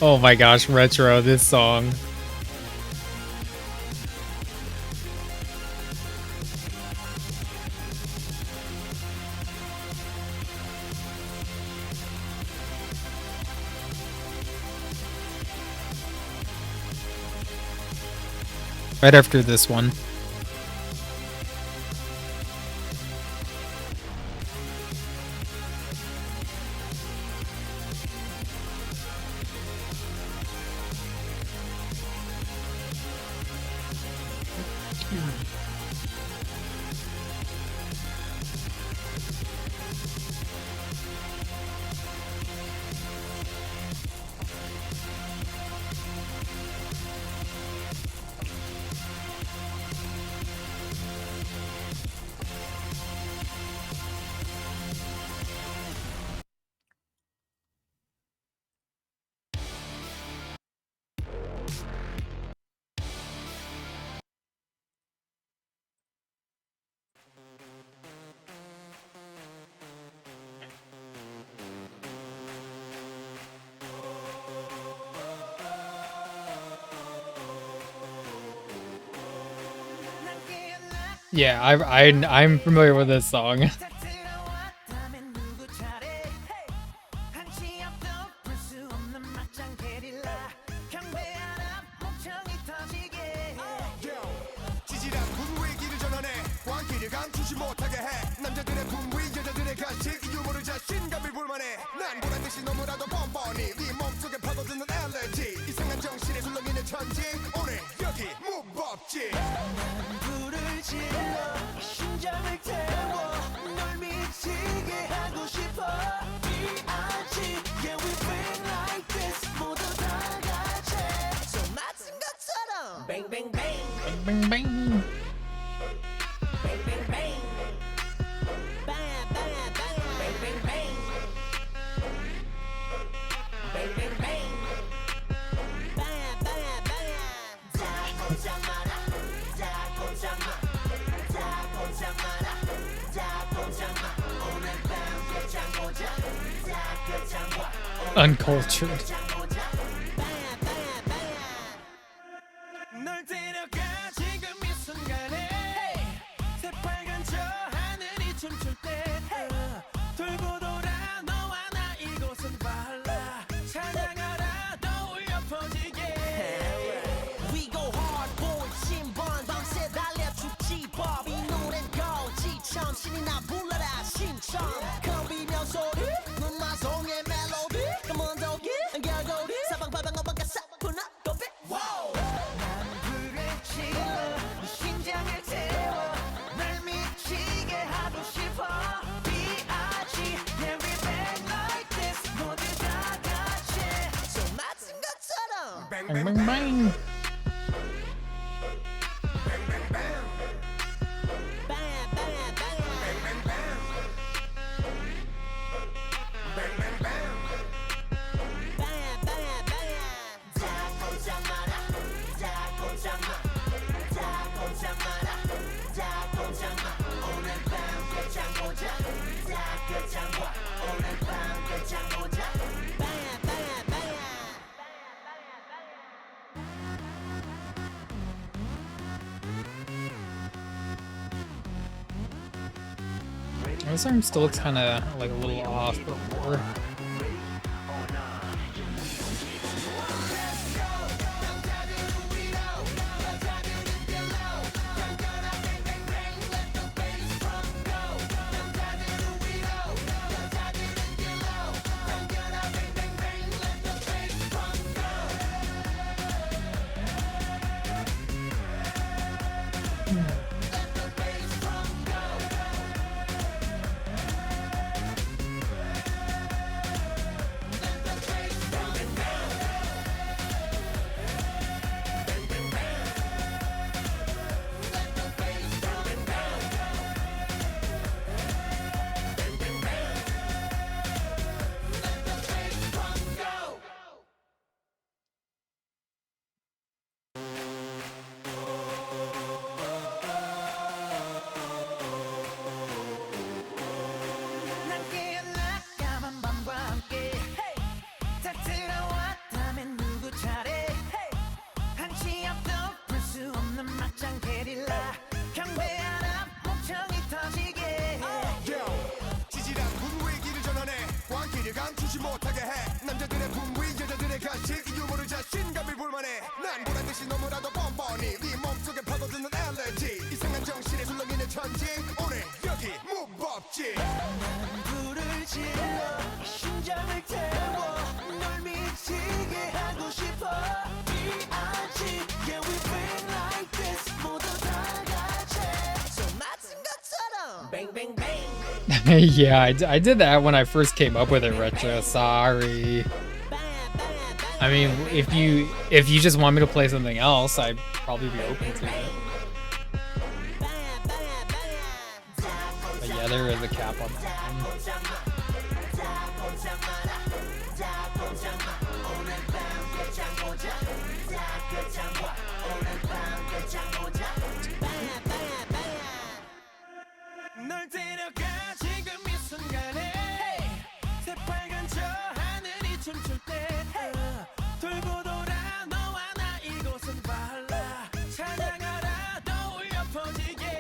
Oh my gosh, Retro, this song. Right after this one. Yeah, I'm familiar with this song. Bang bang. Uncultured. 신청 겁이며 소리 눈마송의 멜로디 검은 독이 결국이 사방팔방 어방가 사뿐한 고백 난 불을 질러 네 심장을 태워 날 미치게 하고 싶어 B.I.G. Yeah we bang like this 모두 다 같이 손 맞은 것처럼 Bang. This arm still looks kind of like a little off before. 난 깨어나 까만 밤과 함께 다 들어왔다면 누구 차례 한치 앞도 볼 수 없는 막장 게릴라 경배 하나 멍청이 터지게 지질한 분위기를 전환해 광기를 감추지 못하게 해 남자들의 분위 여자들의 간식 이 유머를 자신감을 불만해 난 보란듯이 너무나도 뻔뻔히 네 몸속에 파고드는 알레르기 이상한 정신에 술렁이는 천지 오늘 여기 무법지 불을 질러 심장을 태워 널 미치게 하고 싶어 B.I.G. Yeah we bang like this 모두 다 같이 손 맞은 것처럼 Bang bang bang Yeah, I did that when I first came up with it, Retro. Sorry. I mean, if you just want me to play something else, I'd probably be open to it. But yeah, there is a cap on that one. 널 데려가 지금 이 순간에 새빨간 저 하늘이 춤출 때 돌고 돌아 너와 나 이곳은 발라 찬양하라 떠올려 퍼지게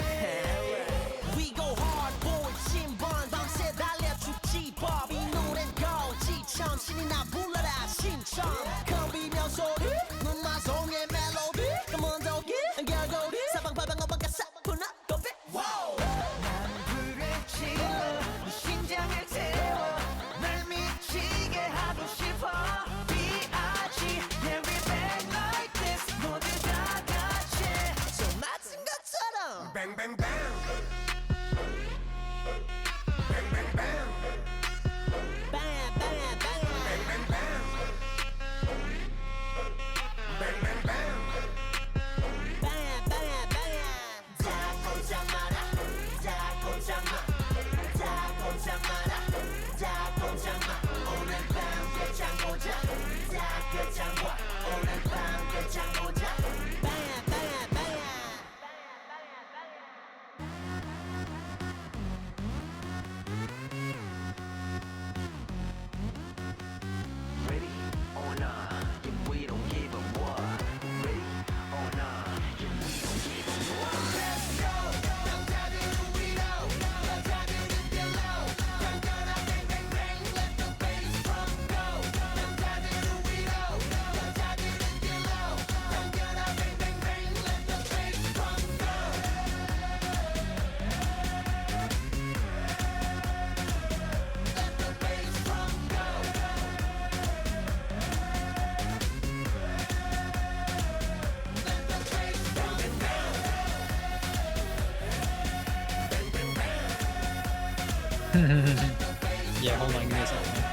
We go hard boy 신번 밤새 달려 죽지 법 이 노래는 고지처럼 신이 나 불러라 신청 겁이며 소리 눈마송의 멜로디 검은 독이 결국이 사방팔방 어방가 사뿐한 고백 난 불을 질러 네 심장을 태워 날 미치게 하고 싶어 B.I.G. Yeah we bang like this 모두 다 같이 손 맞은 것처럼 뱅뱅뱅 Bang bang bang 뱅뱅뱅 Yeah, hold on, give me a second.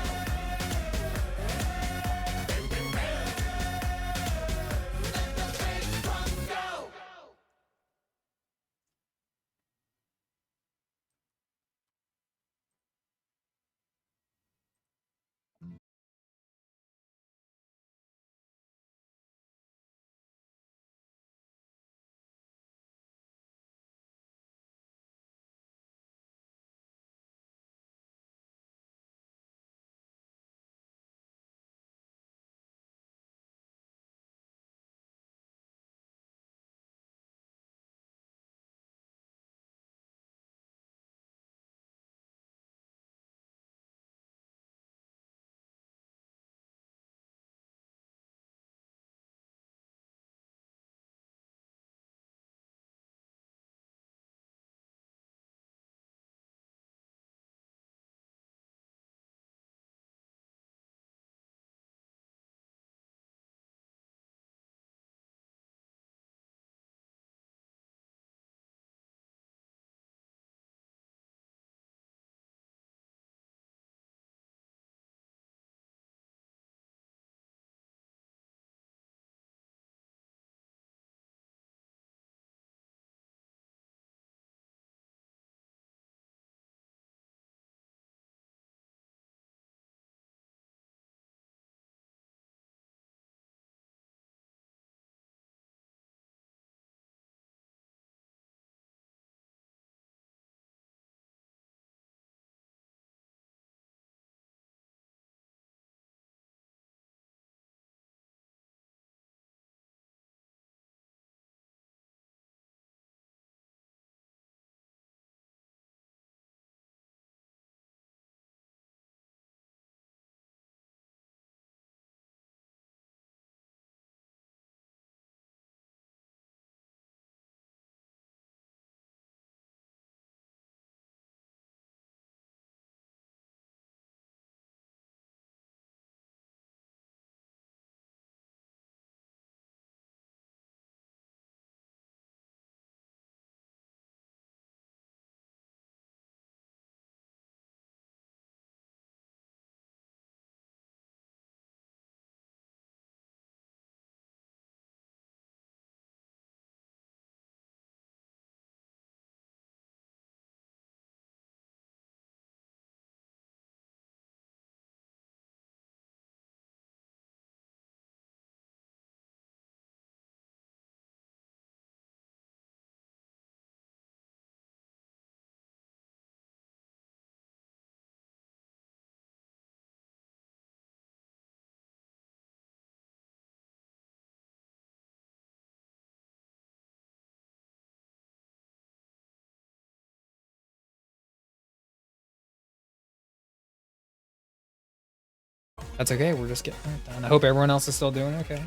That's okay, we're just getting it done. I hope everyone else is still doing okay.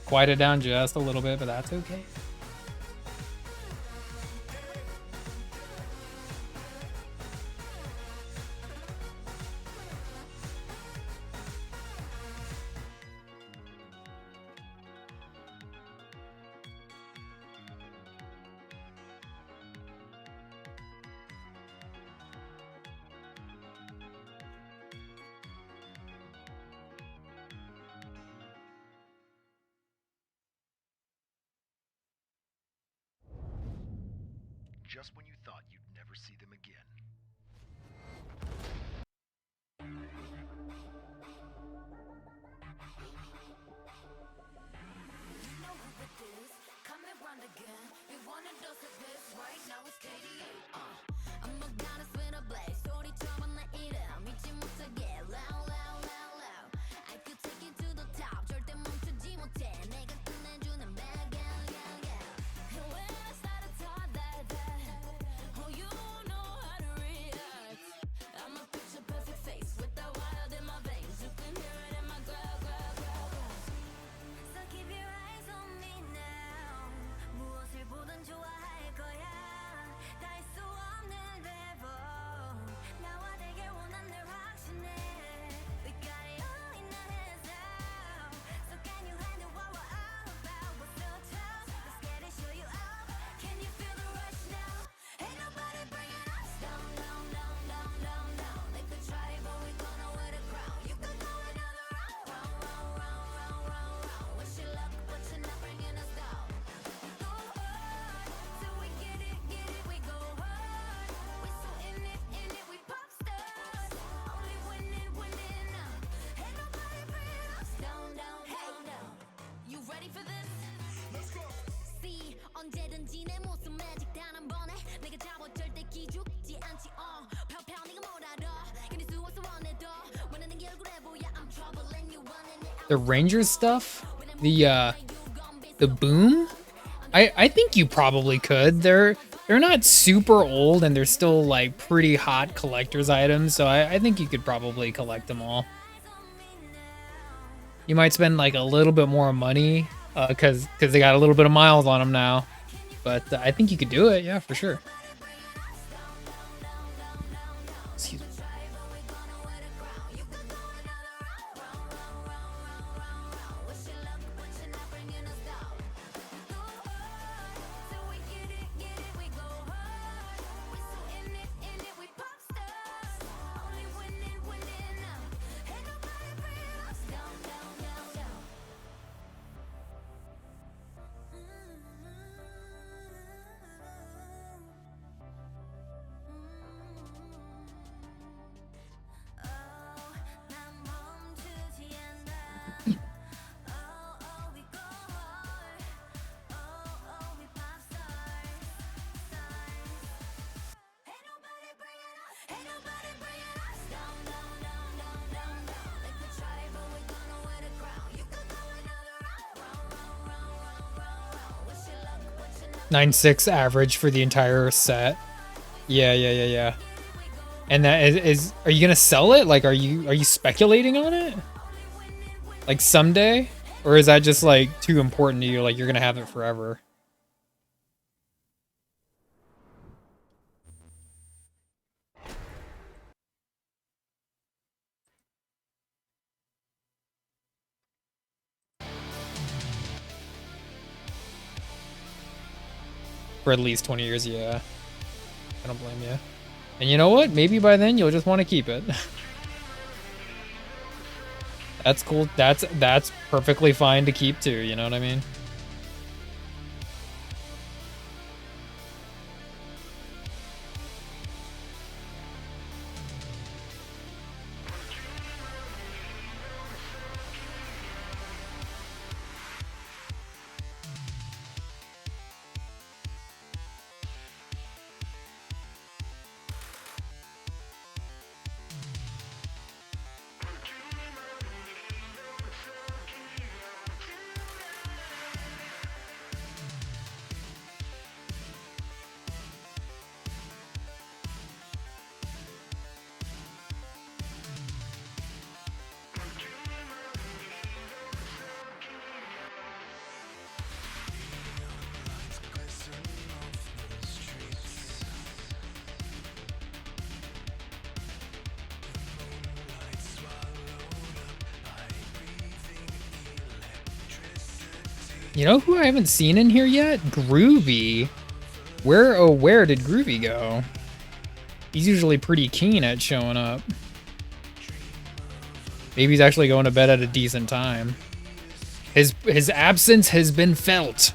Quiet it down just a little bit, but that's okay. Just when you thought you'd never see them again. Oh, you know how to read. The Rangers stuff, the boom. I think you probably could. They're not super old and they're still like pretty hot collector's items, so I think you could probably collect them all. You might spend like a little bit more money because they got a little bit of miles on them now, but I think you could do it. Yeah, for sure. Excuse me. $9.6 average for the entire set. Yeah. And that is are you gonna sell it? Like, are you speculating on it? Like someday? Or is that just like too important to you? Like you're gonna have it forever? For at least 20 years, yeah. I don't blame you. And you know what? Maybe by then you'll just want to keep it. That's cool. That's perfectly fine to keep too, you know what I mean? You know who I haven't seen in here yet? Groovy. Where did Groovy go? He's usually pretty keen at showing up. Maybe he's actually going to bed at a decent time. His absence has been felt.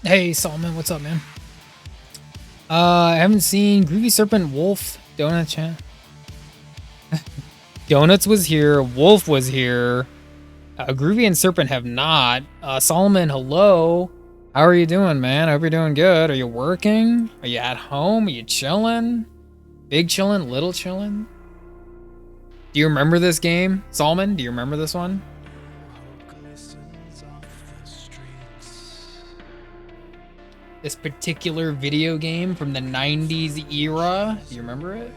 Hey, Solomon, what's up, man? I haven't seen Groovy Serpent, Wolf, Donut chat. Donuts was here, Wolf was here. Groovy and Serpent have not. Solomon, hello. How are you doing, man? I hope you're doing good. Are you working? Are you at home? Are you chilling? Big chilling? Little chilling? Do you remember this game? Solomon, do you remember this one? This particular video game from the 90s era. Do you remember it?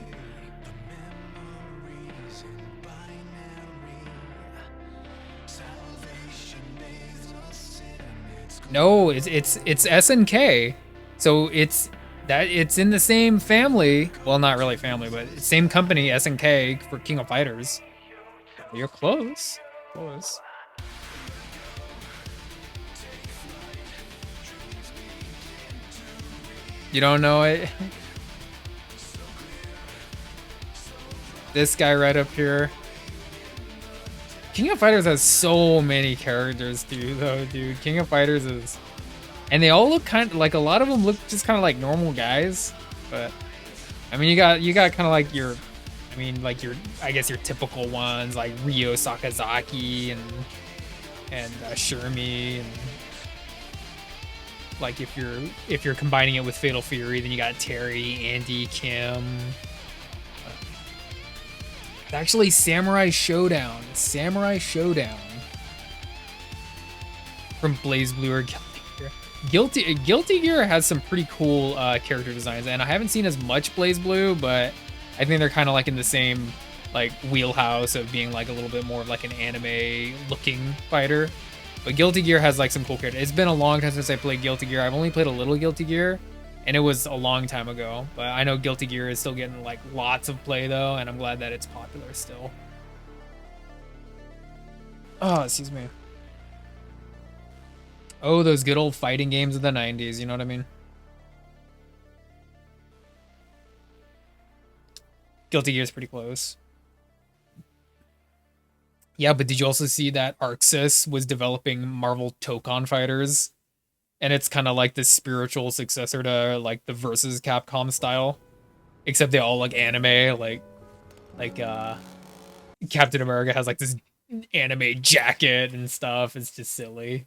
No, it's SNK. So it's in the same family. Well, not really family, but same company, SNK, for King of Fighters. You're close. Close. You don't know it? This guy right up here. King of Fighters has so many characters, dude. King of Fighters is... And they all look kind of like, a lot of them look just kind of like normal guys. But, I mean, you got kind of like your... I mean, like your... I guess your typical ones, like Ryo Sakazaki and Shermie and... Like if you're combining it with Fatal Fury, then you got Terry, Andy, Kim. It's actually Samurai Showdown. Samurai Showdown. From Blaze Blue or Guilty Gear. Guilty Gear has some pretty cool character designs, and I haven't seen as much Blaze Blue, but I think they're kind of like in the same like wheelhouse of being like a little bit more of like an anime looking fighter. But Guilty Gear has like some cool characters. It's been a long time since I played Guilty Gear. I've only played a little Guilty Gear, and it was a long time ago. But I know Guilty Gear is still getting like lots of play though, and I'm glad that it's popular still. Oh, excuse me. Oh, those good old fighting games of the 90s, you know what I mean? Guilty Gear's pretty close. Yeah, but did you also see that ArcSys was developing Marvel Tokon Fighters? And it's kind of like the spiritual successor to like the Versus Capcom style. Except they all look anime, like Captain America has like this anime jacket and stuff. It's just silly.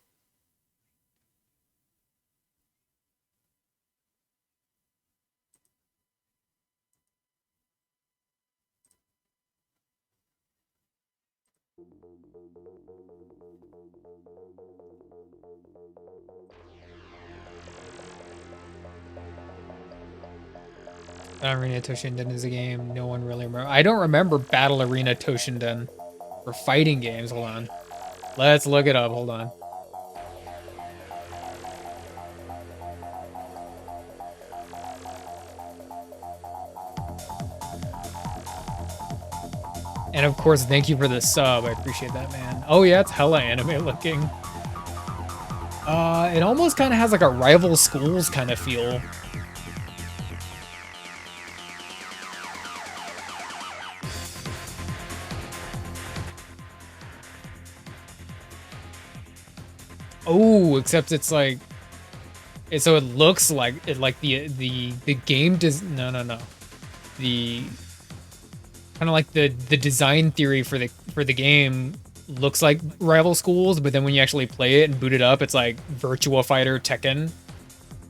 Arena Toshinden is a game no one really remembers. I don't remember Battle Arena Toshinden for fighting games. Hold on. Let's look it up. Hold on. And of course, thank you for the sub. I appreciate that, man. Oh yeah, it's hella anime looking. It almost kind of has like a Rival Schools kind of feel. Oh, except it's like, so it looks like it, like the game does no. The kind of like the design theory for the game looks like Rival Schools, but then when you actually play it and boot it up, it's like Virtua Fighter Tekken,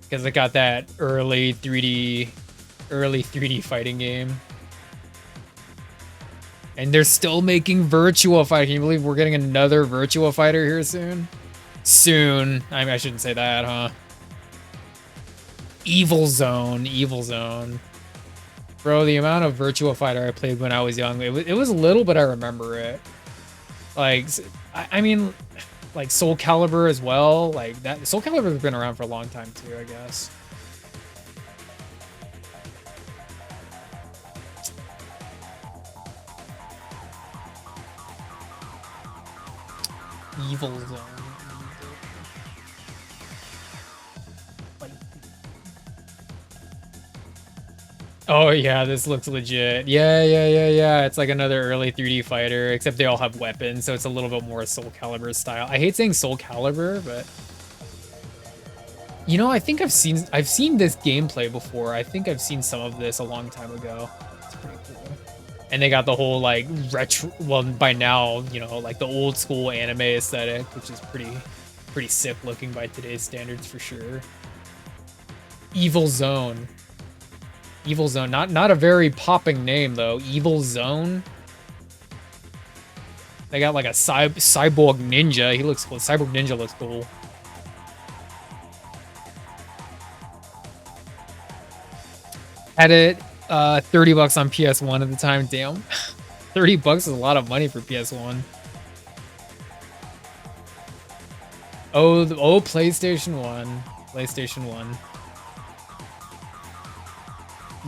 because it got that early 3D fighting game. And they're still making Virtua Fighter. Can you believe we're getting another Virtua Fighter here soon? Soon. I mean, I shouldn't say that, huh? Evil Zone. Bro, the amount of Virtua Fighter I played when I was young, it was little, but I remember it. Like, I mean, like Soul Calibur as well. Like that, Soul Calibur has been around for a long time too, I guess. Evil Zone. Oh yeah, this looks legit. Yeah. It's like another early 3D fighter, except they all have weapons, so it's a little bit more Soul Calibur style. I hate saying Soul Calibur, but You know, I think I've seen this gameplay before. I think I've seen some of this a long time ago. It's pretty cool. And they got the whole like retro, well by now, you know, like the old school anime aesthetic, which is pretty sick looking by today's standards for sure. Evil Zone. Evil Zone, not a very popping name though. Evil Zone. They got like a cyborg ninja. He looks cool. Cyborg ninja looks cool. Had it $30 on PS1 at the time. Damn. $30 is a lot of money for PS1. Oh, PlayStation 1. PlayStation 1.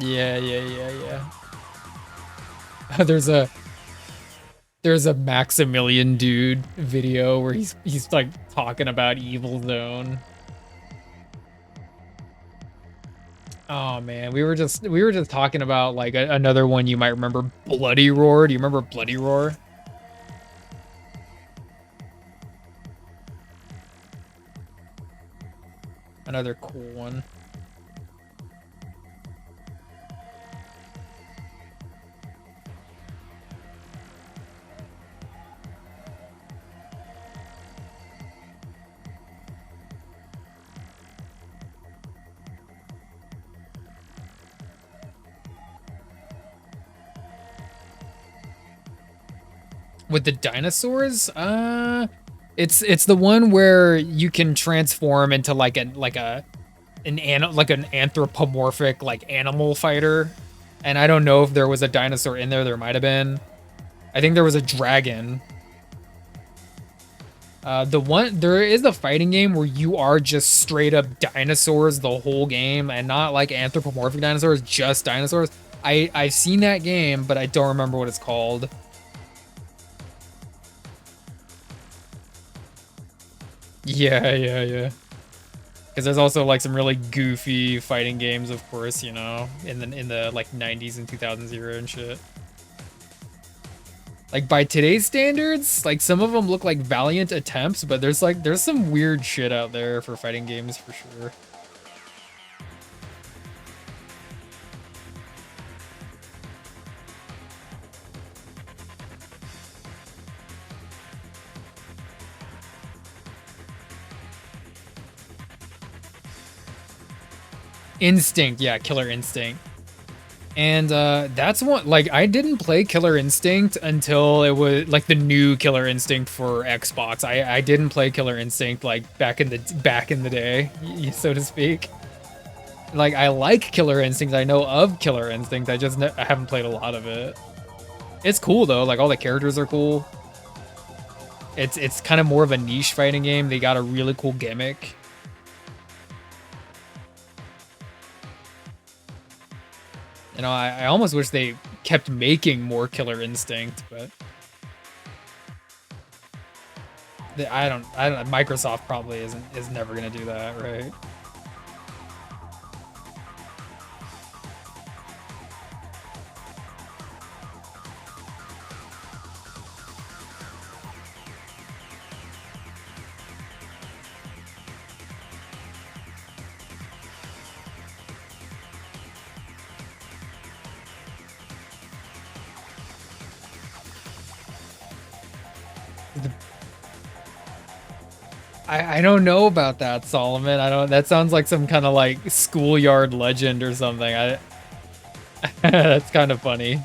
Yeah. There's a Maximilian dude video where he's like talking about Evil Zone. Oh man, we were just talking about like another one you might remember, Bloody Roar. Do you remember Bloody Roar? Another cool one. With the dinosaurs? It's the one where you can transform into like an anthropomorphic like animal fighter. And I don't know if there was a dinosaur in there. There might have been. I think there was a dragon. There is a fighting game where you are just straight up dinosaurs the whole game and not like anthropomorphic dinosaurs, just dinosaurs. I've seen that game, but I don't remember what it's called. Yeah. Because there's also like some really goofy fighting games, of course, you know, in the like 90s and 2000s era and shit. Like by today's standards, like some of them look like valiant attempts, but there's some weird shit out there for fighting games for sure. Instinct, yeah, Killer Instinct. And that's one, like, I didn't play Killer Instinct until it was like the new Killer Instinct for Xbox. I didn't play Killer Instinct like back in the day, so to speak. Like, I like Killer Instinct. I know of Killer Instinct. I haven't played a lot of it. It's cool though. Like all the characters are cool. It's kind of more of a niche fighting game. They got a really cool gimmick. You know, I almost wish they kept making more Killer Instinct, but I don't. Microsoft probably is never gonna do that, right? I don't know about that, Solomon. That sounds like some kind of like schoolyard legend or something. That's kind of funny.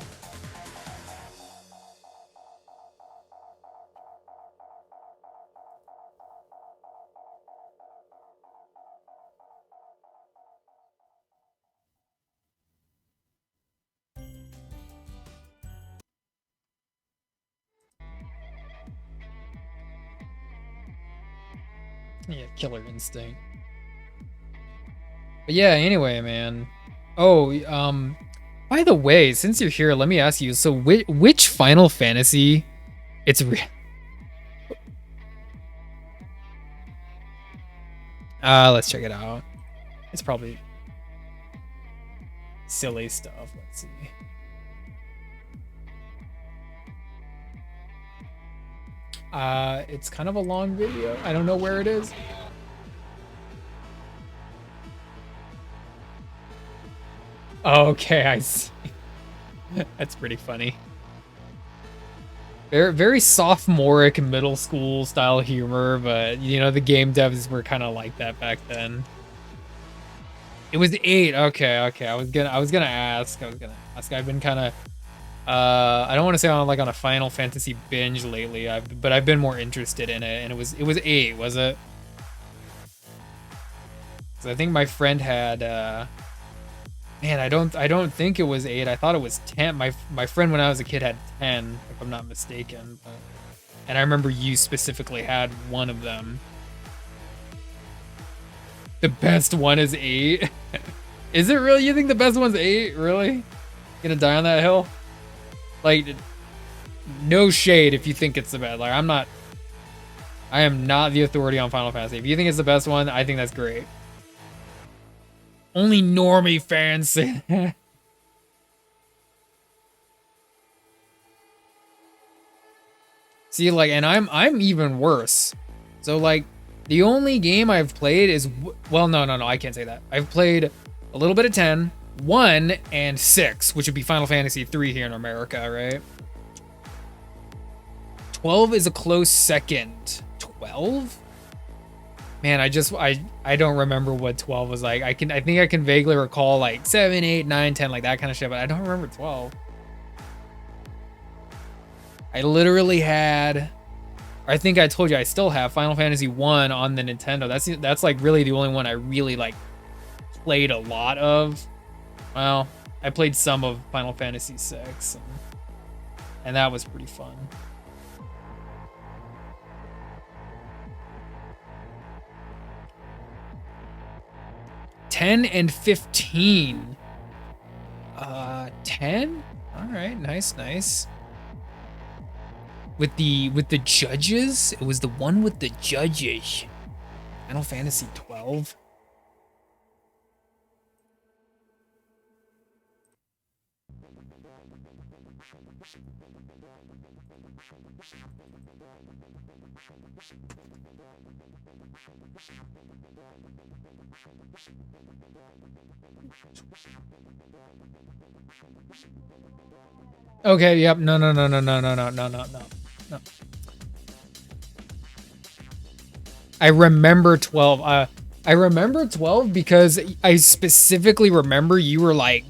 Yeah, Killer Instinct. But yeah, anyway, man. Oh, by the way, since you're here, let me ask you. So, which Final Fantasy? Let's check it out. It's probably silly stuff. Let's see. It's kind of a long video. I don't know where it is. Okay, I see. That's pretty funny. Very, very sophomoric middle school style humor, but you know the game devs were kind of like that back then. It was 8. Okay. I was gonna ask. I've been kind of I don't want to say on a Final Fantasy binge lately. But I've been more interested in it, and it was 8, was it? 'Cause I think my friend had man, I don't think it was 8. I thought it was 10. My friend when I was a kid had 10, if I'm not mistaken. And I remember you specifically had one of them. The best one is 8. Is it really? You think the best one's 8? Really? Gonna die on that hill? Like, no shade if you think it's the best. Like, I am not the authority on Final Fantasy. If you think it's the best one, I think that's great. Only normie fans say that. See, like, and I'm even worse. So, like, the only game I've played is, well, no, I can't say that. I've played a little bit of 10, 1, and 6, which would be Final Fantasy 3 here in America, right? 12 is a close second. 12? Man, I don't remember what 12 was like. I think I can vaguely recall like 7, 8, 9, 10, like that kind of shit, but I don't remember 12. I literally had, I think I told you I still have Final Fantasy 1 on the Nintendo. That's like really the only one I really like played a lot of. Well, I played some of Final Fantasy 6, and that was pretty fun. $10 and $15. 10? All right, nice. With the judges, it was the one with the judges. Final Fantasy 12. Okay, yep. No. I remember 12. I remember 12 because I specifically remember you were like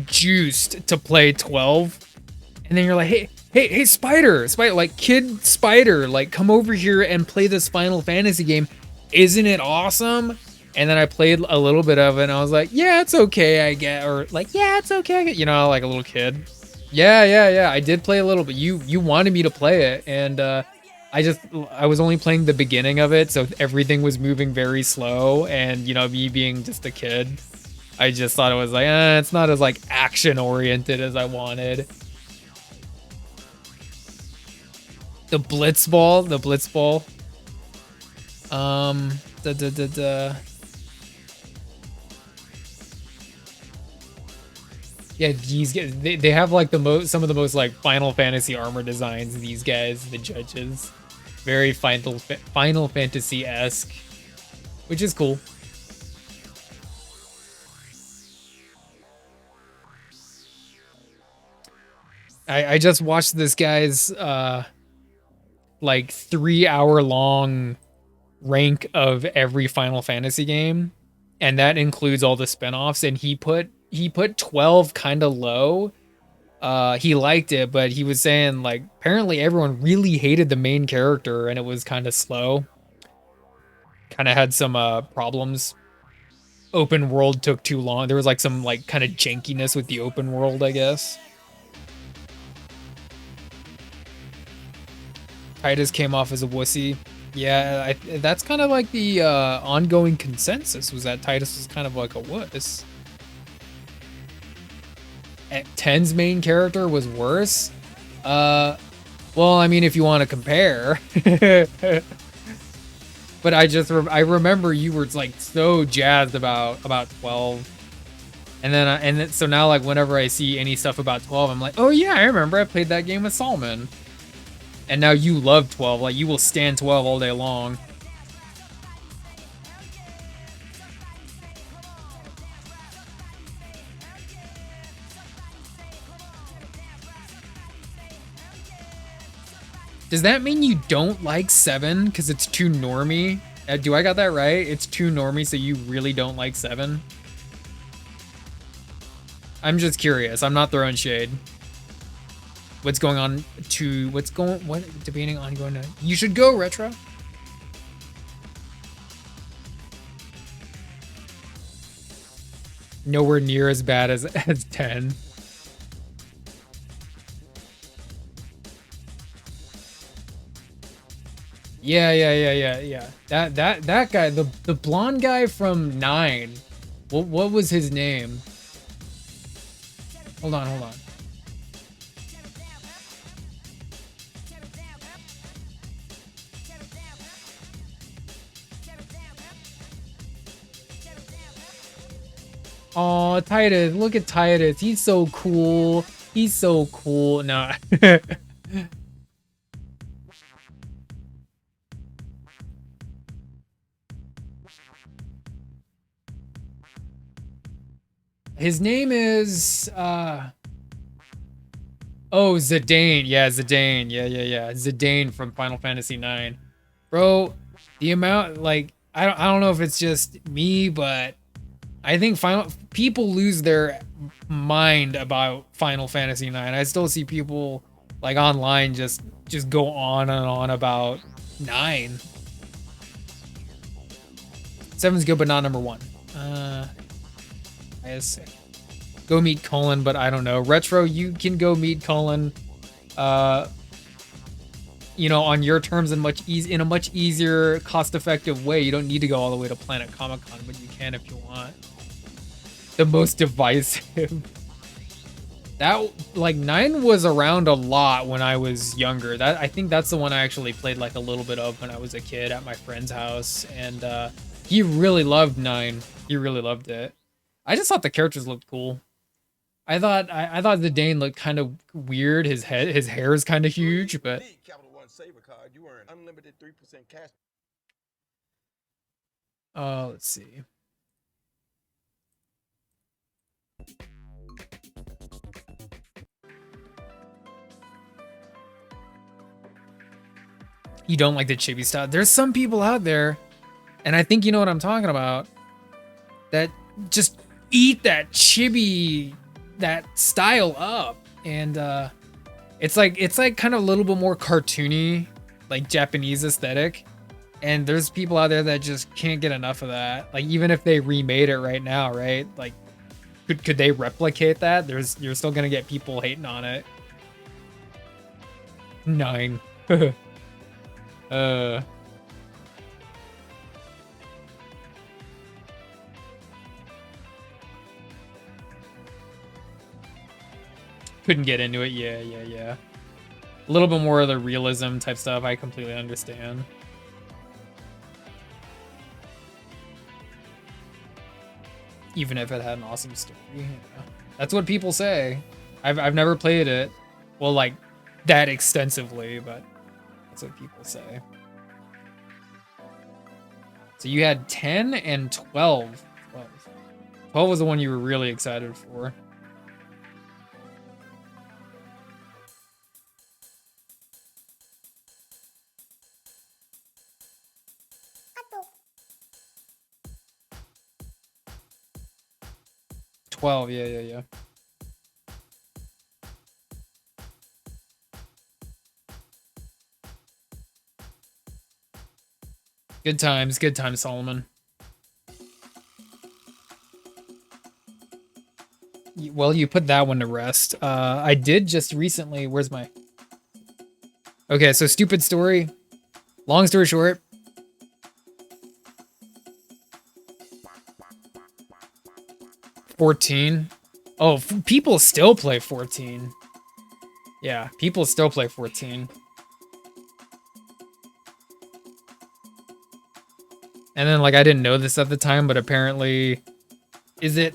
juiced to play 12. And then you're like, hey, Spider, like kid Spider, like come over here and play this Final Fantasy game. Isn't it awesome? And then I played a little bit of it, and I was like, yeah, it's okay, I get, or like, yeah, it's okay, I get, you know, like a little kid. Yeah, I did play a little bit. You wanted me to play it, and I was only playing the beginning of it, so everything was moving very slow, and you know, me being just a kid, I just thought it was like, it's not as like action oriented as I wanted. The Blitzball. Yeah, these guys, they have like some of the most like Final Fantasy armor designs, these guys, the judges. Very Final Fantasy-esque, which is cool. I just watched this guy's like 3-hour long rank of every Final Fantasy game, and that includes all the spin-offs, and he put 12 kind of low. He liked it, but he was saying like apparently everyone really hated the main character and it was kind of slow. Kind of had some problems. Open world took too long. There was like some like kind of jankiness with the open world, I guess. Titus came off as a wussy. Yeah, that's kind of like the ongoing consensus, was that Titus was kind of like a wuss. 10's main character was worse. Well, I mean, if you want to compare. But I remember you were like so jazzed about 12. And then so now like whenever I see any stuff about 12, I'm like, oh yeah, I remember I played that game with Salman. And now you love 12, like you will stand 12 all day long. Does that mean you don't like 7 because it's too normie? Do I got that right? It's too normie, so you really don't like 7? I'm just curious. I'm not throwing shade. What's going on to... What? Debating on going to... You should go, Retro. Nowhere near as bad as 10. Yeah. That guy, the blonde guy from 9. What was his name? Hold on. Oh, Titus, look at Titus. He's so cool. No. His name is Zidane. Yeah, Zidane. Yeah. Zidane from Final Fantasy IX. Bro, the amount, like, I don't know if it's just me, but I think people lose their mind about Final Fantasy IX. I still see people like online just go on and on about 9. 7's good, but not number 1. I just go meet Cullen, but I don't know. Retro, you can go meet Cullen, you know, on your terms and in a much easier, cost-effective way. You don't need to go all the way to Planet Comic-Con, but you can if you want. The most divisive. That, like, 9 was around a lot when I was younger. I think that's the one I actually played like a little bit of when I was a kid at my friend's house, and he really loved 9. He really loved it. I just thought the characters looked cool. I thought Zidane looked kind of weird. His hair is kind of huge, but Capital One Saver card, you earn unlimited 3% cash. let's see. You don't like the chibi style. There's some people out there, and I think you know what I'm talking about, that just eat that chibi, that style up, and it's like kind of a little bit more cartoony, like Japanese aesthetic, and there's people out there that just can't get enough of that. Like, even if they remade it right now, right, like could they replicate that? You're still gonna get people hating on it. 9. Couldn't get into it. Yeah. A little bit more of the realism type stuff. I completely understand. Even if it had an awesome story. Yeah. That's what people say. I've never played it. Well, like, that extensively, but that's what people say. So you had 10 and 12. 12 was the one you were really excited for. Yeah. Good times, Solomon. Well, you put that one to rest. I did just recently. Where's my... Okay, so stupid story. Long story short. $14. Oh, people still play 14. Yeah, people still play 14. And then, like, I didn't know this at the time, but apparently... Is it...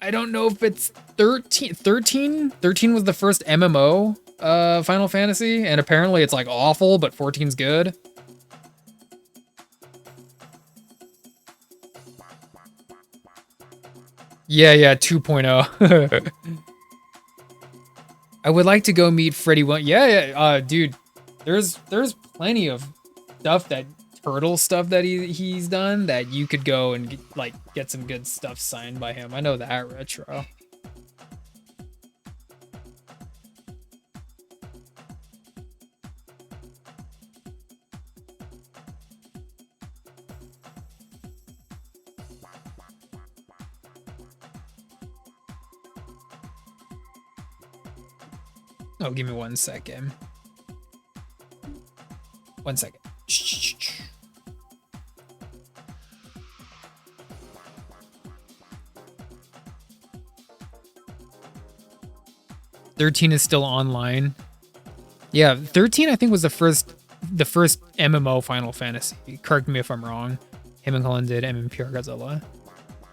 I don't know if it's 13? 13 was the first MMO Final Fantasy, and apparently it's, like, awful, but 14's good. Yeah, 2.0. I would like to go meet Freddy. Yeah, dude. There's plenty of stuff that turtle stuff that he's done that you could go and get some good stuff signed by him. I know that, Retro. Oh, give me 1 second. 1 second. 13 is still online. Yeah, 13 I think was the first MMO Final Fantasy. Correct me if I'm wrong. Him and Cullen did MMPR Godzilla.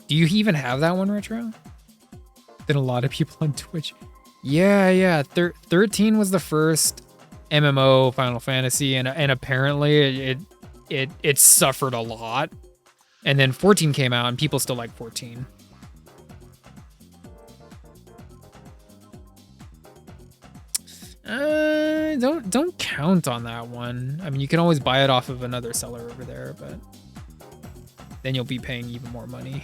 Do you even have that one, Retro? Been a lot of people on Twitch. Yeah. 13 was the first MMO Final Fantasy, and apparently it suffered a lot. And then 14 came out, and people still like 14. Don't count on that one. I mean, you can always buy it off of another seller over there, but then you'll be paying even more money.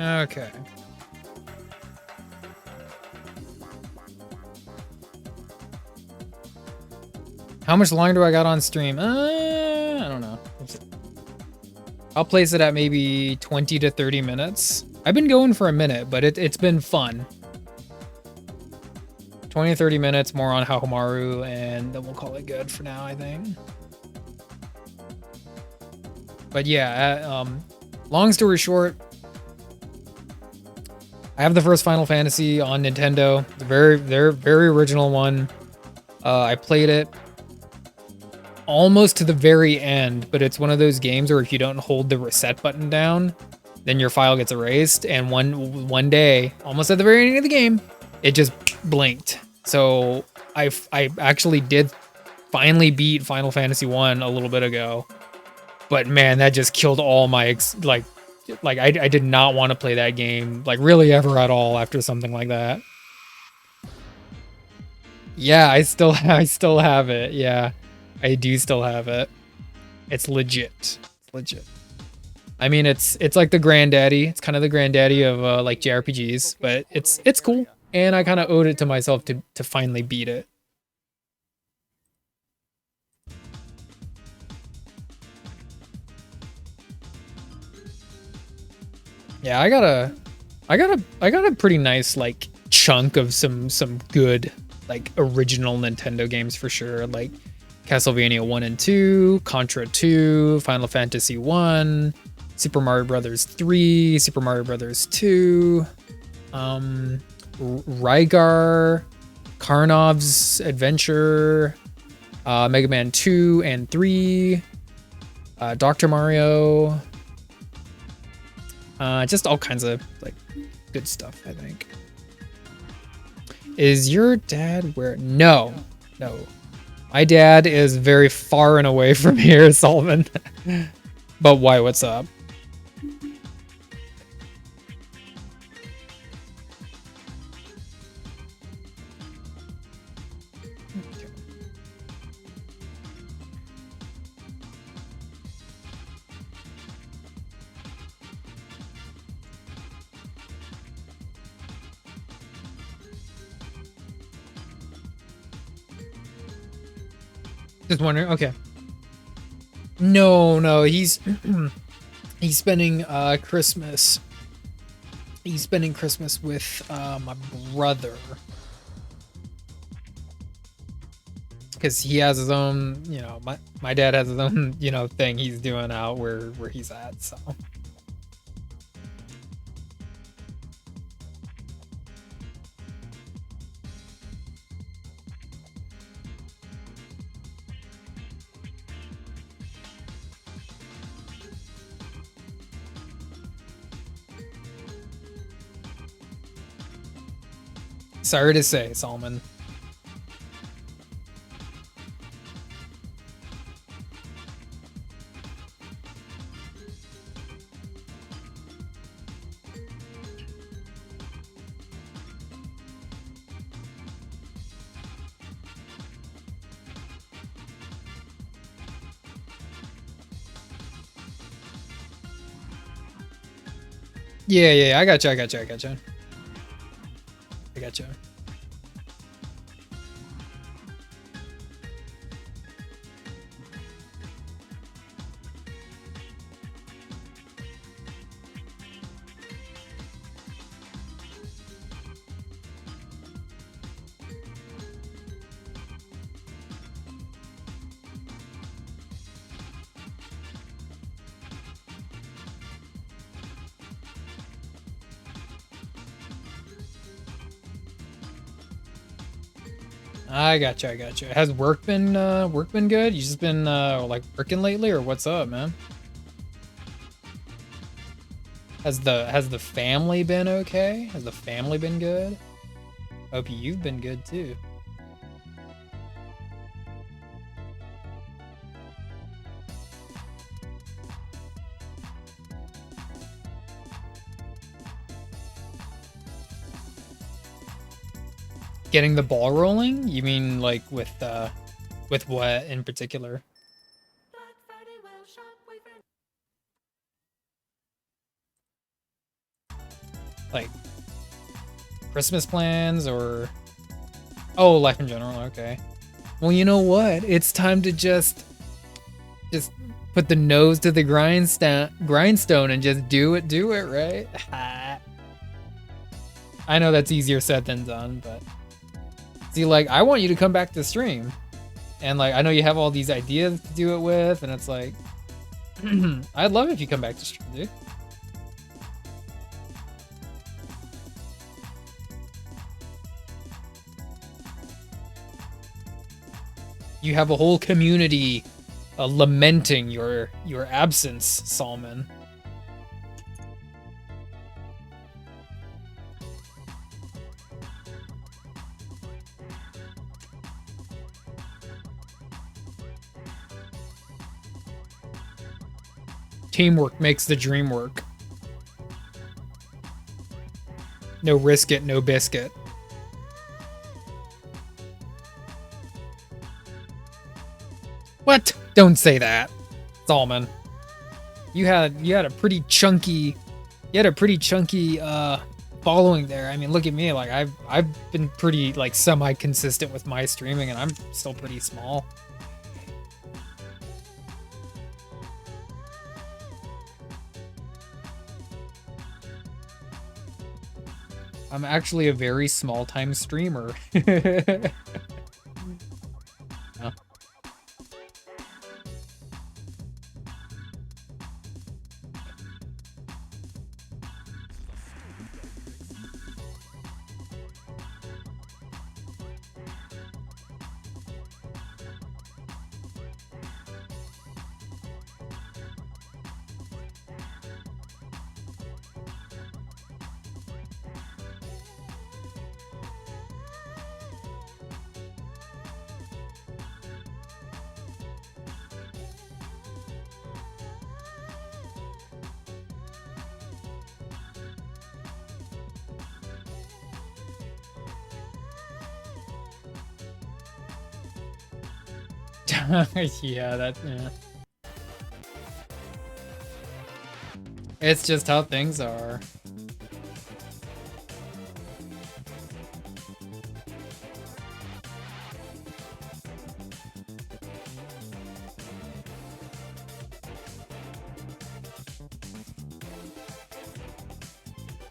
Okay. How much longer do I got on stream? I don't know. I'll place it at maybe 20 to 30 minutes. I've been going for a minute, but it's been fun. 20 to 30 minutes more on Haohmaru, and then we'll call it good for now, I think. But yeah, long story short, I have the first Final Fantasy on Nintendo, their very original one. I played it almost to the very end, but it's one of those games where if you don't hold the reset button down, then your file gets erased. And one day, almost at the very end of the game, it just blinked. So I actually did finally beat Final Fantasy 1 a little bit ago. But man, that just killed all my like I did not want to play that game like really ever at all after something like that. Yeah, I still have it. Yeah, I do still have it. It's legit. It's legit. I mean, it's like the granddaddy. It's kind of the granddaddy of like JRPGs, but it's cool. And I kind of owed it to myself to finally beat it. Yeah, I got a pretty nice like chunk of some good like original Nintendo games for sure, like Castlevania 1 and 2, Contra 2, Final Fantasy 1, Super Mario Brothers 3, Super Mario Brothers 2, Rygar, Karnov's Adventure, Mega Man 2 and 3, Dr. Mario, just all kinds of like good stuff, I think. Is your dad where? No. My dad is very far and away from here, Solomon. But why? What's up? Just wondering. Okay. No, he's he's spending Christmas. He's spending Christmas with my brother, because he has his own, you know, my dad has his own, you know, thing he's doing out where he's at. So. Sorry to say, Solomon. Yeah, I gotcha. I gotcha. Has work been good? You just been like working lately, or what's up, man? Has the family been okay? Has the family been good? Hope you've been good too. Getting the ball rolling? You mean like with what in particular? Like Christmas plans or life in general? Okay. Well, you know what? It's time to just put the nose to the grindstone and just do it, right? I know that's easier said than done, but see, like, I want you to come back to stream. And, like, I know you have all these ideas to do it with, and it's like, I'd love if you come back to stream, dude. You have a whole community lamenting your absence, Solomon. Teamwork makes the dream work. No risk it, no biscuit. What? Don't say that, Salman. You had a pretty chunky following there. I mean, look at me. Like I've been pretty like semi-consistent with my streaming, and I'm still pretty small. I'm actually a very small-time streamer. Yeah. Yeah, yeah. It's just how things are.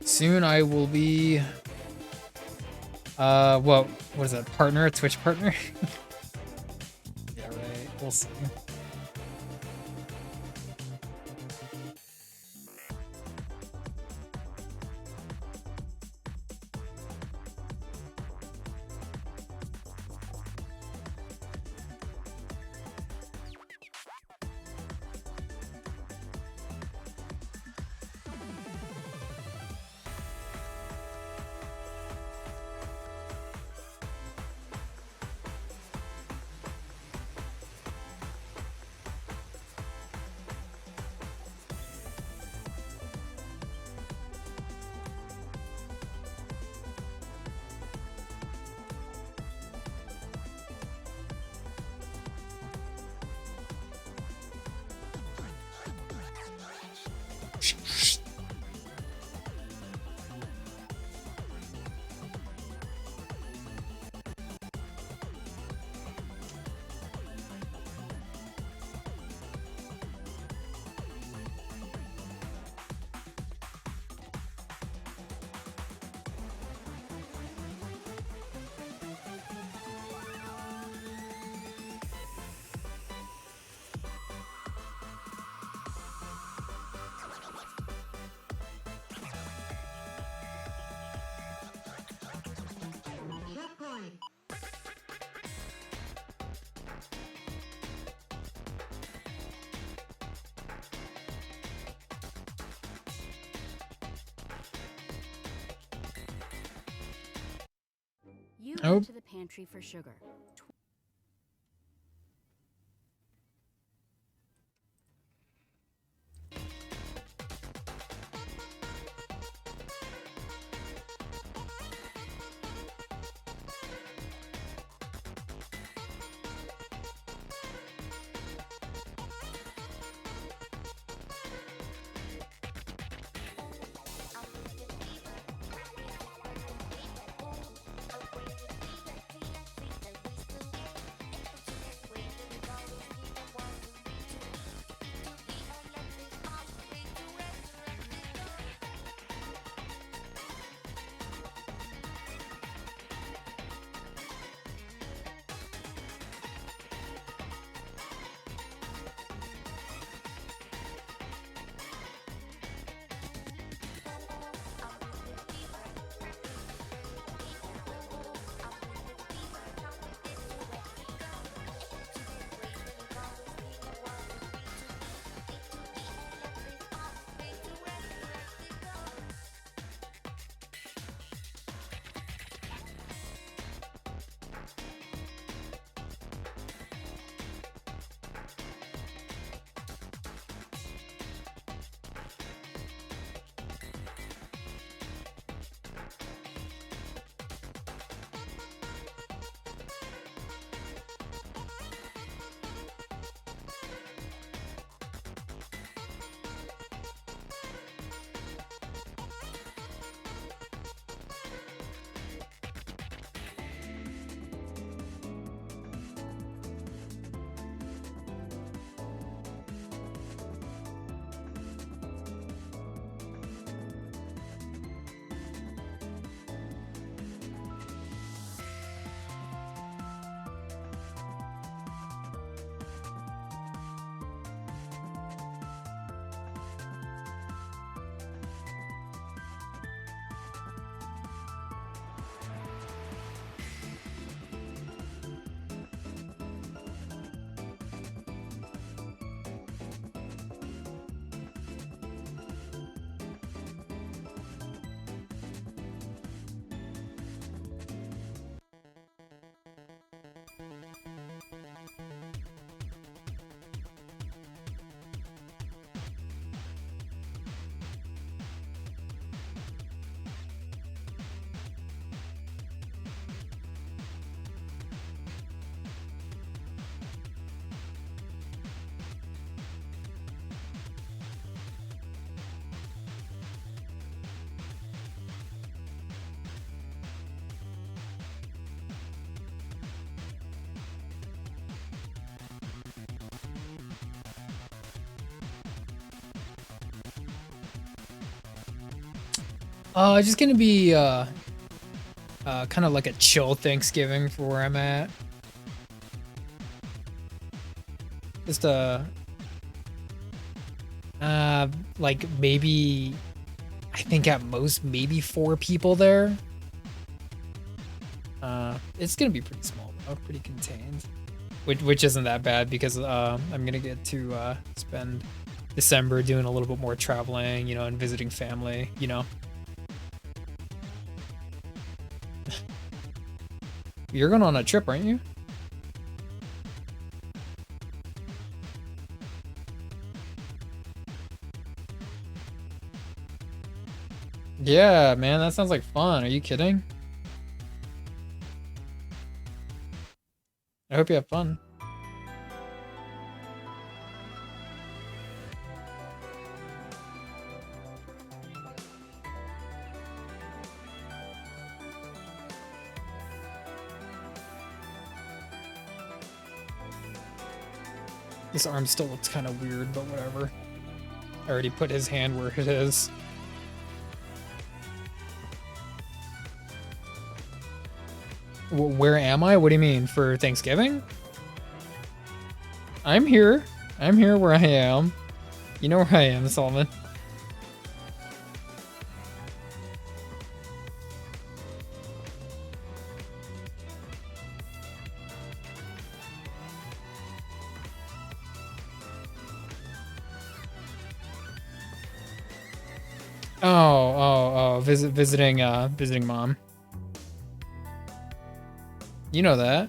Soon I will be what is that, partner, a Twitch partner? Yeah, right. We'll see. You Oh. go to the pantry for sugar. Just gonna be kind of like a chill Thanksgiving for where I'm at. Just like maybe, I think at most maybe 4 people there. It's gonna be pretty small though, pretty contained, which isn't that bad because I'm gonna get to spend December doing a little bit more traveling, you know, and visiting family, you know. You're going on a trip, aren't you? Yeah, man, that sounds like fun. Are you kidding? I hope you have fun. This arm still looks kind of weird, but whatever. I already put his hand where it is. Where am I? What do you mean? For Thanksgiving? I'm here. I'm here where I am. You know where I am, Solomon. Oh, visiting mom. You know that.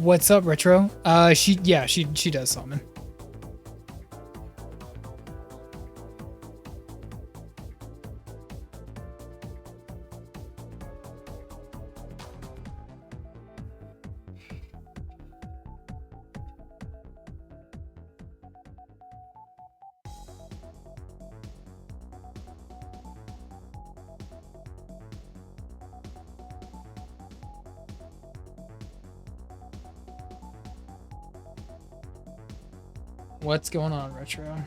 What's up, Retro? She does, Solomon. What's going on, Retro?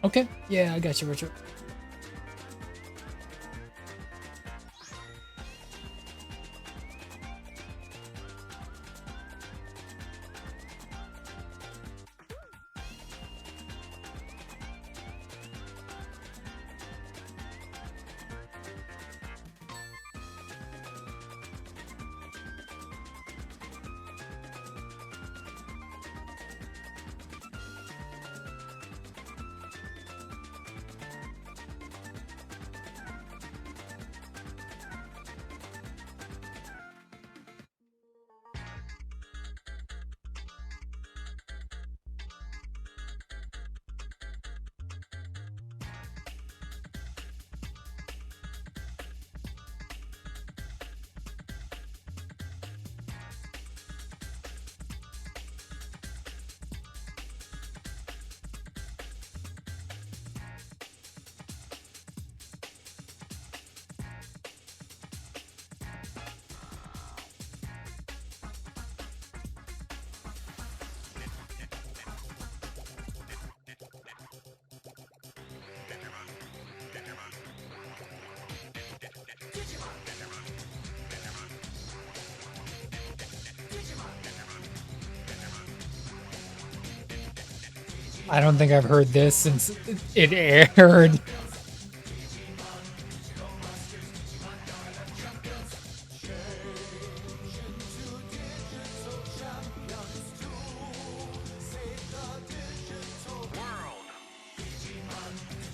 Okay, yeah, I got you, Richard. I don't think I've heard this since it aired.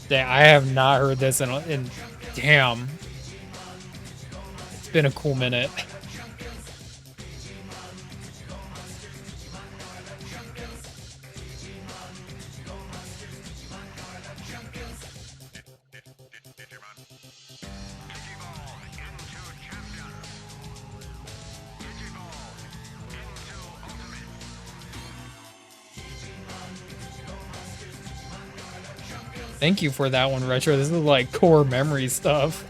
Dang, I have not heard this in damn. It's been a cool minute. Thank you for that one, Retro. This is like core memory stuff.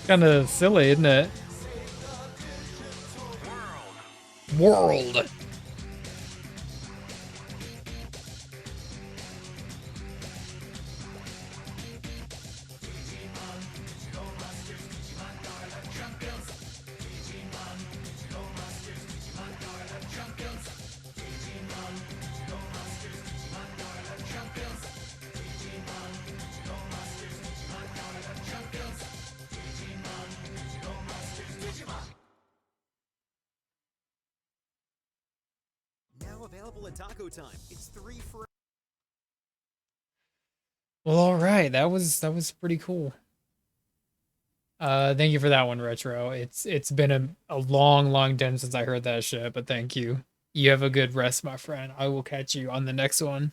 Kind of silly, isn't it? World. Available at Taco Time. It's 3 for. Well, all right. That was pretty cool. Thank you for that one, Retro. It's been a long time since I heard that shit, but thank you. You have a good rest, my friend. I will catch you on the next one.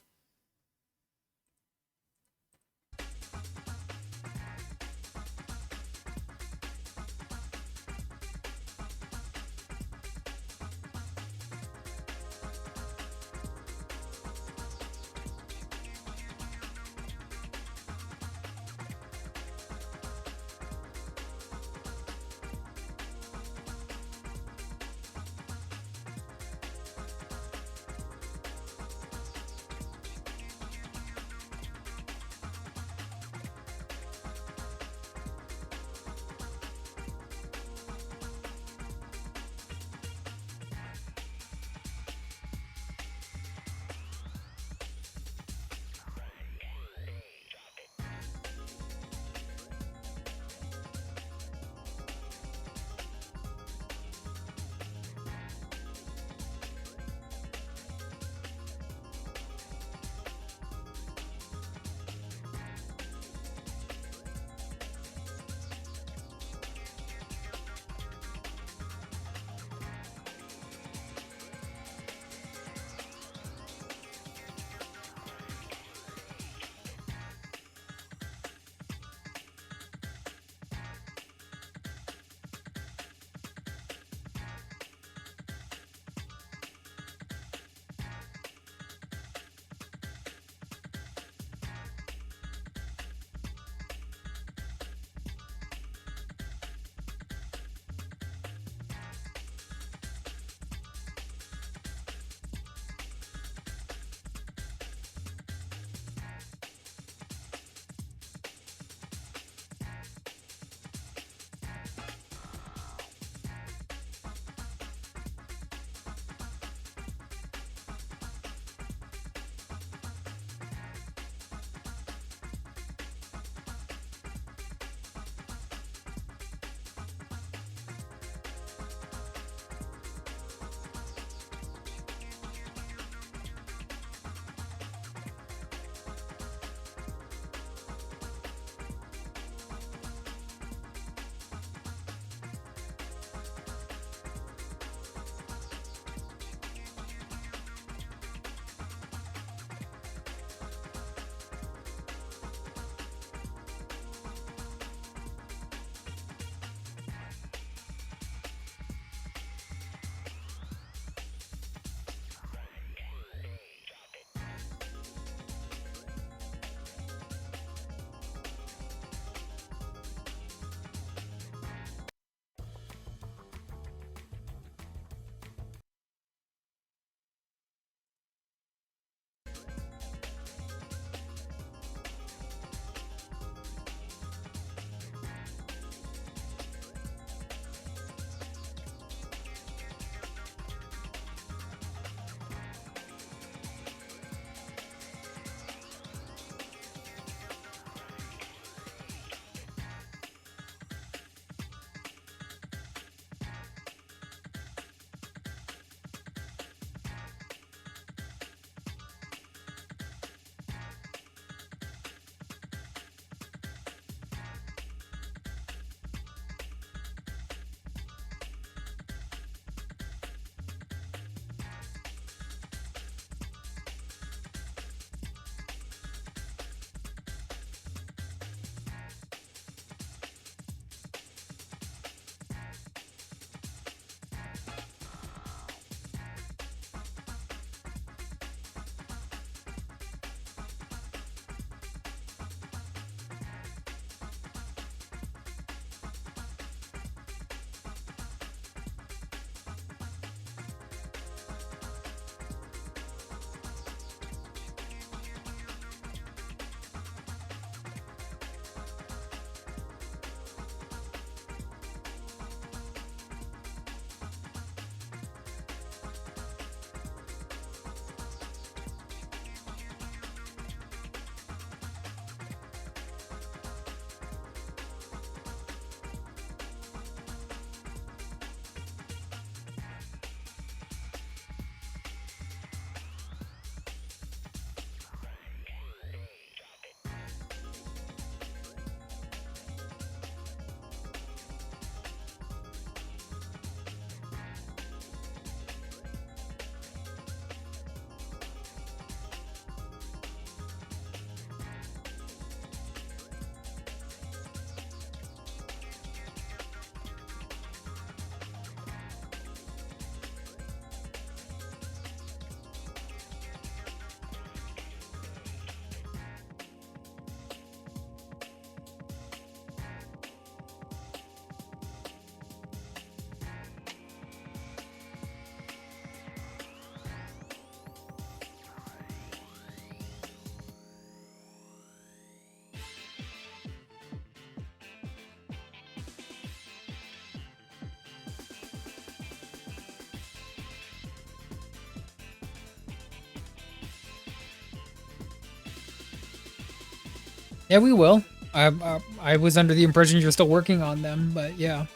Yeah, we will. I was under the impression you're still working on them, but yeah.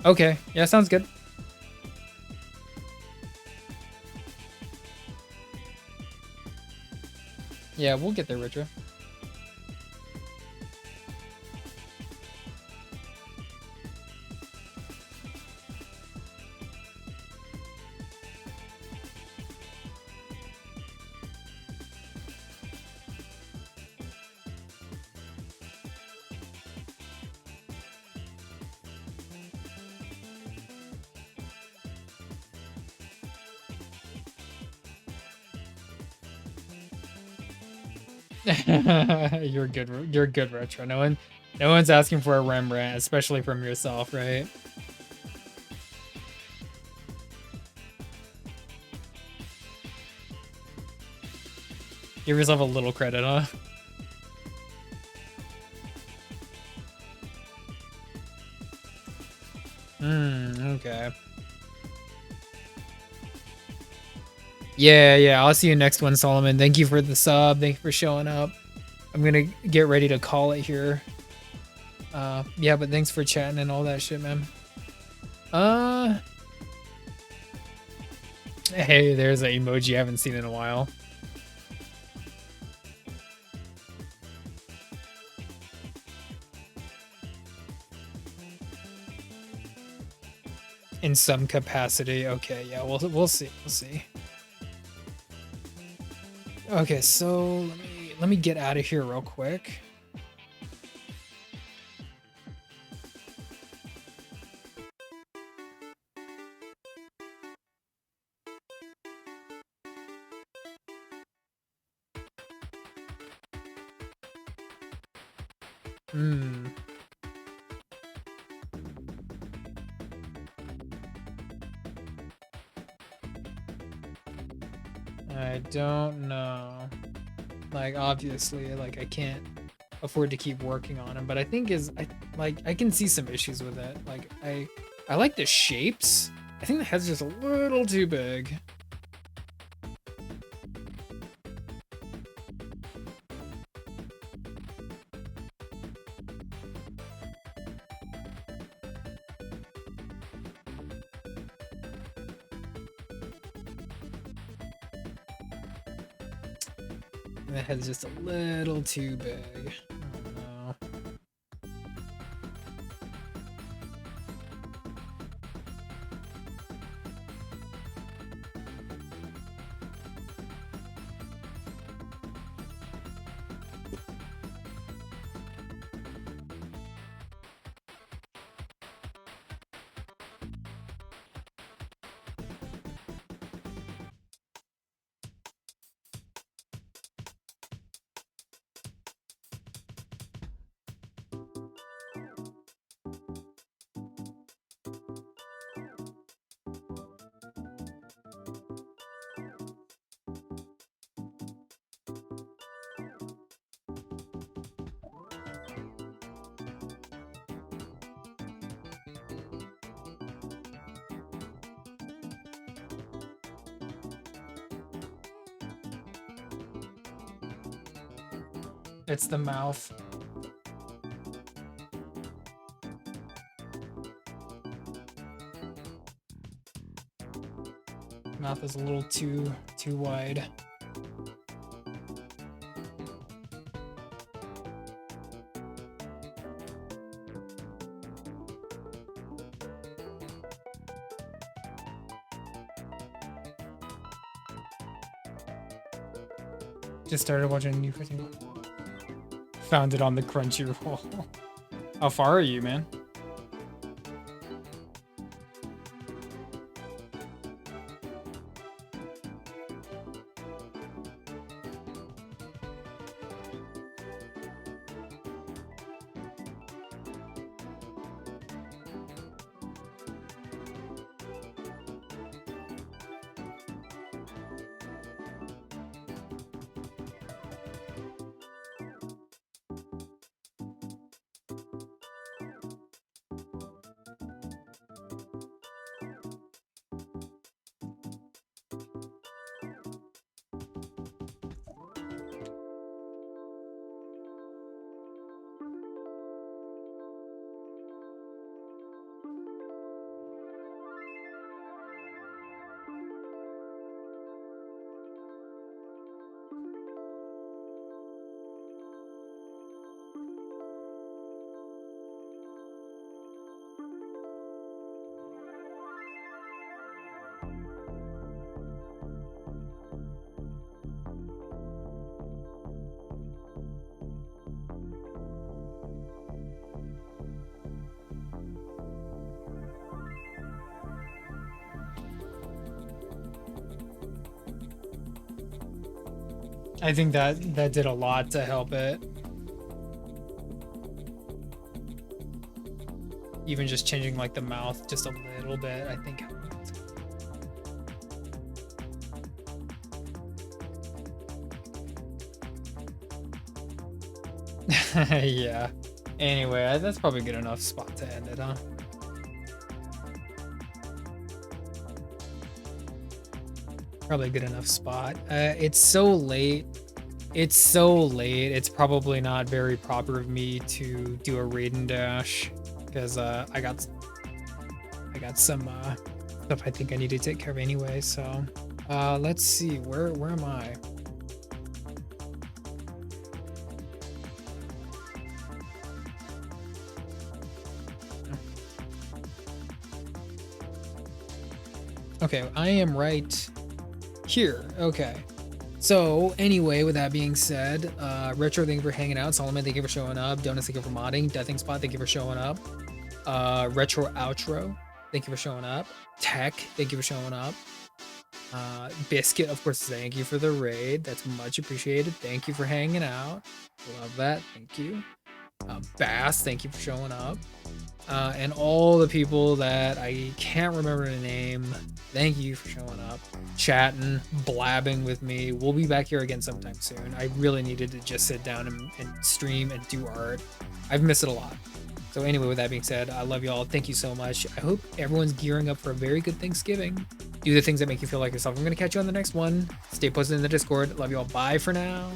Okay, yeah, sounds good. Yeah, we'll get there, Retro. You're good. You're good, Retro. No one's asking for a Rembrandt, especially from yourself, right? Give yourself a little credit, huh? Okay. Yeah, I'll see you next one, Solomon. Thank you for the sub. Thank you for showing up. I'm gonna get ready to call it here. Yeah, but thanks for chatting and all that shit, man. Hey, there's an emoji I haven't seen in a while. In some capacity. Okay, yeah, we'll see. We'll see. Okay, so let me get out of here real quick. I don't know. Like, obviously, like, I can't afford to keep working on them, but I think I can see some issues with it. Like, I like the shapes. I think the head's just a little too big. The head's just a little too big. I don't know. It's the mouth. Mouth is a little too wide. Just started watching a new freaking. Found it on the Crunchyroll. How far are you, man? I think that did a lot to help it. Even just changing like the mouth just a little bit, I think helped. Yeah. Anyway, that's probably a good enough spot to end it, huh? Probably a good enough spot. It's so late. It's so late. It's probably not very proper of me to do a raid and dash because I got some stuff I think I need to take care of anyway. So let's see, where am I? Okay, I am right here. Okay. So anyway, with that being said, Retro, thank you for hanging out. Solomon, thank you for showing up. Donuts, thank you for modding. Deathing Spot, thank you for showing up. Retro Outro, thank you for showing up. Tech, thank you for showing up. Biscuit, of course, thank you for the raid. That's much appreciated. Thank you for hanging out. Love that. Thank you. Bass, thank you for showing up. And all the people that I can't remember the name, thank you for showing up, chatting, blabbing with me. We'll be back here again sometime soon. I really needed to just sit down and stream and do art. I've missed it a lot. So anyway, with that being said, I love y'all. Thank you so much. I hope everyone's gearing up for a very good Thanksgiving. Do the things that make you feel like yourself. I'm going to catch you on the next one. Stay posted in the Discord. Love y'all. Bye for now.